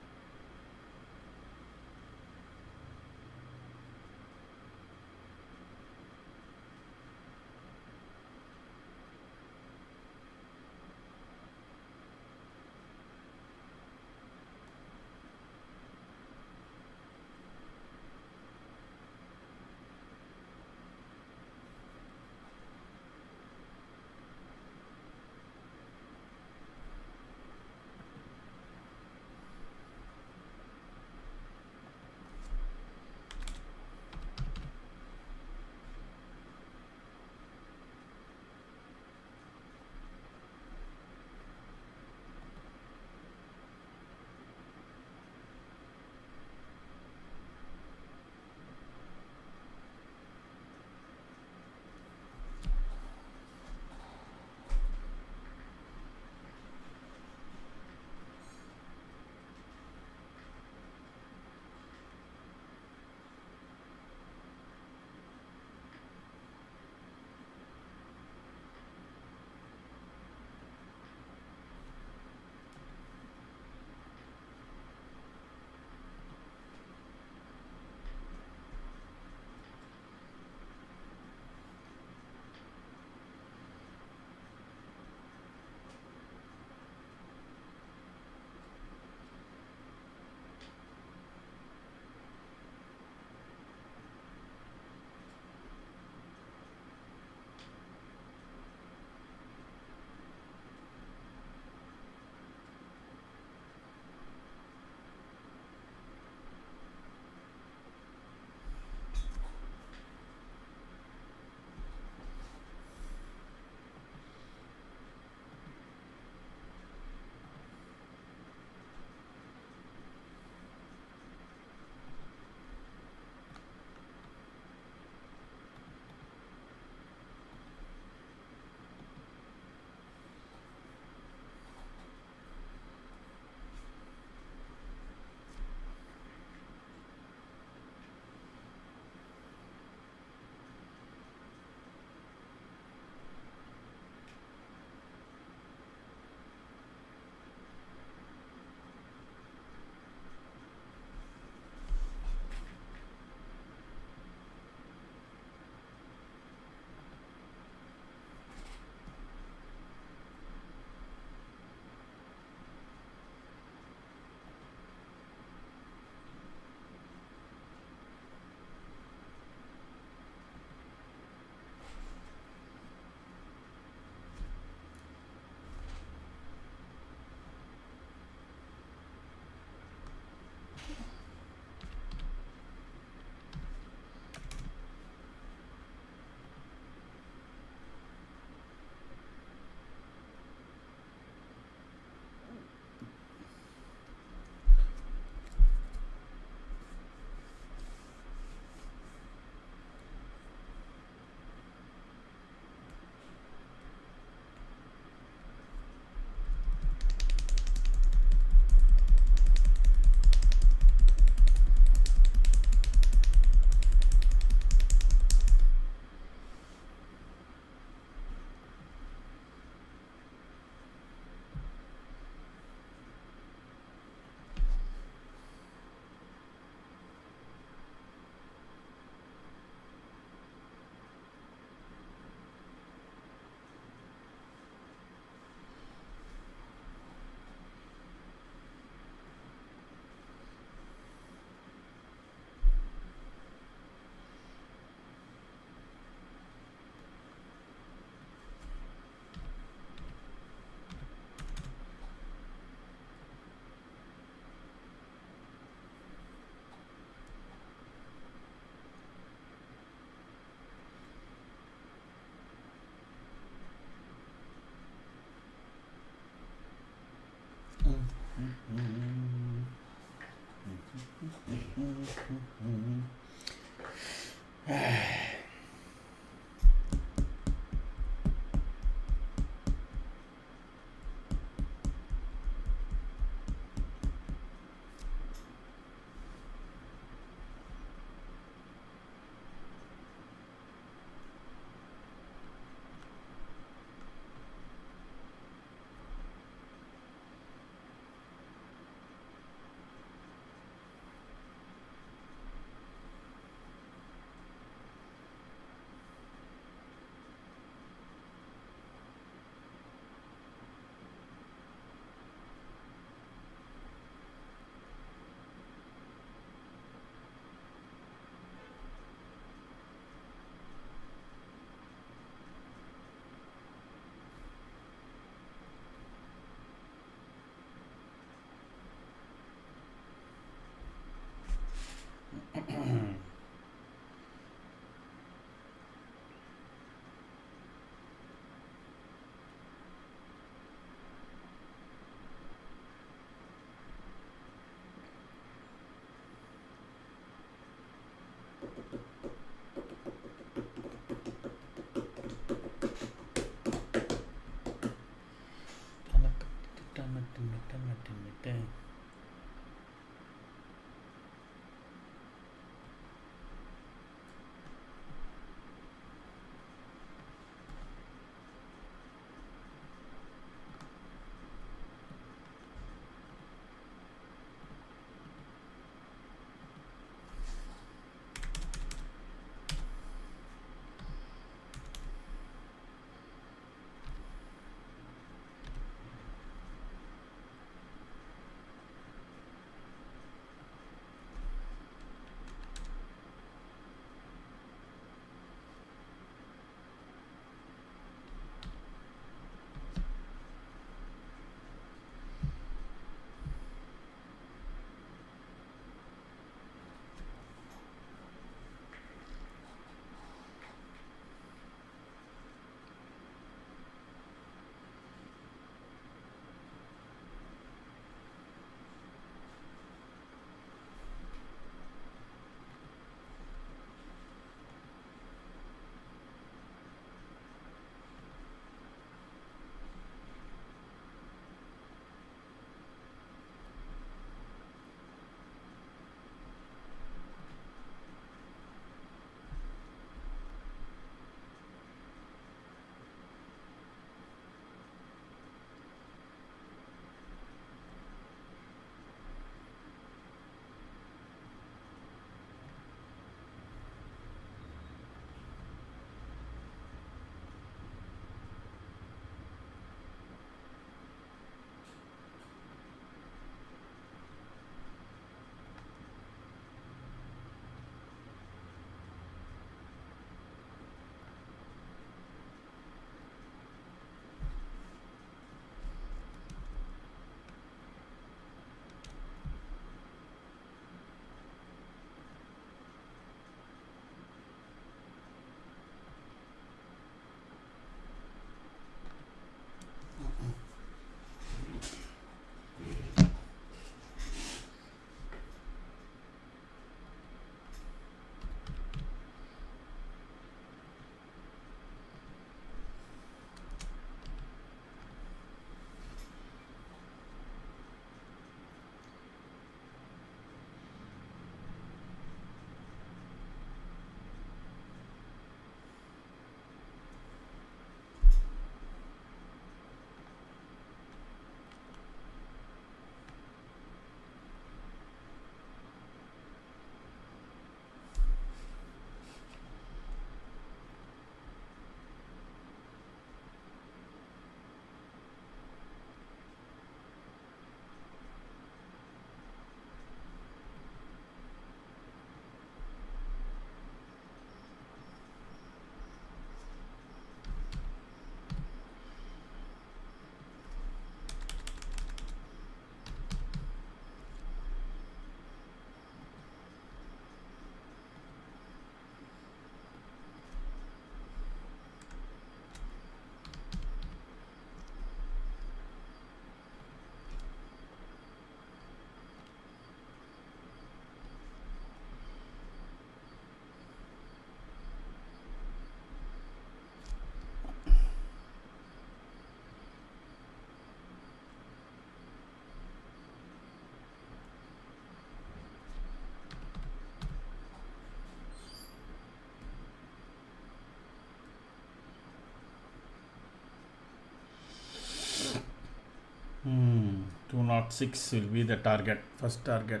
Lot 6 will be the target, first target.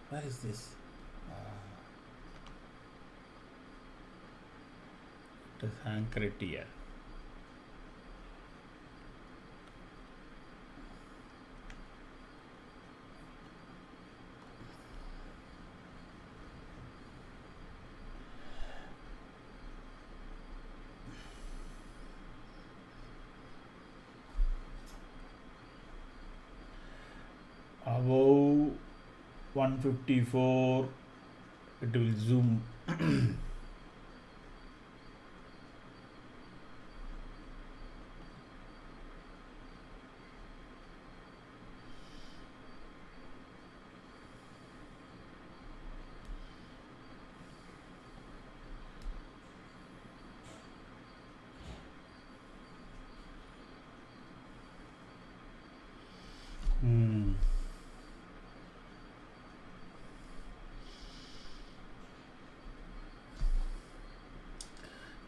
Where is this? It is anchored here. Above 154 it will zoom.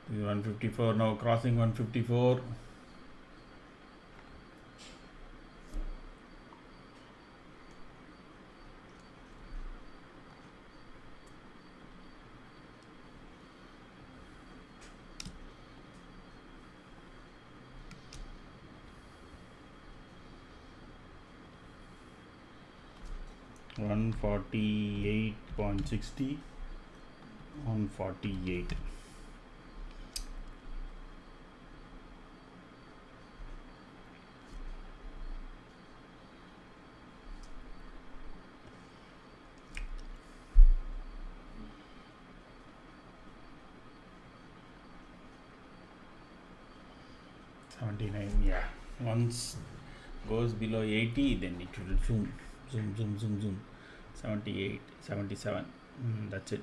This is 154 now, crossing 154. One 148.60, 148. Yeah, once goes below 80 then it will zoom 78, 77, that's it.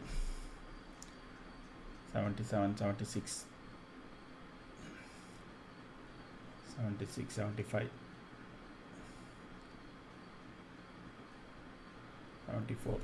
77, 76, 76, 75, 74.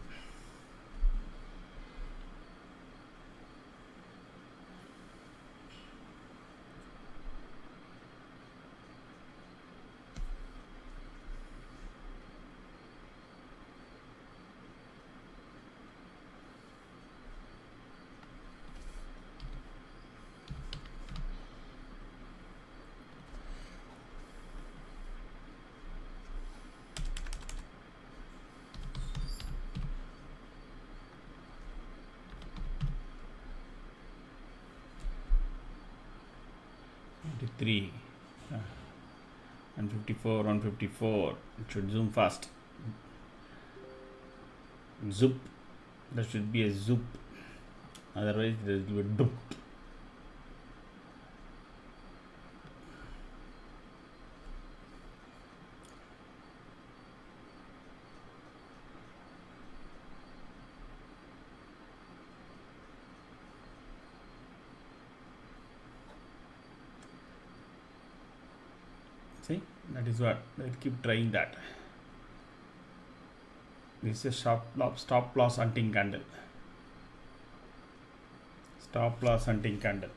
Three, 154, 154. It should zoom fast. Zoop. There should be a zoop. Otherwise, there will be a doop. See, that is what they'll keep trying that. This is a stop loss hunting candle. Stop loss hunting candle.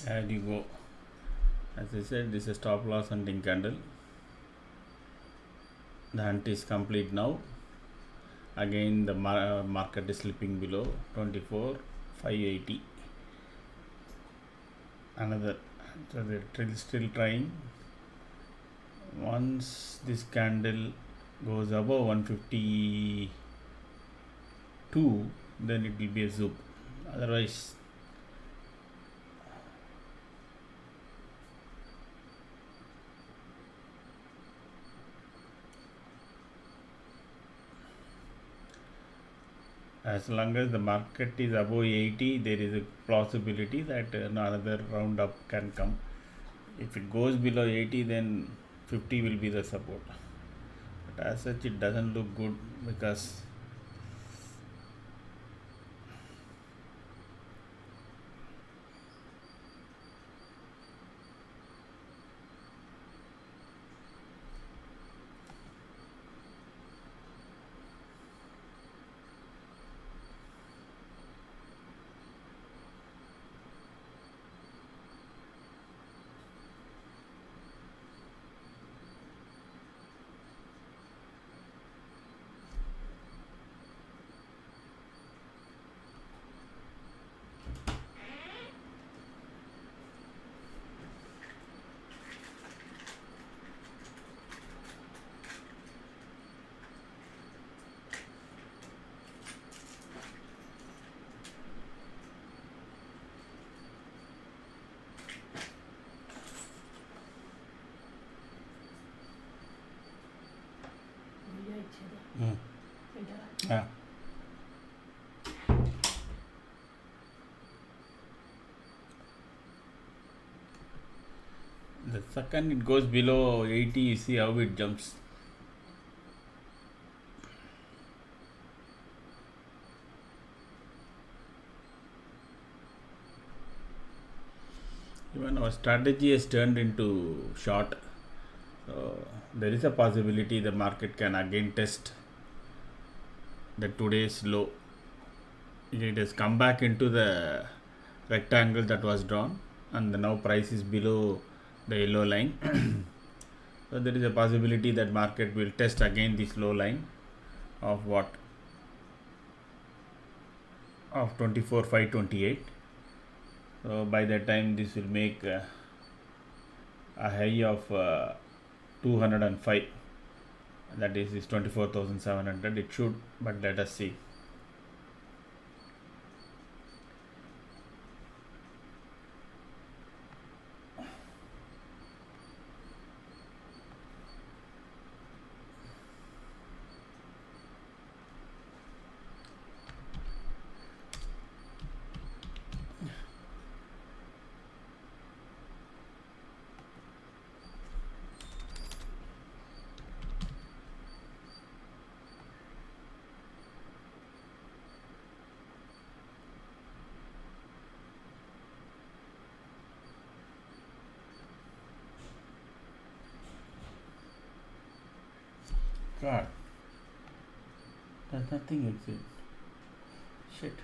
There you go. As I said, this is stop loss hunting candle. The hunt is complete now. Again, the market is slipping below 24,580. Another So they're still trying. Once this candle goes above 152, then it will be a zoom. Otherwise, as long as the market is above 80, there is a possibility that another round up can come. If it goes below 80, then 50 will be the support. But as such, it doesn't look good because video ఇచ్చేదా వింటారా? yeah. The second it goes below 80, you see how it jumps. Even our strategy has turned into short. So there is a possibility the market can again test the today's low. It has come back into the rectangle that was drawn, and now price is below the yellow line. So there is a possibility that market will test again this low line of what, of 24,528. So by that time this will make a high of 205, that is 24,700. It should, but let us see. God, there's nothing exit. Shit.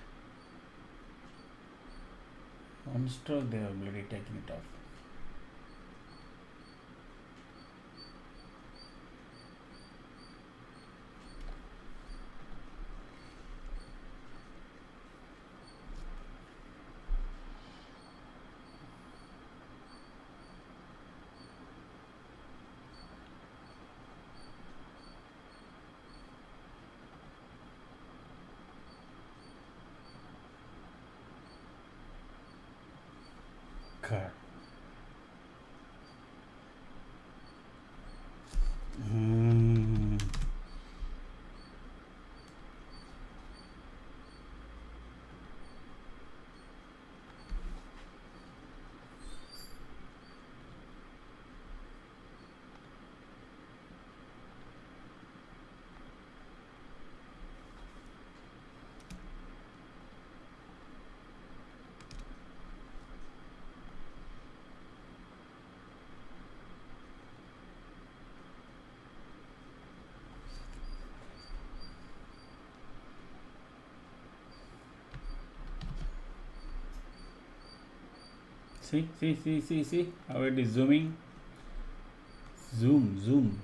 One stroke they have bloody taken it off. God. See how it is zooming. Zoom.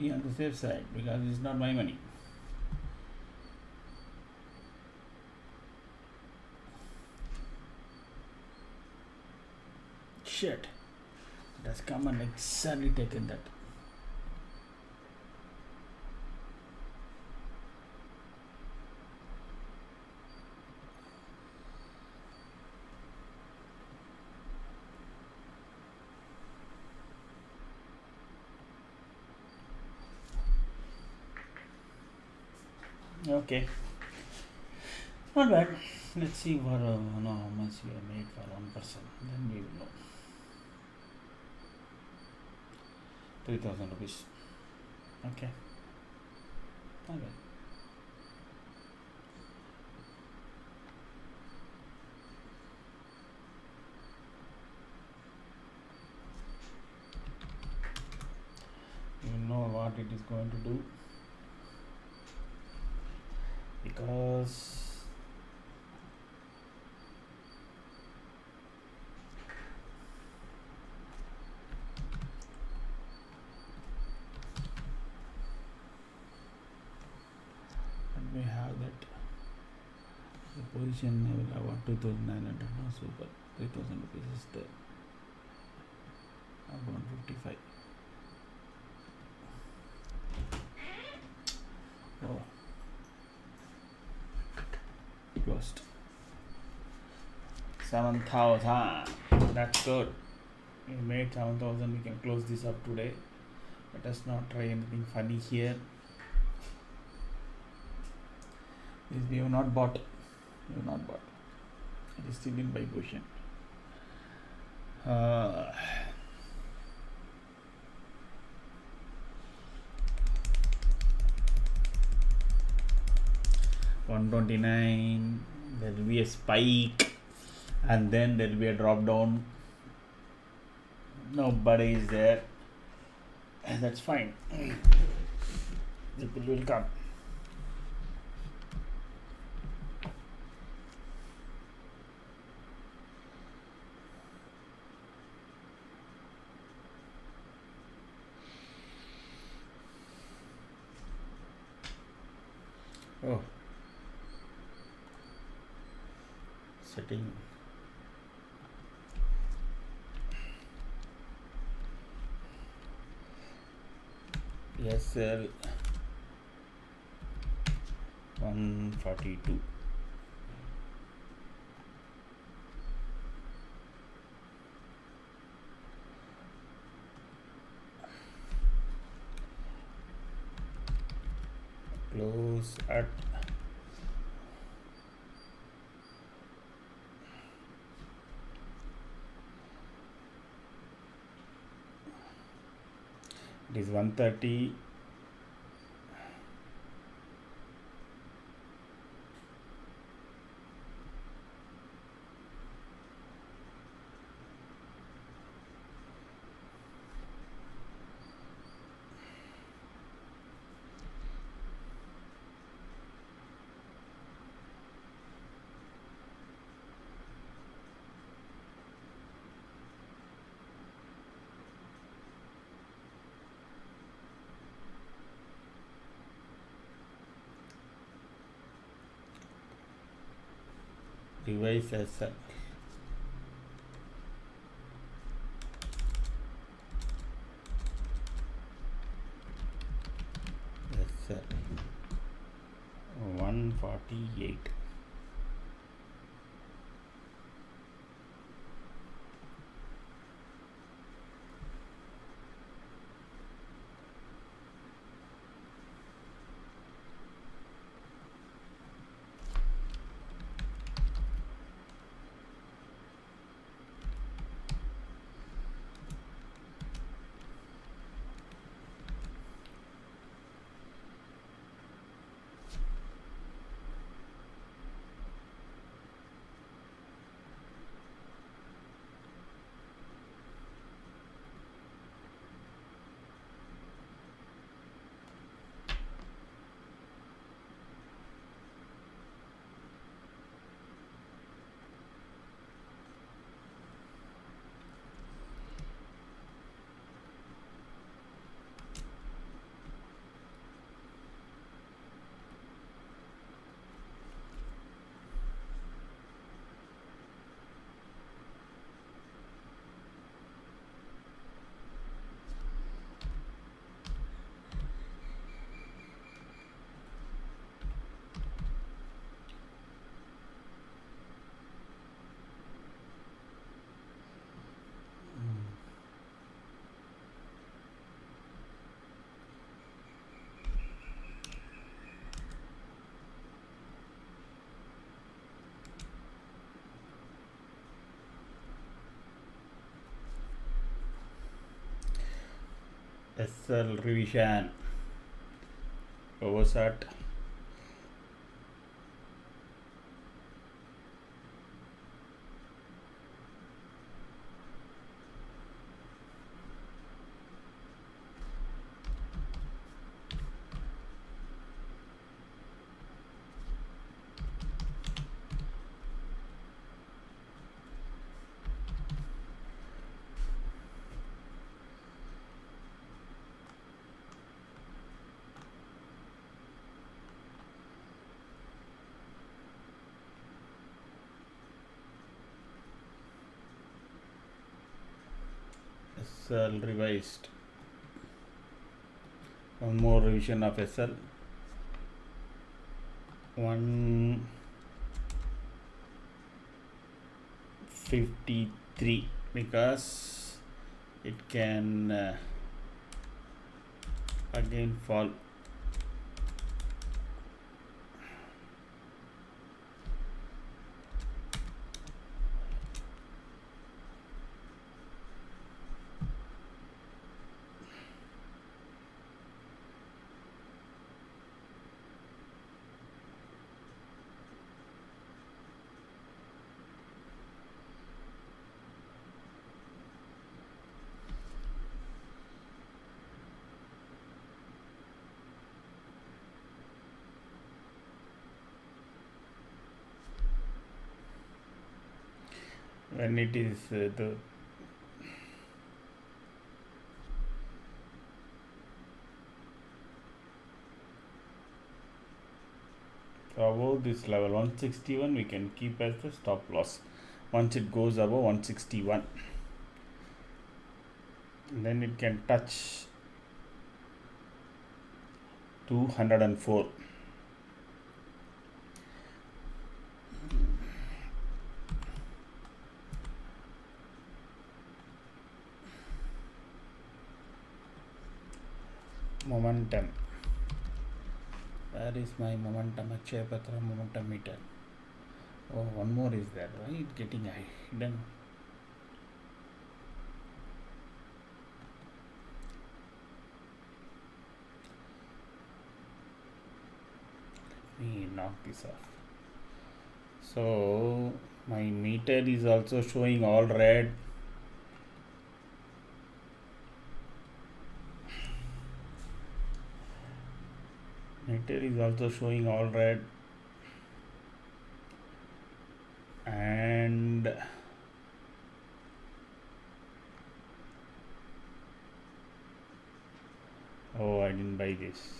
be on the safe side because it's not my money. Shit, it has come and exactly taken that. Okay, not bad. Let's see for how much we have made for one person. Then we will know. 3,000 rupees. Okay, not bad. You know what it is going to do because let me have that. The position I will have what 2,900. No, super. 3,000 rupees is there. I'm 155. Oh, closed. 7,000. That's good. We made 7,000. We can close this up today. Let us not try anything funny here. This we have not bought. We have not bought. It is still in buy position. Uh, 129. There will be a spike, and then there will be a drop down. Nobody is there, and that's fine. People will come. Oh, setting. SL 142. Close at it is 130. Device SL. SL 148. SL revision. Oversight. SL revised. One more revision of SL. 153 because it can again fall. When it is the above this level 161, we can keep as the stop loss. Once it goes above 161, then it can touch 204. Momentum. Where is my momentum? Akshaya Patra momentum meter. Oh, one more is there. Why it getting hidden? Let me knock this off. So my meter is also showing all red. Meter is also showing all red, and oh, I didn't buy this.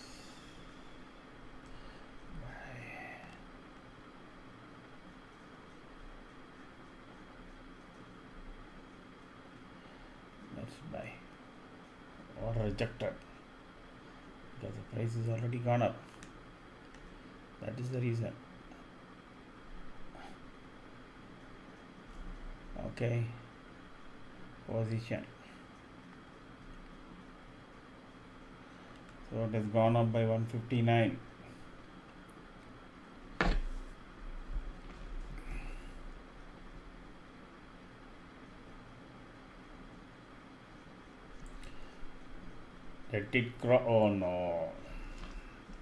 Let's buy or rejected because the price is already gone up. That is the reason. Okay, position. So it has gone up by 159. Let it cross. Oh no,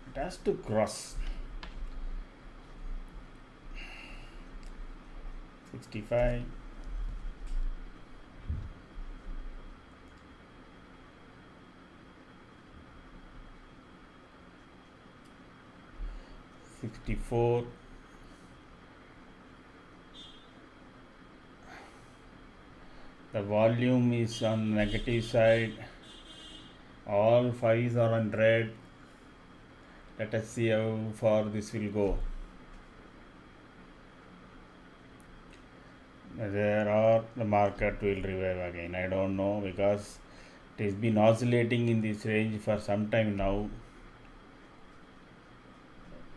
it has to cross 65. 64. The volume is on negative side. All fives are on red. Let us see how far this will go. There or the market will revive again. I don't know because it has been oscillating in this range for some time now.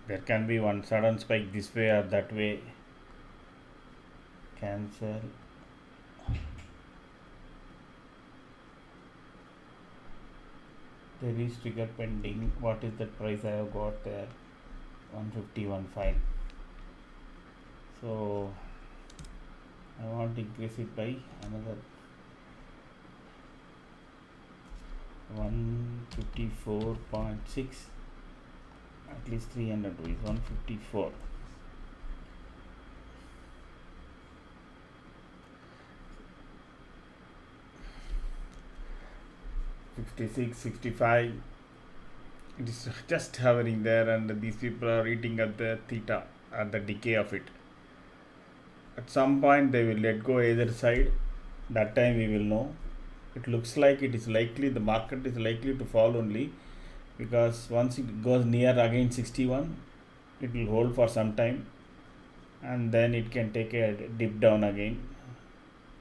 There can be one sudden spike this way or that way. Cancel. There is trigger pending. What is that price I have got there? 150.15. So I want to increase it by another 154.6, at least 300 rupees, 154. 66, 65, it is just hovering there, and these people are eating at the theta, at the decay of it. At some point they will let go either side. That time we will know. It looks like it is likely, the market is likely to fall only, because once it goes near again 61, it will hold for some time and then it can take a dip down again,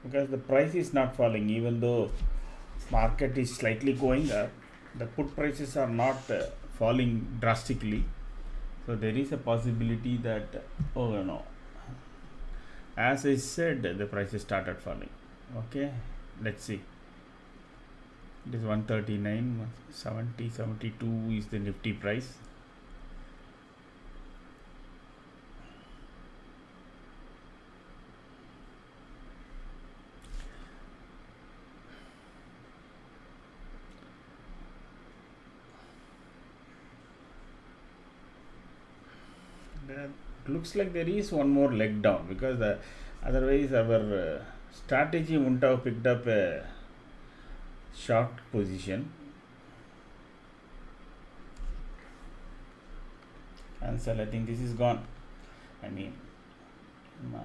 because the price is not falling. Even though market is slightly going up, the put prices are not falling drastically. So there is a possibility that, oh no, as I said, the prices started falling. Okay, let's see. It is 139, 70, 72 is the Nifty price. That looks like there is one more leg down, because otherwise our strategy wouldn't have picked up a short position. Cancel. I think this is gone. I mean, my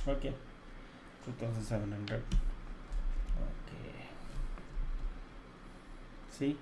okay, 2700. Okay, see,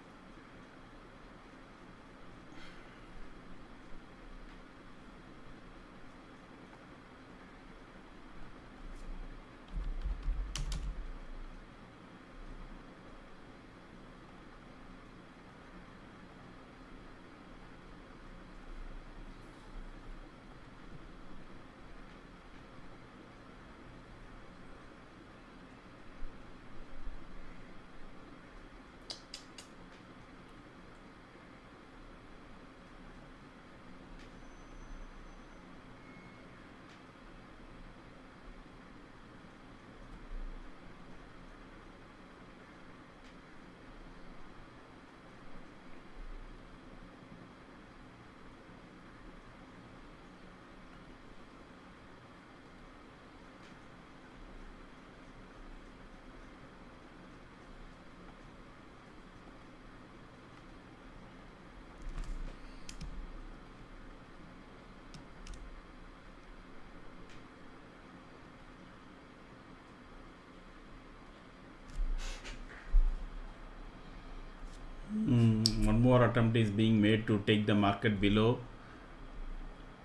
one more attempt is being made to take the market below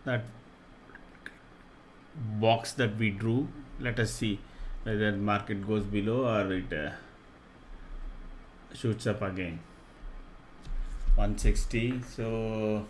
that box that we drew. Let us see whether the market goes below or it shoots up again. 160. So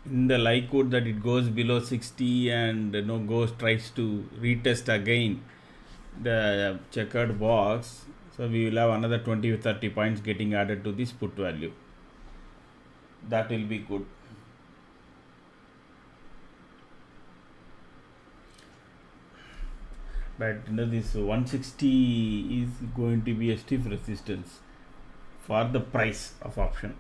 in the likelihood that it goes below 60 and tries to retest again the checkered box, so we will have another 20 or 30 points getting added to this put value. That will be good. But this 160 is going to be a stiff resistance for the price of option.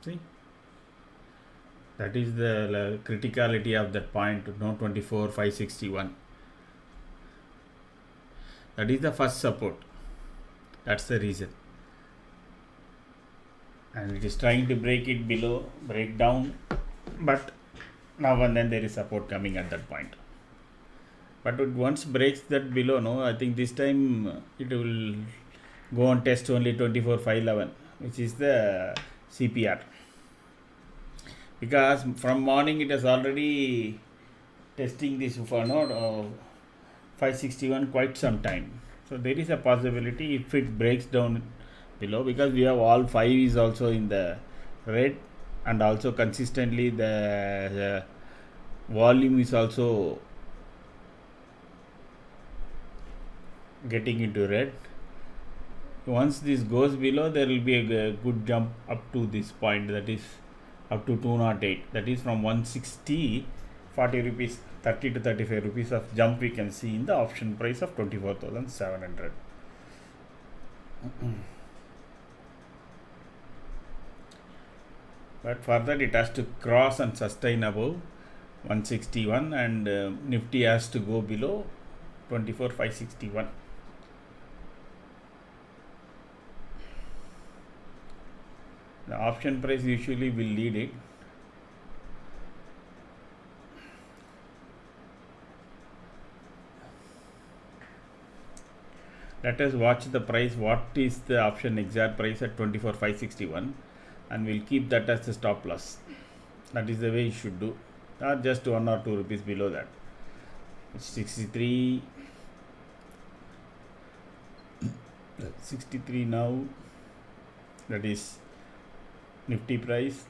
See, that is the criticality of that point, 24,561. That is the first support. That's the reason. and it is trying to break down, but now and then there is support coming at that point. But it once breaks that below, no, I think this time it will go on test only 24,511, which is the CPR, because from morning it has already testing this for 561 quite some time. So there is a possibility if it breaks down below, because we have all 5 is also in the red, and also consistently the volume is also getting into red. Once this goes below, there will be a good jump up to this point, that is up to 208, that is from 160 40 rupees, 30 to 35 rupees of jump we can see in the option price of 24,700. But for that it has to cross and sustain above 161, and Nifty has to go below 24,561. The option price usually will lead it. Let us watch the price, what is the option exact price at 24,561, and we'll keep that as the stop loss. That is the way you should do, not just 1 or 2 rupees below that. It's 63 now, that is Nifty price.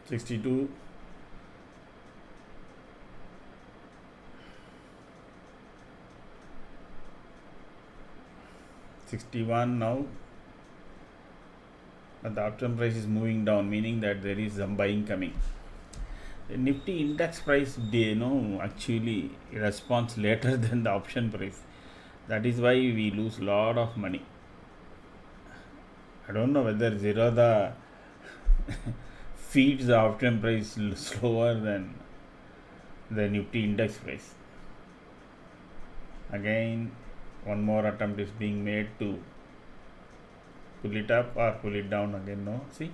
$62, $61 now, but the option price is moving down, meaning that there is some buying coming. The Nifty index price, actually responds later than the option price. That is why we lose lot of money. I don't know whether Zerodha feeds the option price slower than the Nifty index price. Again, one more attempt is being made to pull it up or pull it down again. No, see.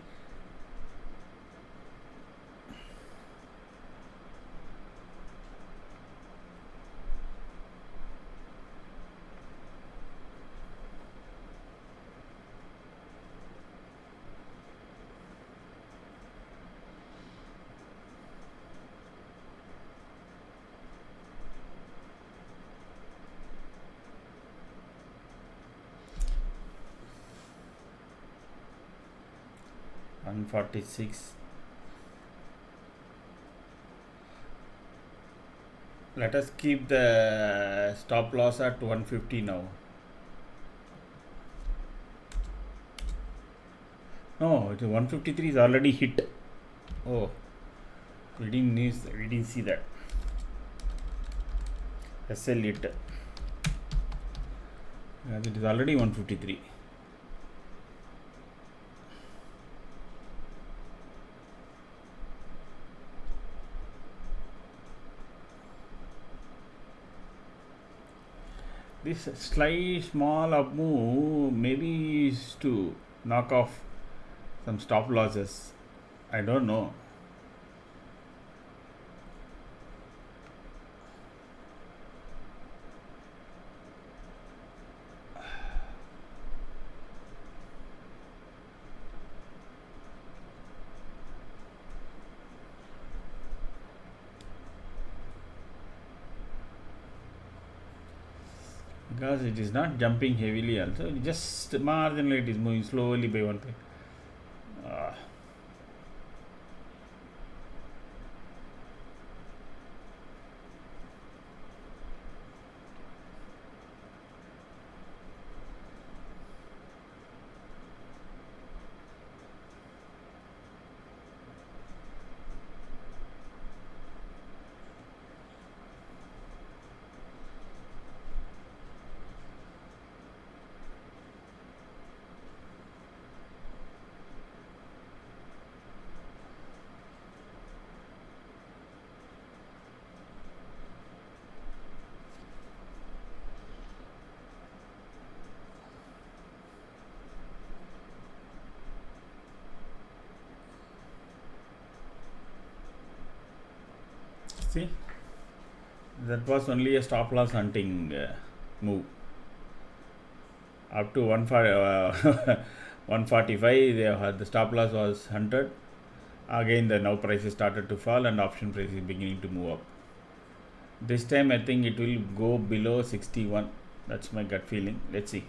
$146. Let us keep the stop loss at 150 now. No, 153 is already hit. Oh, we didn't see that. SL hit. As it is already 153. This slight small up move maybe is to knock off some stop losses. I don't know. Because it is not jumping heavily also, just marginally it is moving slowly by 1 point. See, that was only a stop loss hunting move. Up to 145, the stop loss was hunted. Again, the now prices started to fall and option price is beginning to move up. This time, I think it will go below 61. That's my gut feeling. Let's see.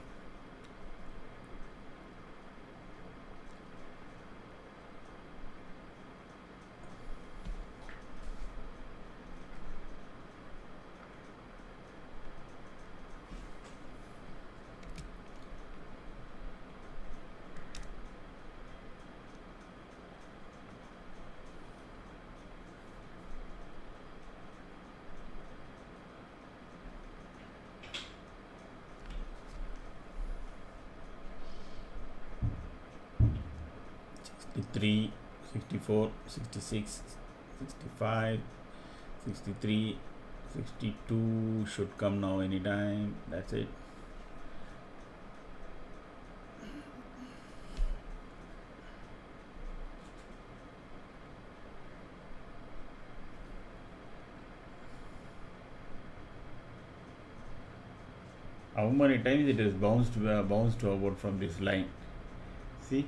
Three, 64, 66, 65, 63, 62 should come now anytime. That's it. How many times it has bounced about from this line? See,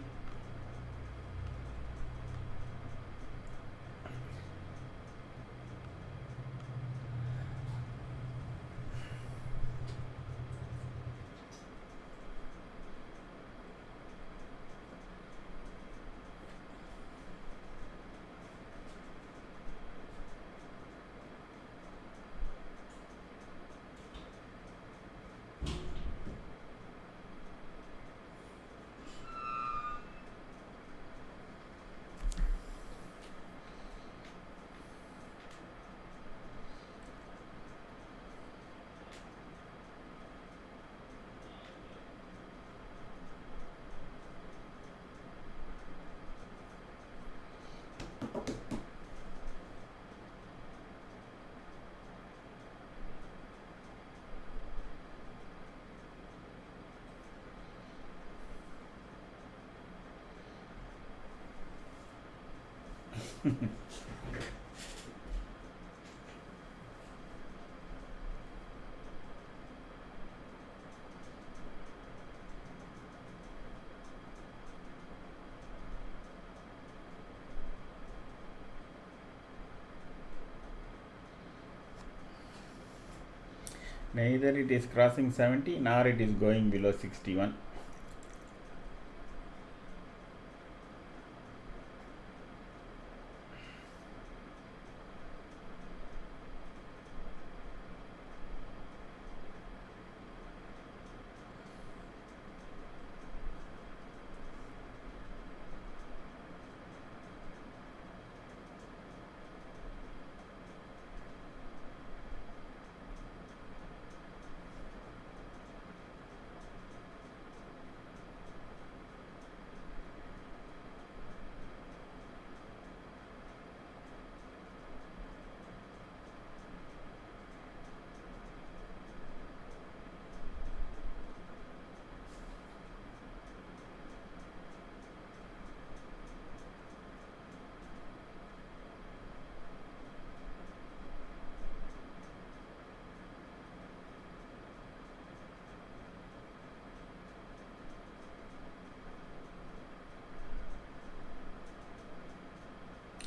neither it is crossing 70 nor it is going below 61.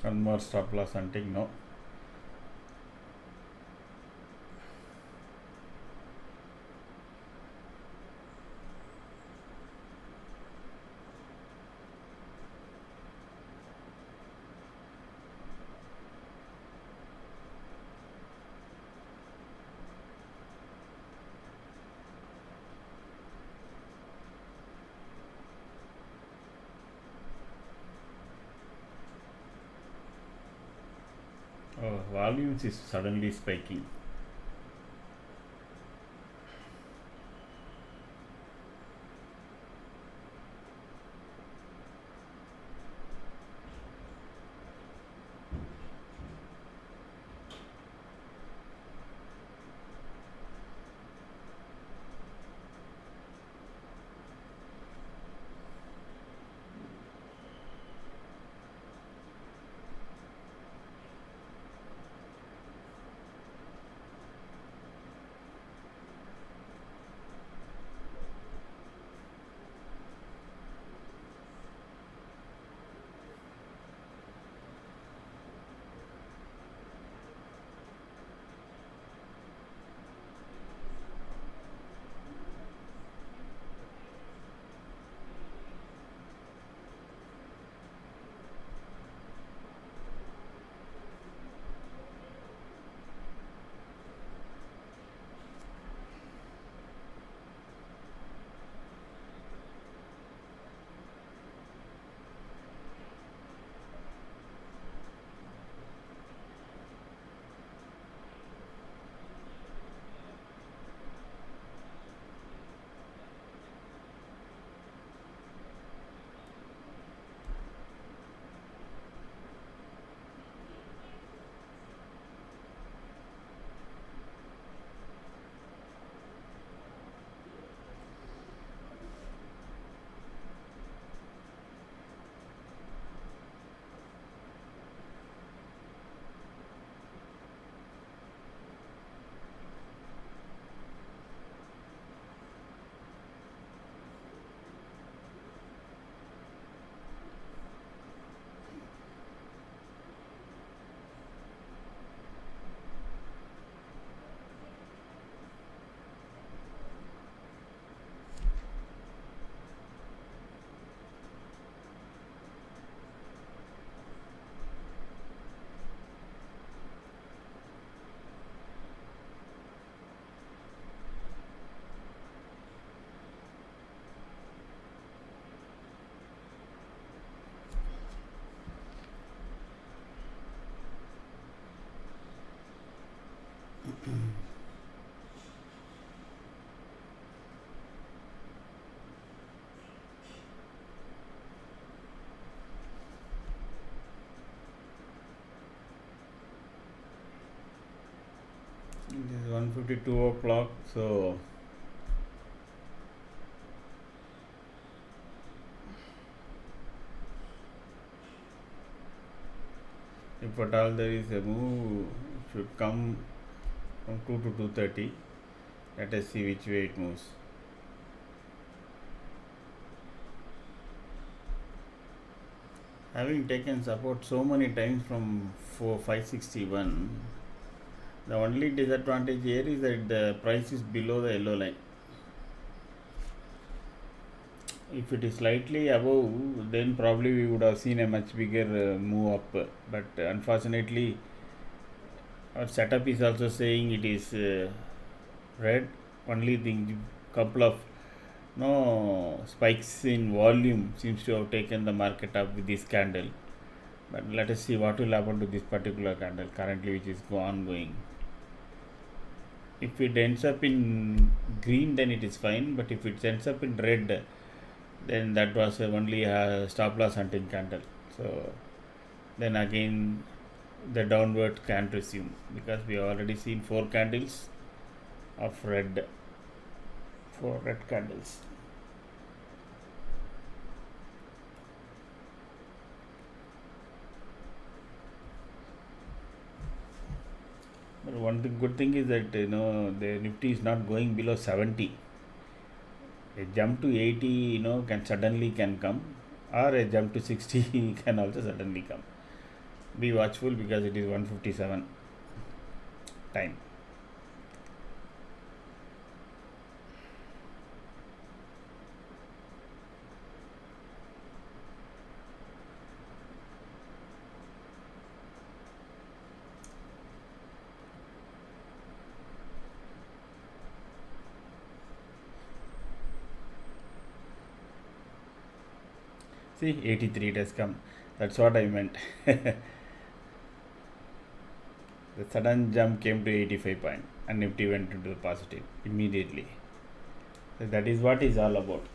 One more stop loss hunting, no. Oh, volumes is suddenly spiking. 1:52 o'clock. So if at all there is a move, it should come from 2 to 2:30. Let us see which way it moves. Having taken support so many times from 561, the only disadvantage here is that the price is below the yellow line. If it is slightly above, then probably we would have seen a much bigger move up. But unfortunately, our setup is also saying it is red. Only the couple of spikes in volume seems to have taken the market up with this candle. But let us see what will happen to this particular candle currently, which is ongoing. If it ends up in green, then it is fine. But if it ends up in red, then that was only a stop loss hunting candle. So then again the downward can resume, because we have already seen 4 candles of red, 4 red candles. But one good thing is that the Nifty is not going below 70. A jump to 80 can suddenly come, or a jump to 60 can also suddenly come. Be watchful, because it is 1:57 time. See, 83 it has come. That's what I meant. The sudden jump came to 85 point, and Nifty went into the positive immediately. So that is what is all about.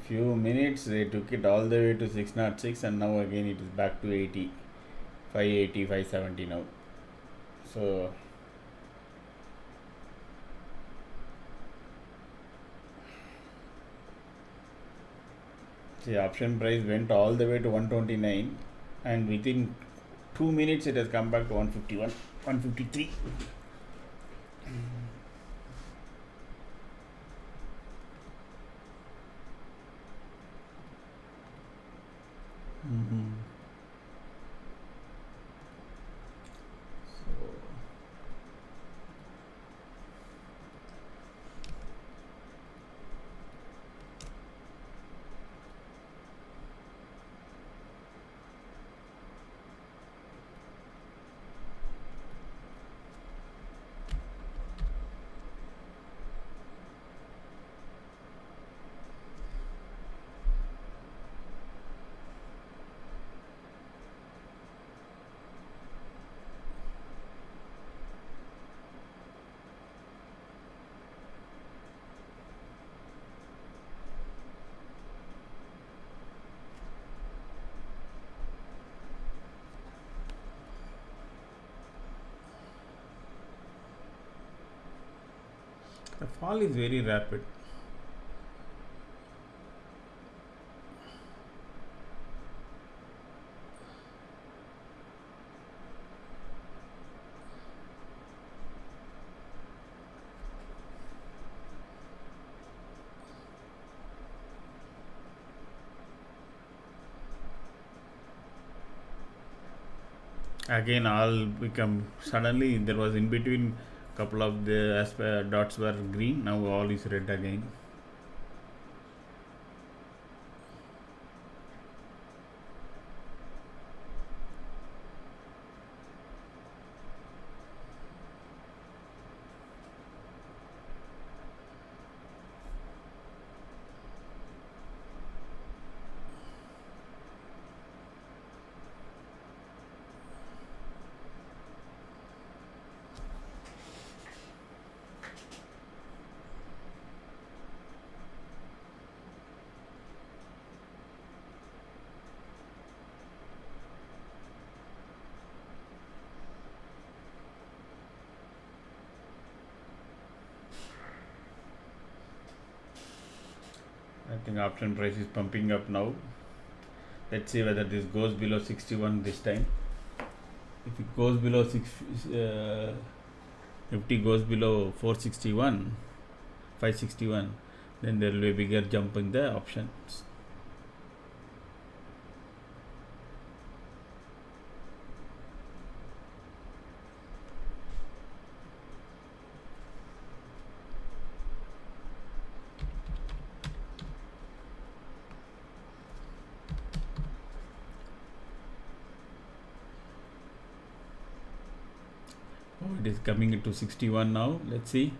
few minutes they took it all the way to 606, and now again it is back to 80, 580, 570 now. So the option price went all the way to 129, and within 2 minutes it has come back to 151, 153. So the fall is very rapid. Again all become suddenly, there was in between couple of the dots were green, now all is red again. I think option price is pumping up now. Let's see whether this goes below 61 this time. If it goes below Nifty goes below 461, 561, then there will be a bigger jump in the options. Oh, it is coming into 61 now. Let's see.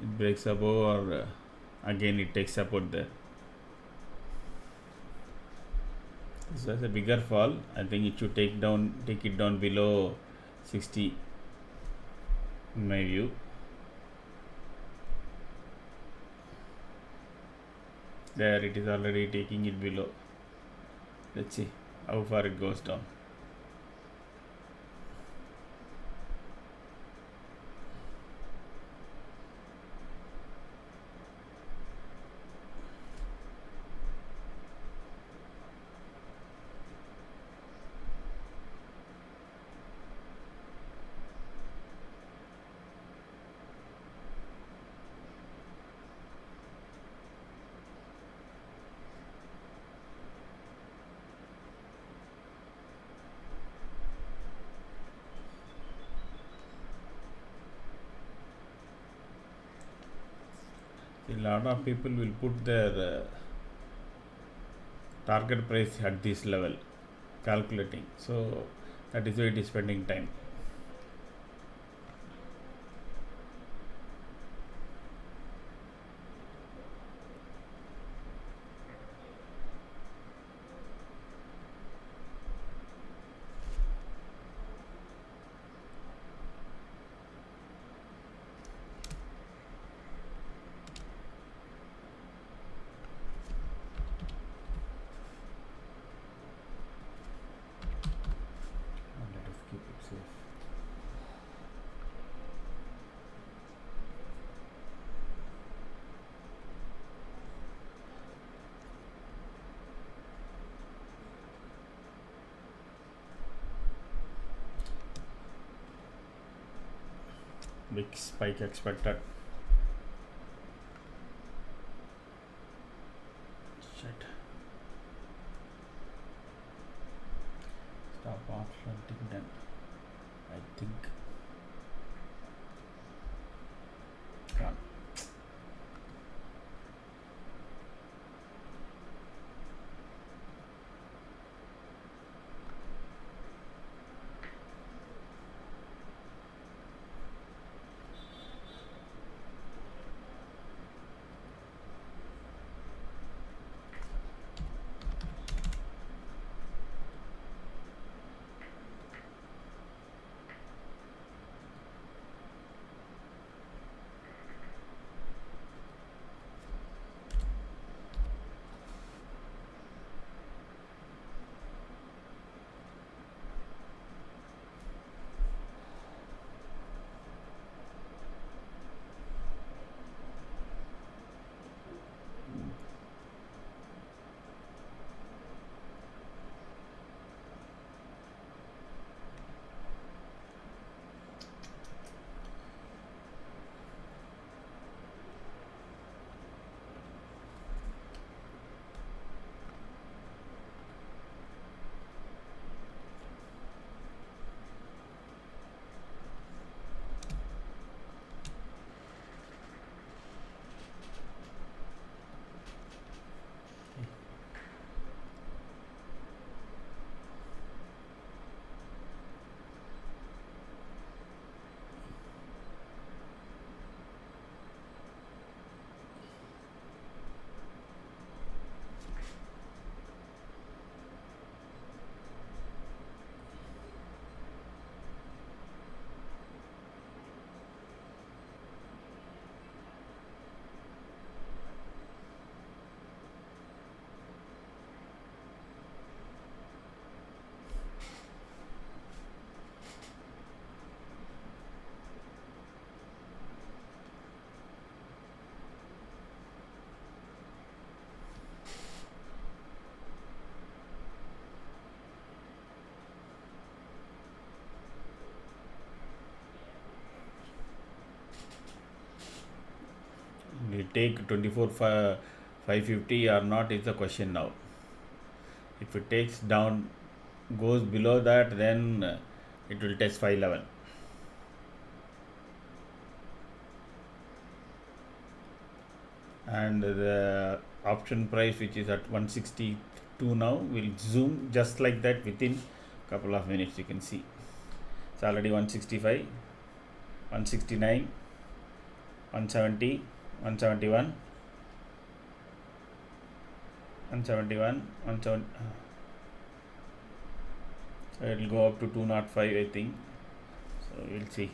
It breaks above, or again it takes support there. This was a bigger fall. I think it should take it down below 60 in my view. There it is already taking it below. Let's see how far it goes down. A lot of people will put their target price at this level, calculating. So that is why it is spending time. Big spike expected. Shit. Stop option dividend. I think. Come on. We take 550 or not is the question now. If it takes down, goes below that, then it will test 511. And the option price, which is at 162 now, will zoom just like that within couple of minutes. You can see it's already 165, 169, 170, 171, 171, 170. So it will go up to 205, I think. So we'll see.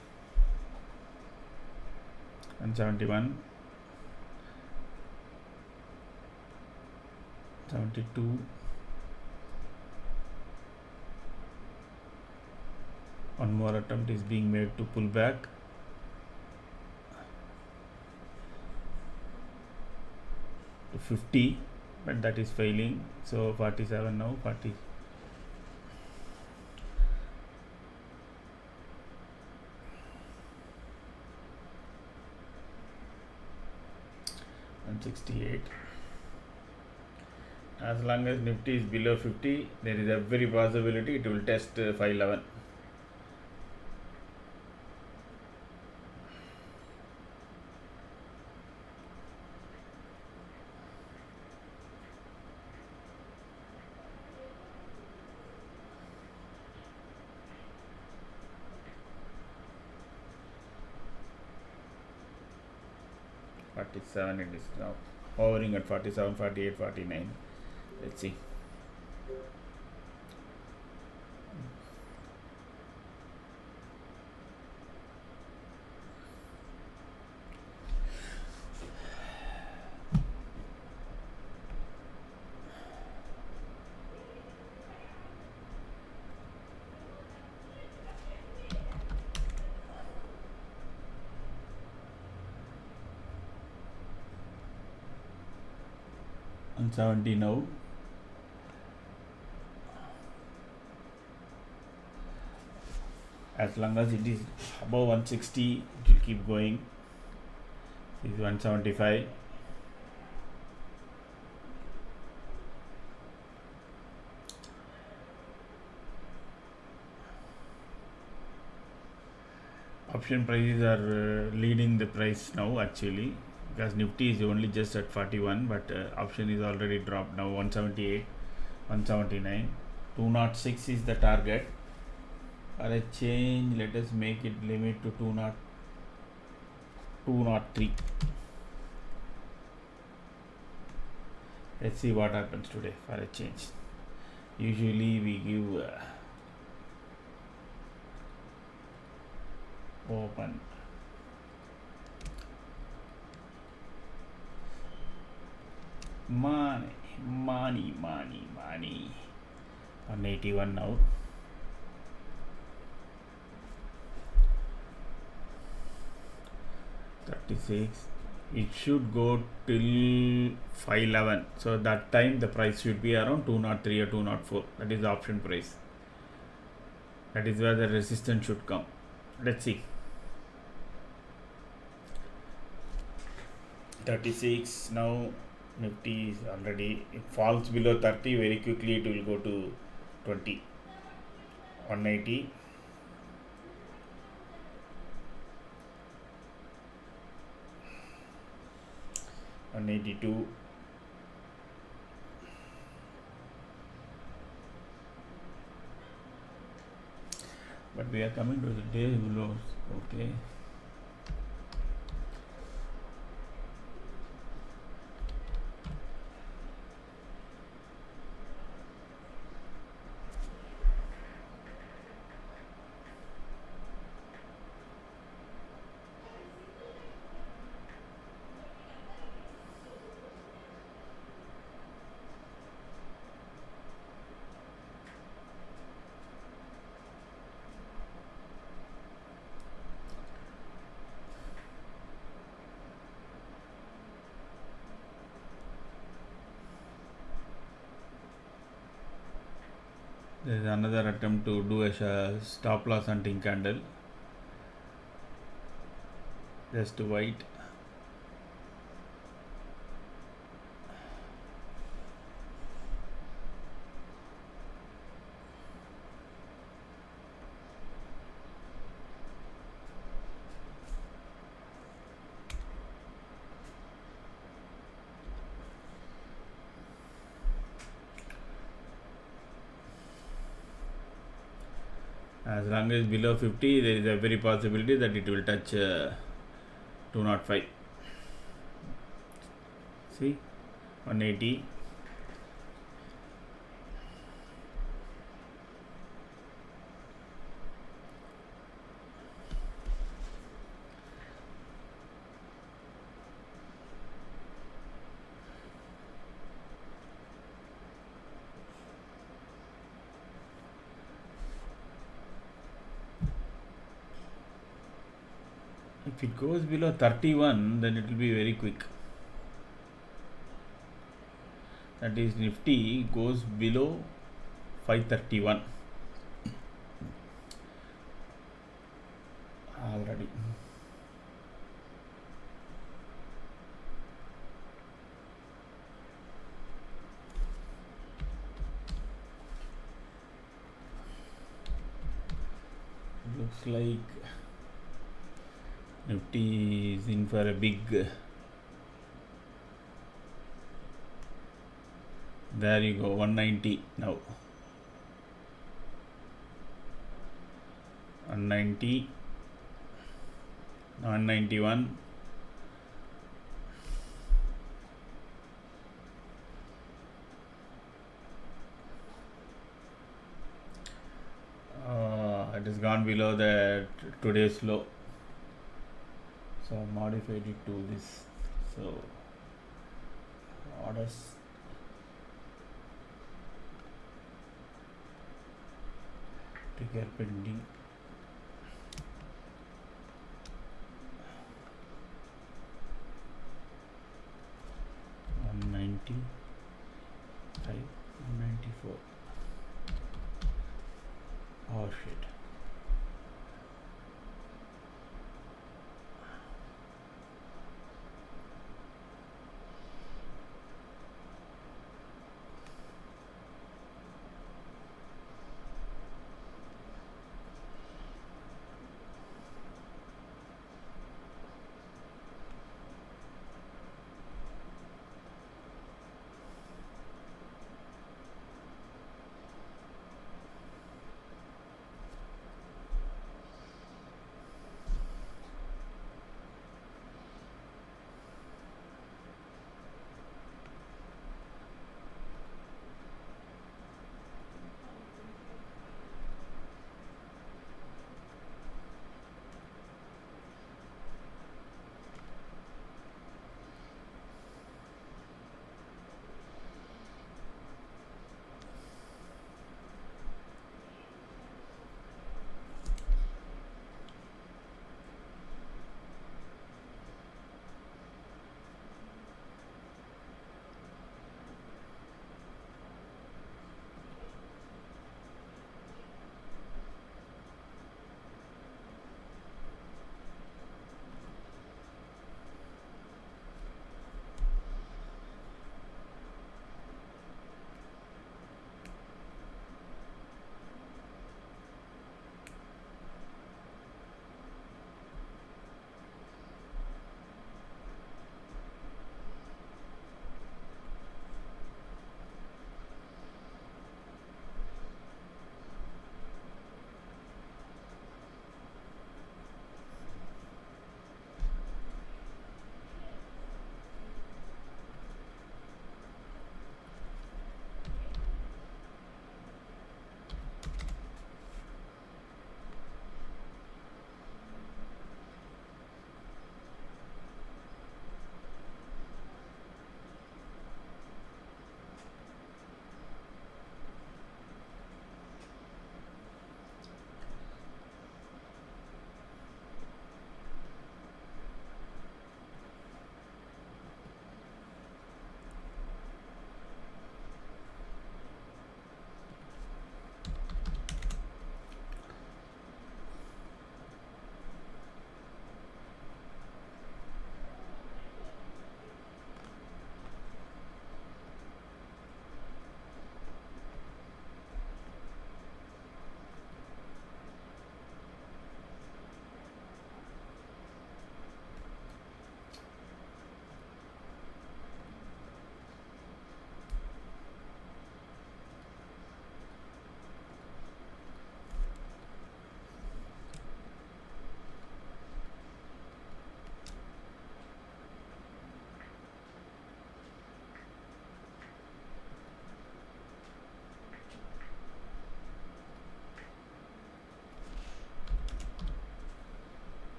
171, 72, one more attempt is being made to pull back. To 50, but that is failing. So 47 now, 40. And 68. As long as Nifty is below 50, there is a very possibility it will test 511. It is now hovering at 47, 48, 49. Let's see. On 70 now. As long as it is above 160, it will keep going. This is 175. Option prices are leading the price now actually, because Nifty is only just at 41, but option is already dropped now. 178, 179, 206 is the target. For a change, let us make it limit to 203. Let's see what happens today for a change. Usually we give open. Money. 181 now. $36. It should go till 511. So that time the price should be around 203 or 204. That is the option price. That is where the resistance should come. Let's see. 36 now. Nifty is already, it falls below 30 very quickly, it will go to 20. 180. $182. But we are coming to the day below. Okay. There is another attempt to do a stop loss hunting candle. Just wait. As long as below 50, there is a very possibility that it will touch 205. See, 180. If it goes below 31, then it will be very quick. That is, Nifty goes below 531 already. Looks like Nifty is in for a big, there you go, 190 now. 190, 191. It has gone below the today's low. So I modified it to this. So orders trigger pending. $195, $194. Oh shit.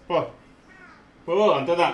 పో పో అంతదా.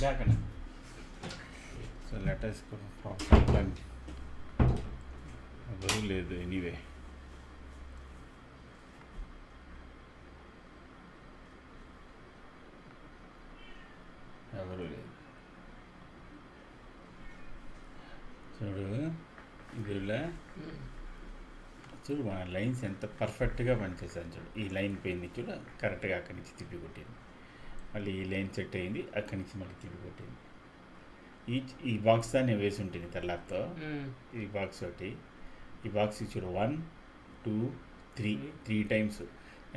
జాకన్నా. So let us go for some ఎవరు లేదు anyway. ఎవరు లేదు చూడు. ఇదిలా చూడు మన లైన్స్ ఎంత పర్ఫెక్ట్గా పనిచేసాను చూడు. ఈ లైన్ పోయింది చూడు, కరెక్ట్గా అక్కడి నుంచి తిప్పి కొట్టింది. మళ్ళీ ఈ లైన్ సెట్ అయింది, అక్కడి నుంచి మళ్ళీ తిప్పి కొట్టింది. ఈ బాక్స్ దాన్ని వేసి ఉంటుంది తెల్లారితో. ఈ బాక్స్ ఒకటి, ఈ బాక్స్ చూడు 1 2 3 టైమ్స్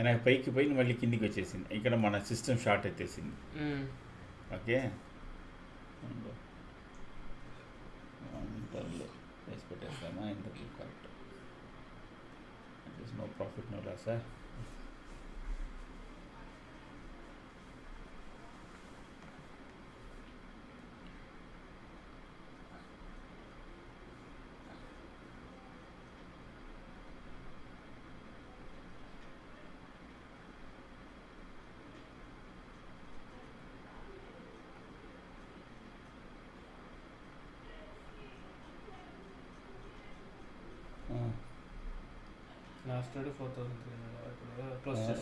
నాకు పైకి పోయి మళ్ళీ కిందికి వచ్చేసింది. ఇక్కడ మన సిస్టమ్ షార్ట్ ఎత్తేసింది. ఓకే వేసి పెట్టేస్తామా? ఇంతకు correct. No profit no loss.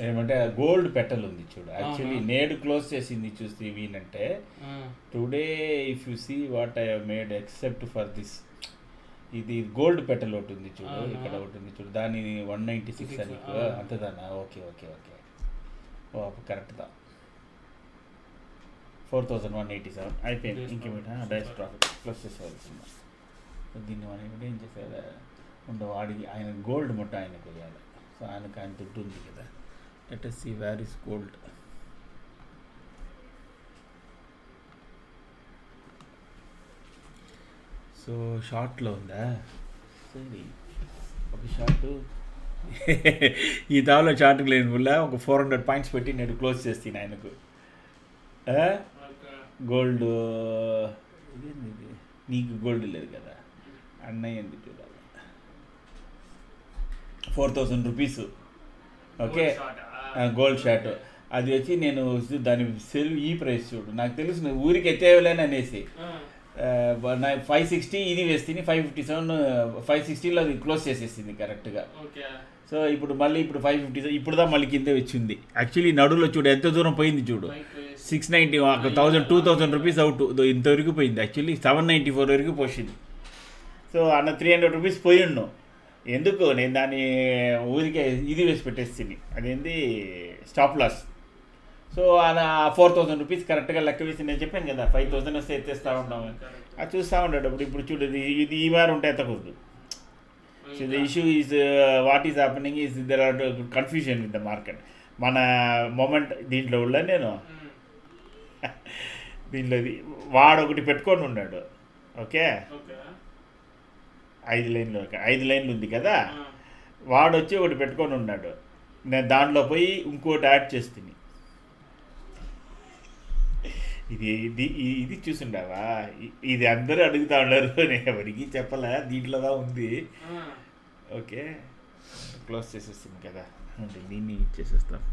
ఏమంటే గోల్డ్ పెటల్ ఉంది చూడు. యాక్చువల్లీ నేడు క్లోజ్ చేసింది చూస్తే వీనంటే today if you see what I made except for this, ఇది గోల్డ్ పెటల్ ఒకటి ఉంది చూడు, ఇక్కడ ఒకటి ఉంది చూడు, దాని 196 అని అంతదానా? ఓకే ఓకే ఓకే, ఓ కరెక్ట్ దా. 4187 అయిపోయింది. ఇంకేమిటా డైస్ ప్రాఫిట్ క్లోజ్ చేసేవాల్సిందా? దీన్ని మనం ఏం చేసేదా ఉండవు. వాడికి ఆయన గోల్డ్ ముట్ట ఆయనకు వేయాలి. సో ఆయనకు ఆయన దుడ్డు ఉంది కదా. Let us see where is gold. So షార్ట్లో ఉందా? సరే ఒక షార్ట్ ఈ దావలో షార్ట్కి లేని వల్ల ఒక 400 పాయింట్స్ పెట్టి నేను క్లోజ్ చేస్తాను ఆయనకు. గోల్డ్ ఇదేంది, నీకు గోల్డ్ లేదు కదా అన్నయ్య, ఎందుకు చూడాలి? 4000 రూపీస్. ఓకే గోల్డ్ షార్ట్ అది వచ్చి నేను దాని సెల్ ఈ ప్రైస్ చూడు. నాకు తెలుసు నువ్వు ఊరికి ఎత్తేయలేని అనేసి 560 ఇది వేస్తుంది. 557 560లో అది క్లోజ్ చేసేసింది కరెక్ట్గా. సో ఇప్పుడు మళ్ళీ ఇప్పుడు 550 ఇప్పుడుదా మళ్ళీ కింద వచ్చింది. యాక్చువల్లీ నడులో చూడు ఎంత దూరం పోయింది చూడు. 690 2000 రూపీస్ అవుట్ ఇంతవరకు పోయింది. యాక్చువల్లీ 794 వరకు పోసింది. సో అన్న 300 రూపీస్ పోయిండు. ఎందుకు నేను దాన్ని ఊరికే ఇది వేసి పెట్టేస్తుంది, అదేంది స్టాప్ లాస్. సో అలా 4000 రూపీస్ కరెక్ట్గా లెక్క వేసి నేను చెప్పాను కదా 5000 వస్తే ఎత్తేస్తూ ఉంటాము. అది చూస్తూ ఉంటాడు. ఇప్పుడు చూడు ఇది ఈ వారం ఉంటే ఎత్తకూడదు. So the issue is what is happening is there are confusion in the market. మన మొమెంట్ దీంట్లో ఉన్నా నేను దీంట్లో వాడు ఒకటి పెట్టుకొని ఉన్నాడు. ఓకే, 5 లైన్లు ఉంది కదా, వాడు వచ్చి ఒకటి పెట్టుకొని ఉన్నాడు. నేను దాంట్లో పోయి ఇంకోటి యాడ్ చేస్తుంది. ఇది ఇది ఇది చూసిండావా? ఇది అందరూ అడుగుతా ఉన్నారు, నేను ఎవరికి చెప్పలే, దీంట్లోగా ఉంది. ఓకే, క్లోజ్ చేసేస్తుంది కదా, దీన్ని చేసేస్తాను.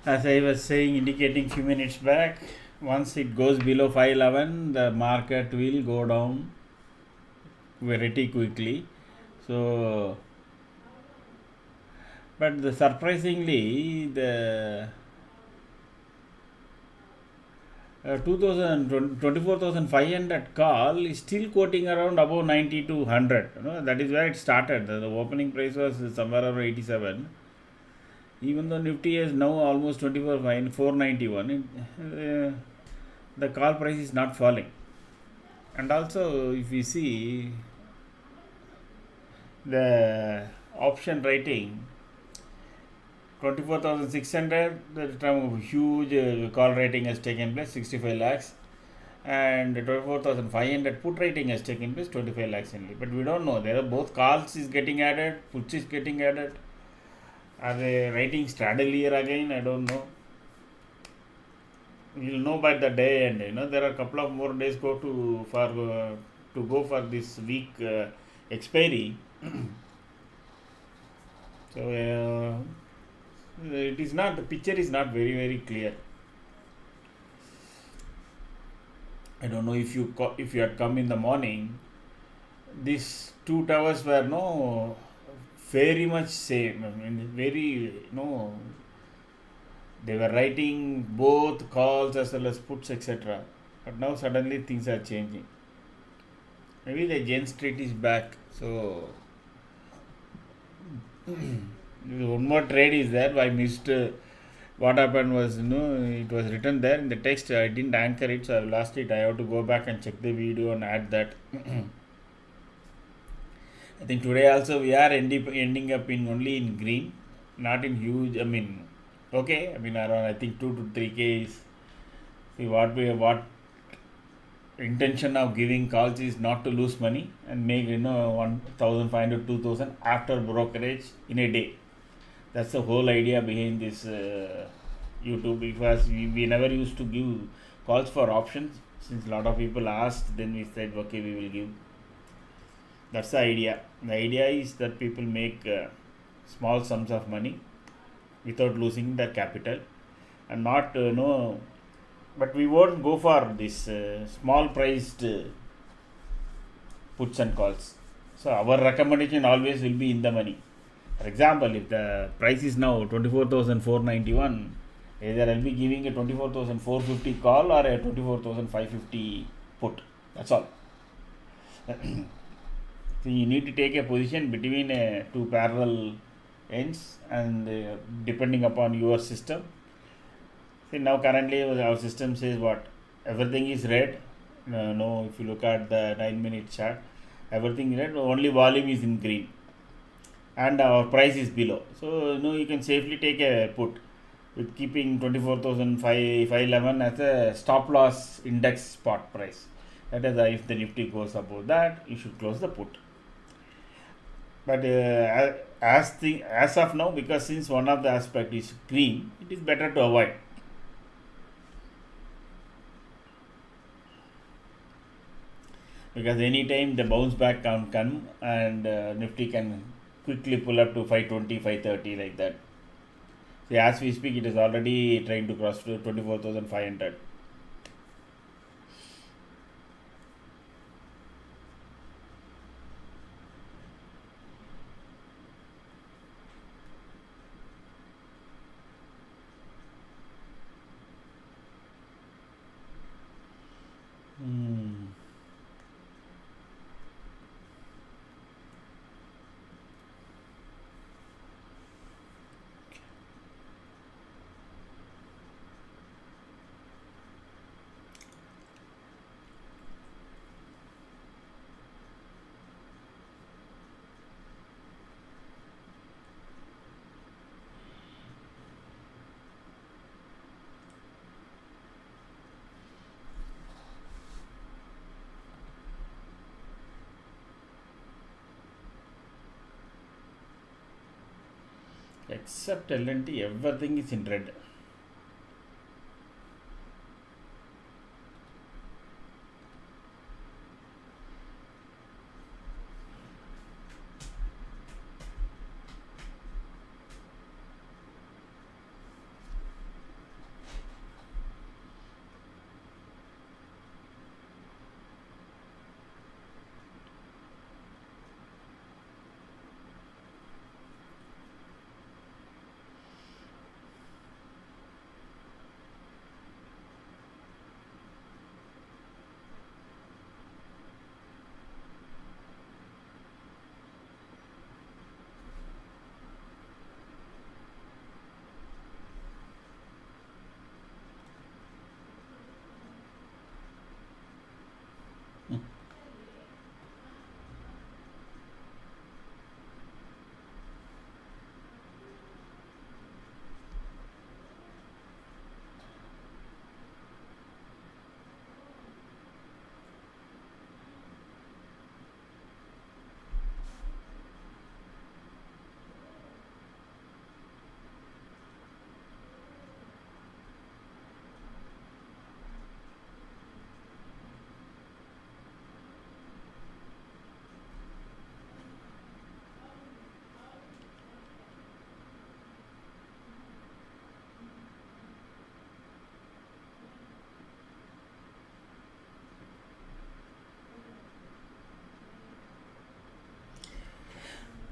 As I was saying, indicating few minutes back, once it goes below 511, the market will go down very quickly. So, but surprisingly, the 24,500 call is still quoting around above 90 to 100. That is where it started. The opening price was somewhere around 87. Even though Nifty is now almost 491, the call price is not falling. And also, if we see the option rating, 24,600, the time of huge call rating has taken place, 65 lakhs, and 24,500 put rating has taken place, 25 lakhs only. But we don't know, there are both calls is getting added, puts is getting added. Are they writing straddle here again? I don't know. We'll know by the day end. There are a couple of more days to go for this week expiry. So it is not, the picture is not very clear. I don't know if you had come in the morning. These two towers were very much same. I mean, very they were writing both calls as well as puts, etc. But now suddenly things are changing. Maybe the Gen Street is back. So one more trade is there. I missed. What happened was, it was written there in the text. I didn't anchor it, so I lost it. I have to go back and check the video and add that. I think today also we are ending up in only in green, not in huge. I mean, okay. I mean, around I think 2 to 3K is. See what intention of giving calls is not to lose money and make 1,500 2,000 after brokerage in a day. That's the whole idea behind this YouTube, because we never used to give calls for options. Since a lot of people asked, then we said okay, we will give. That's the idea. The idea is that people make small sums of money without losing their capital, and not but we won't go for this small priced puts and calls. So our recommendation always will be in the money. For example, if the price is now 24,491, either I'll be giving a 24,450 call or a 24,550 put. That's all. So you need to take a position between two parallel ends, and depending upon your system. See, now currently our system says what? Everything is red. No, if you look at the 9-minute chart, everything is red, only volume is in green. And our price is below. So you can safely take a put with keeping 24,511 as a stop loss index spot price. That is, if the Nifty goes above that, you should close the put. But as of now, because since one of the aspect is green, it is better to avoid. Because anytime the bounce back can come, and Nifty can quickly pull up to 520, 530 like that. See, as we speak, it is already trying to cross to 24,500. Except L&T, everything is in red.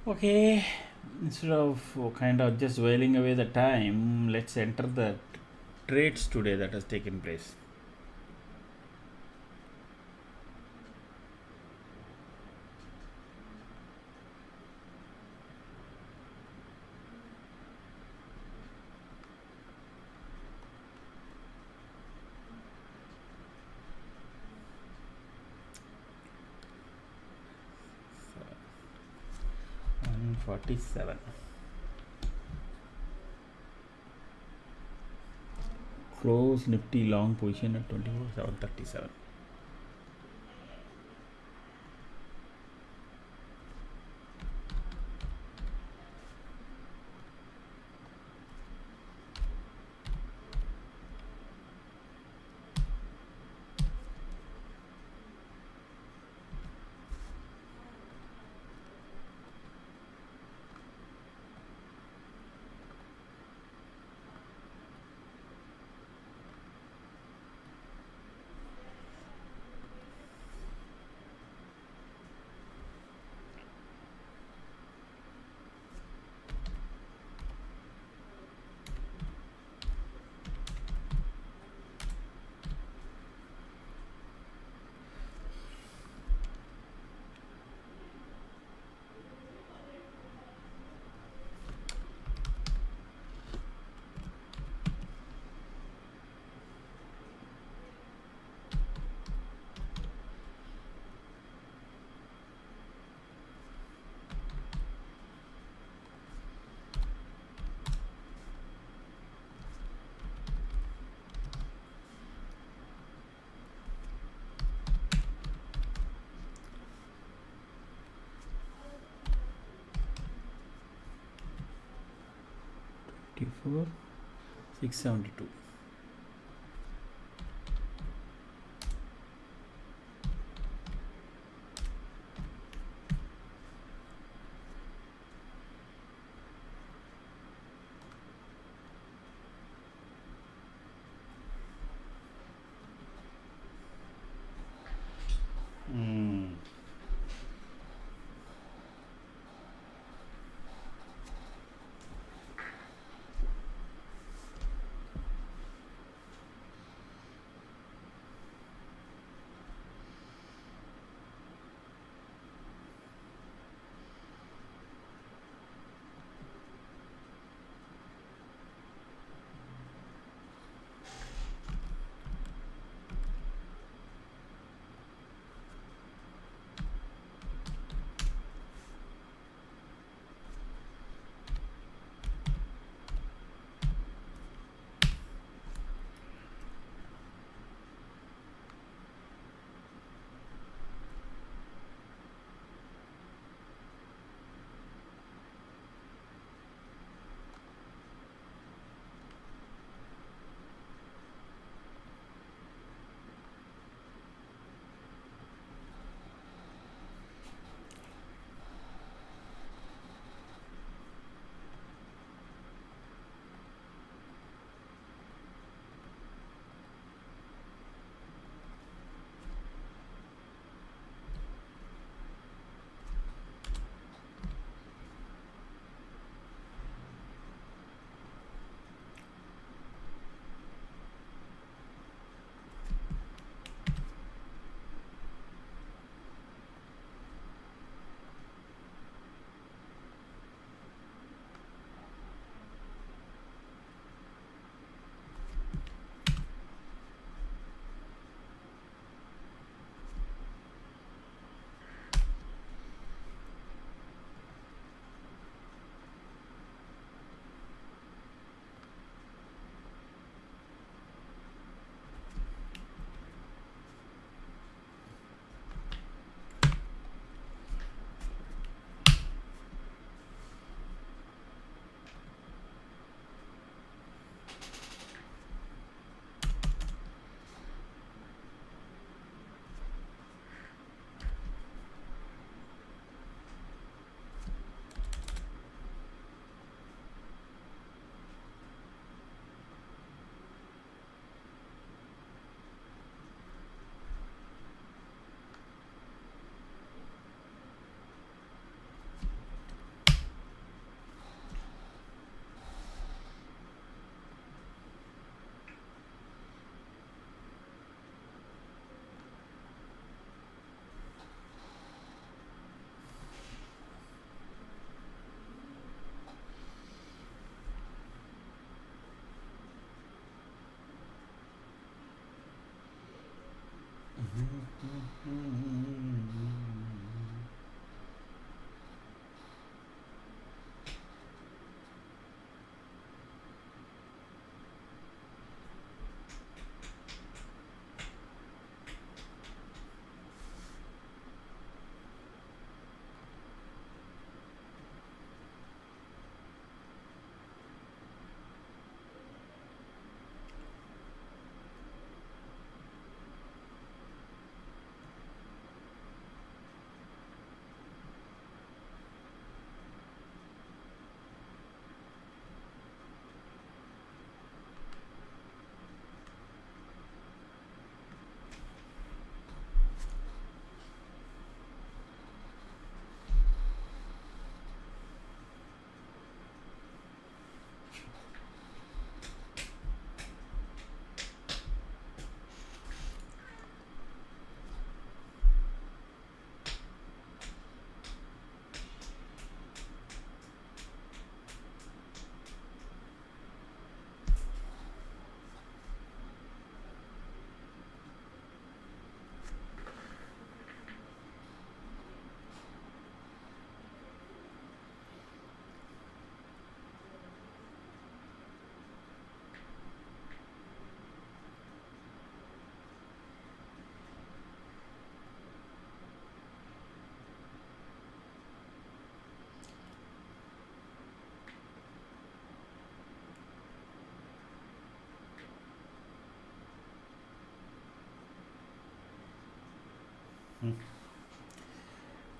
Okay, instead of kind of just wailing away the time, let's enter the trades today that has taken place. So, 147. Close Nifty long position at 24,737. Twenty-four 672.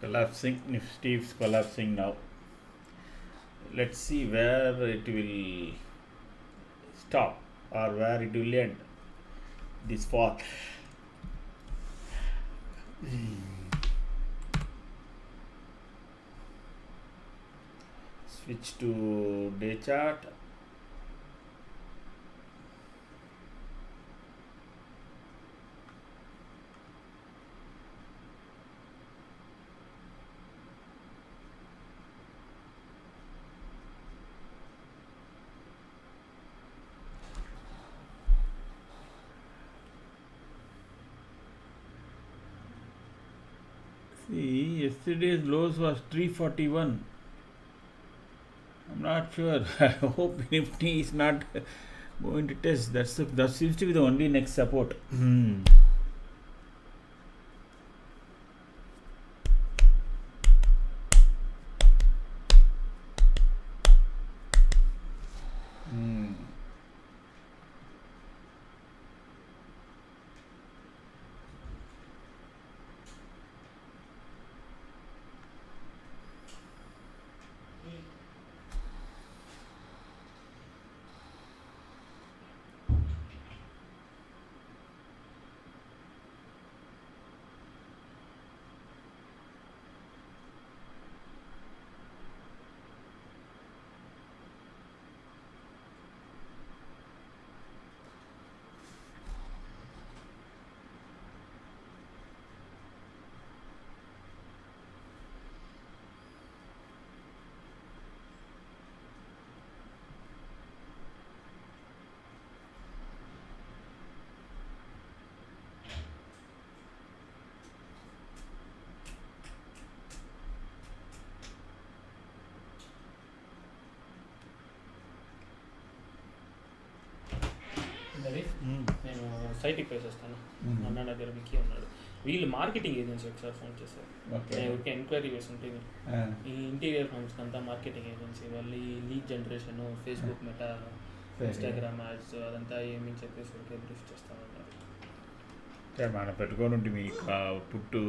Collapsing. Nifty is collapsing now. Let's see where it will stop or where it will end this fall. Switch to day chart. See, yesterday's lows was 341. I'm not sure. I hope Nifty is not going to test. That seems to be the only next support. నేను సైట్కి వేసేస్తాను. అన్న దగ్గర విక్కీ ఉన్నాడు. వీళ్ళు marketing agency ఒకసారి phone చేశారు. నేను ఊరికే ఎంక్వైరీ చేసి ఉంటుంది. ఈ ఇంటీరియర్ హోమ్స్కి అంతా మార్కెటింగ్ ఏజెన్సీ వాళ్ళు ఈ lead generation, Facebook, meta, Instagram ads అదంతా ఏమని చెప్పేసి ఊరికే బ్రీఫ్ చేస్తామన్నారు. మనం పెట్టుకొని ఉంటే మీకు పుట్టు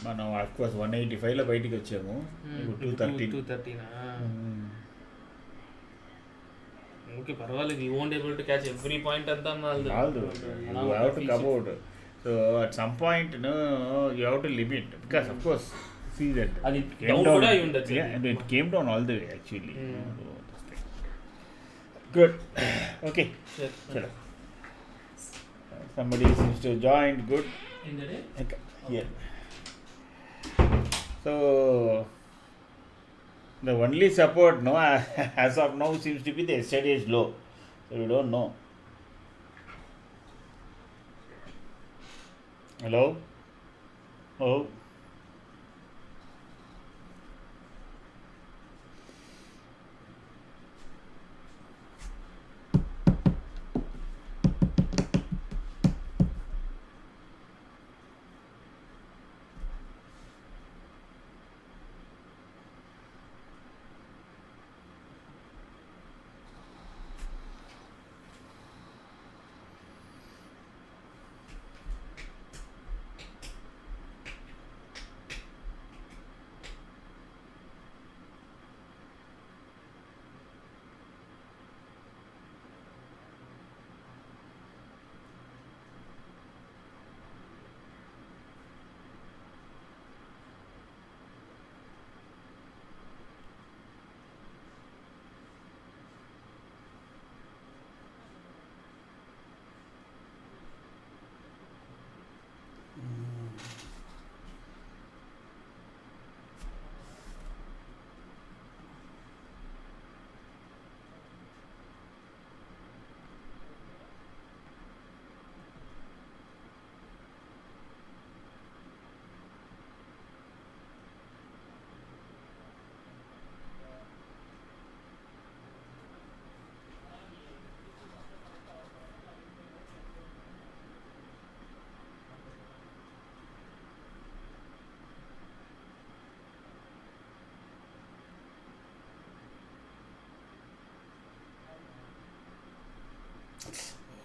మనం అఫ్కోర్స్ 185లో బయటికి వచ్చాము. 230 ఓకే పర్వాలేదు. You won't able to catch every point అంతా you have to come out. So at some point you have to limit because of course see that అది డౌన్ కూడా అయి ఉండొచ్చు. and it came down all the way actually. Good. Okay. Sure. Somebody seems to join. Good. In the day? Okay. Yeah. So the only support as of now seems to be the yesterday's low. So we don't know. Hello? Oh.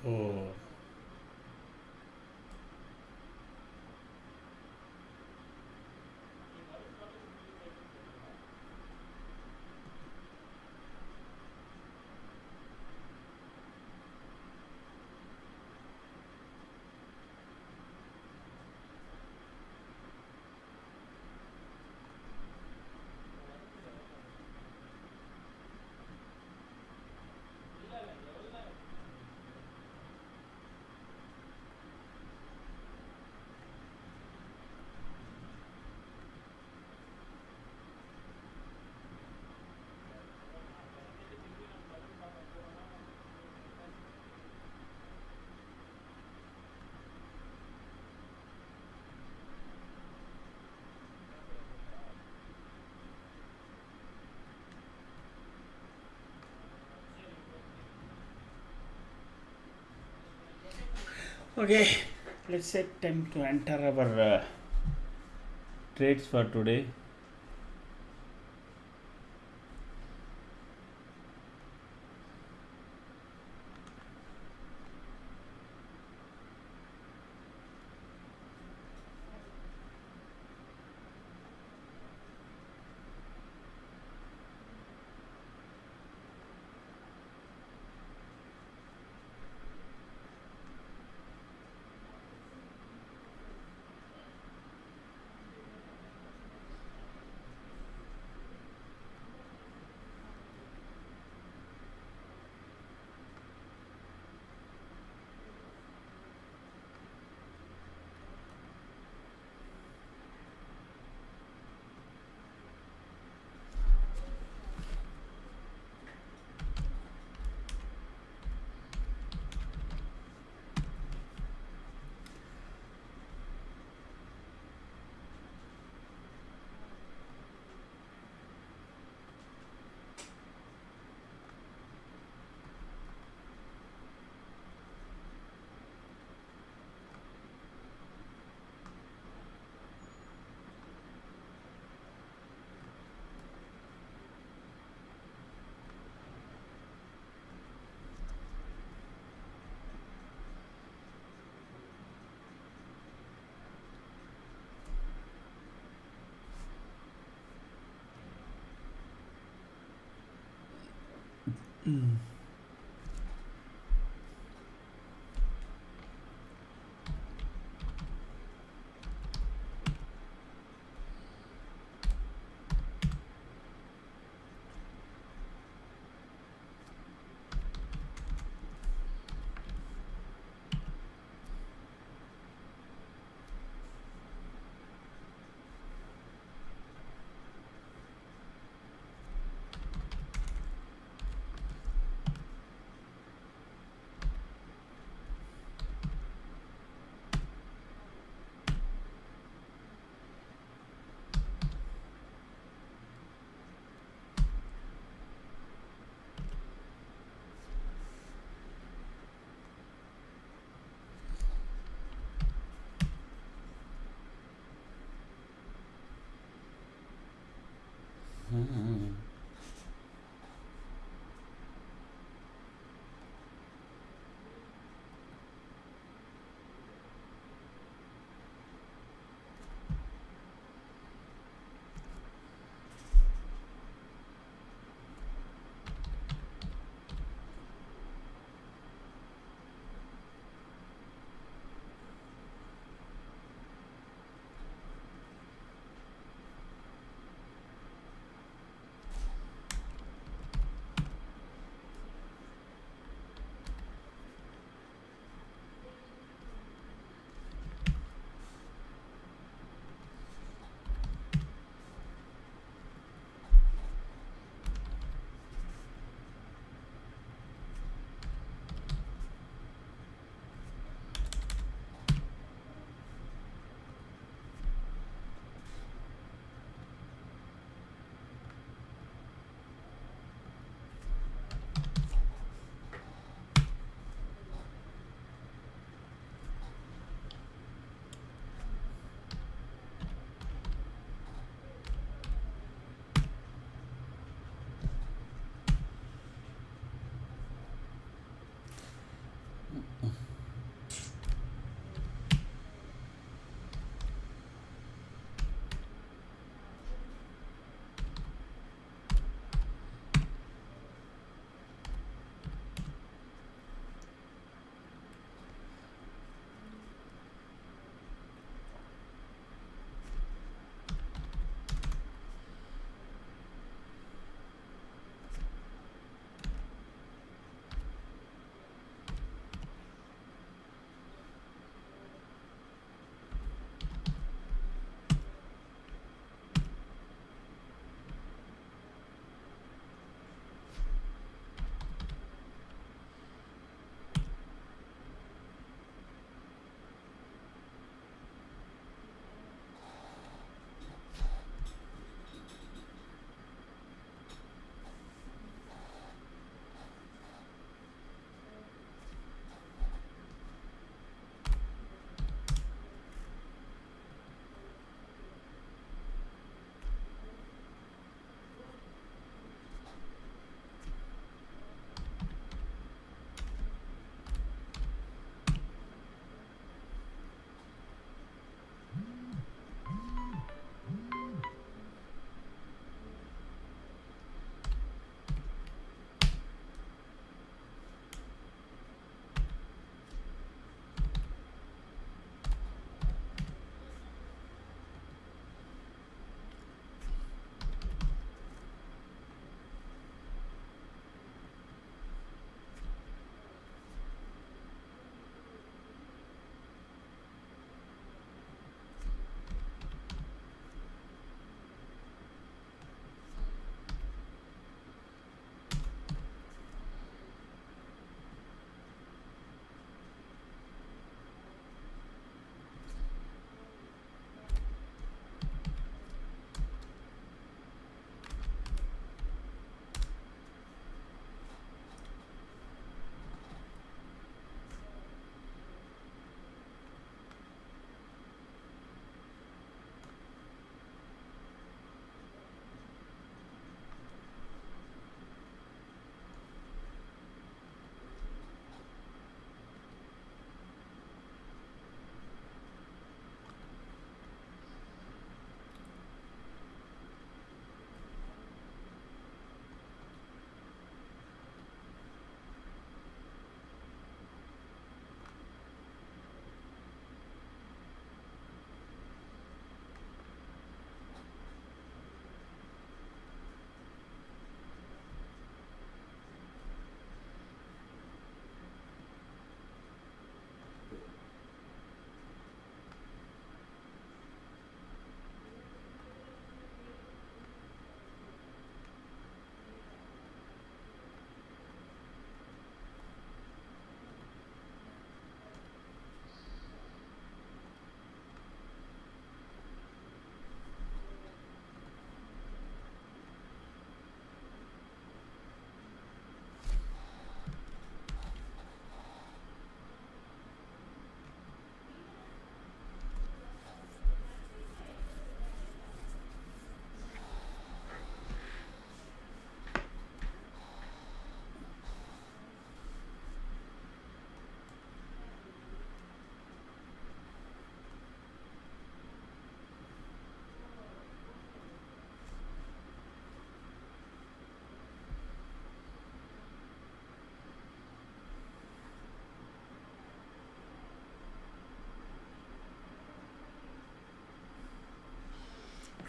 Oh. Okay, let's set time to enter our trades for today.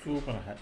Super.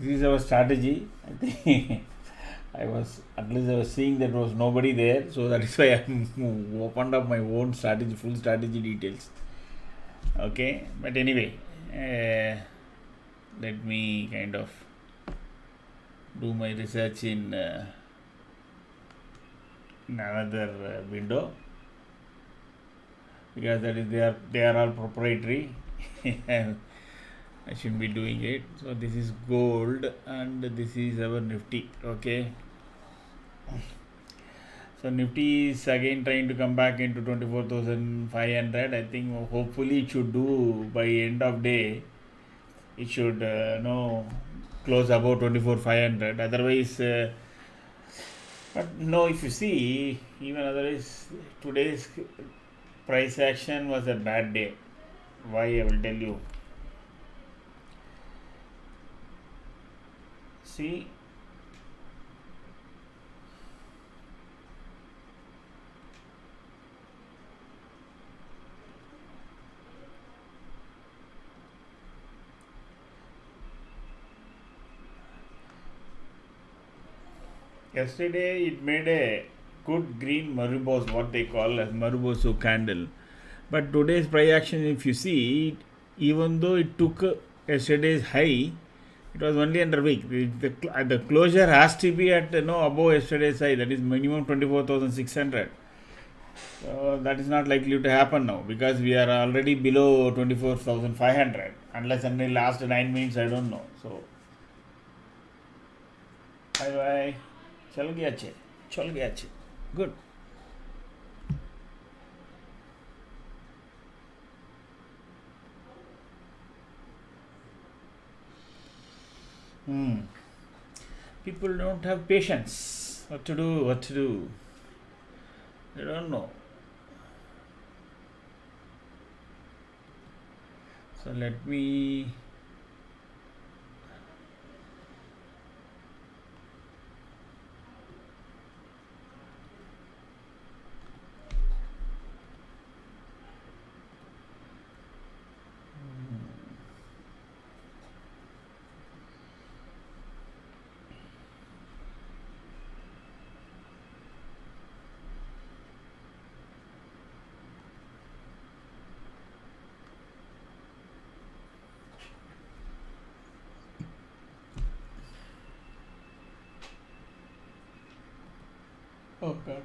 This is our strategy. I think I was seeing that there was nobody there, so that is why I opened up my own strategy, full strategy details. Okay, but anyway, let me kind of do my research in another window, because that is they are all proprietary. I shouldn't be doing it. So this is gold and this is our Nifty. Okay. So Nifty is again trying to come back into 24,500. I think hopefully it should do by end of day. It should close above 24,500. Otherwise, but no, if you see, even otherwise today's price action was a bad day. Why, I will tell you. See, yesterday it made a good green Marubosu, what they call as Marubosu candle. But today's price action, if you see, even though it took yesterday's high, it was only under week. The closure has to be at above yesterday's high. That is minimum 24,600. So that is not likely to happen now, because we are already below 24,500. Unless until last 9 minutes, I don't know. So bye bye. चल गया अच्छे. Good. People don't have patience. What to do? They don't know. So let me okay.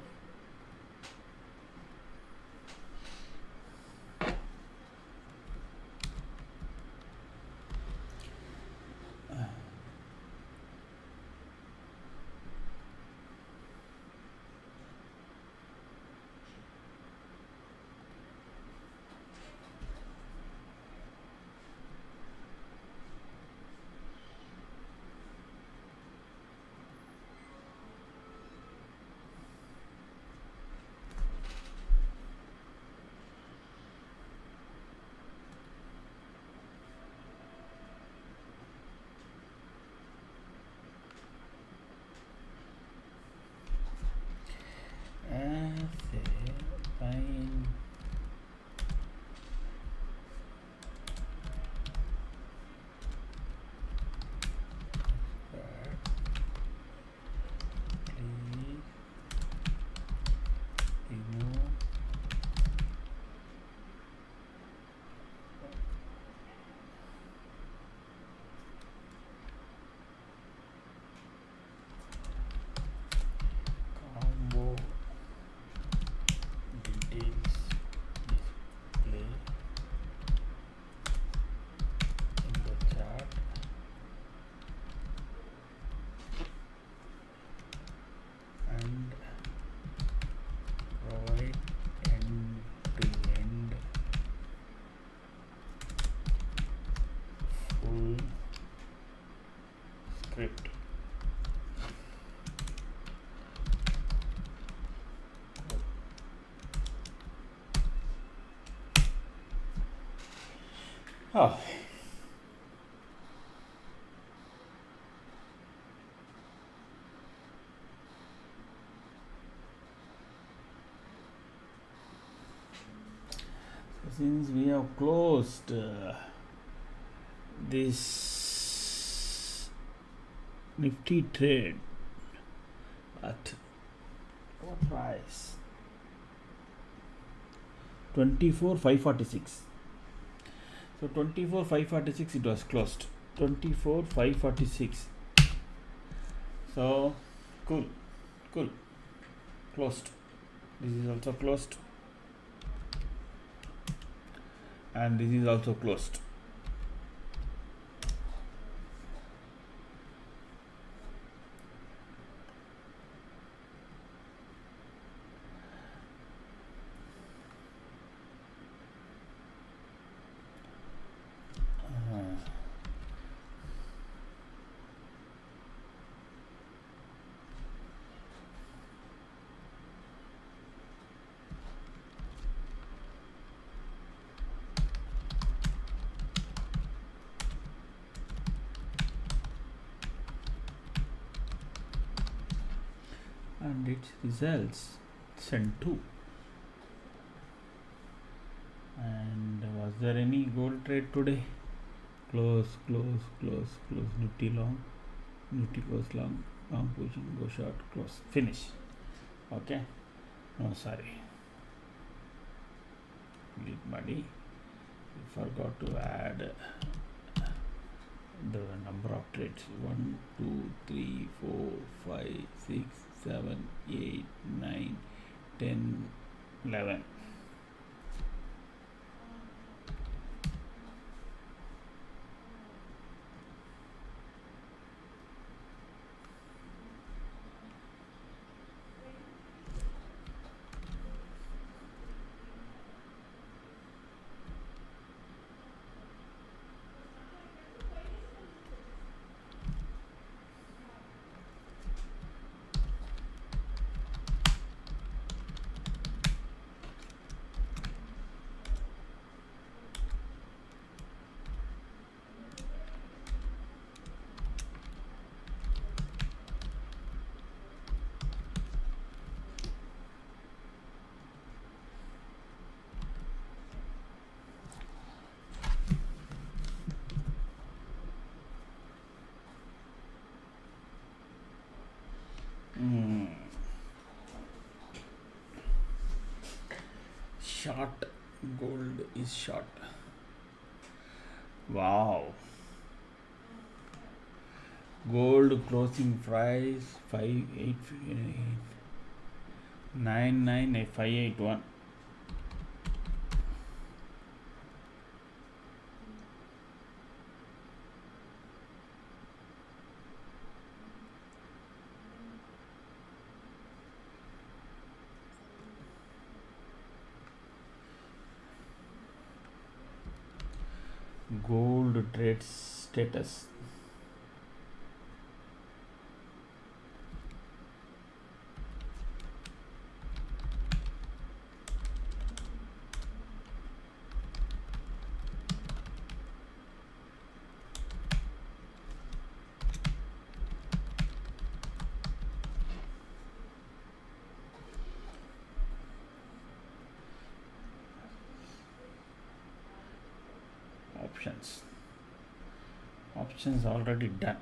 Oh, since we have closed this nifty trade at what price? 24,546. So 24,546 it was closed. 24,546. So cool, closed. This is also closed, and this is also closed. And its results sent to. And was there any gold trade today? Close. Nifty long, Nifty goes long, position, go short, close, finish. Okay. No, sorry. Leave money. We forgot to add the number of trades. 1, 2, 3, 4, 5, 6, 7, 8, 9, 10, 11. Short gold is short. Wow. Gold closing price 5,899,581. Gold trade status. Options already done.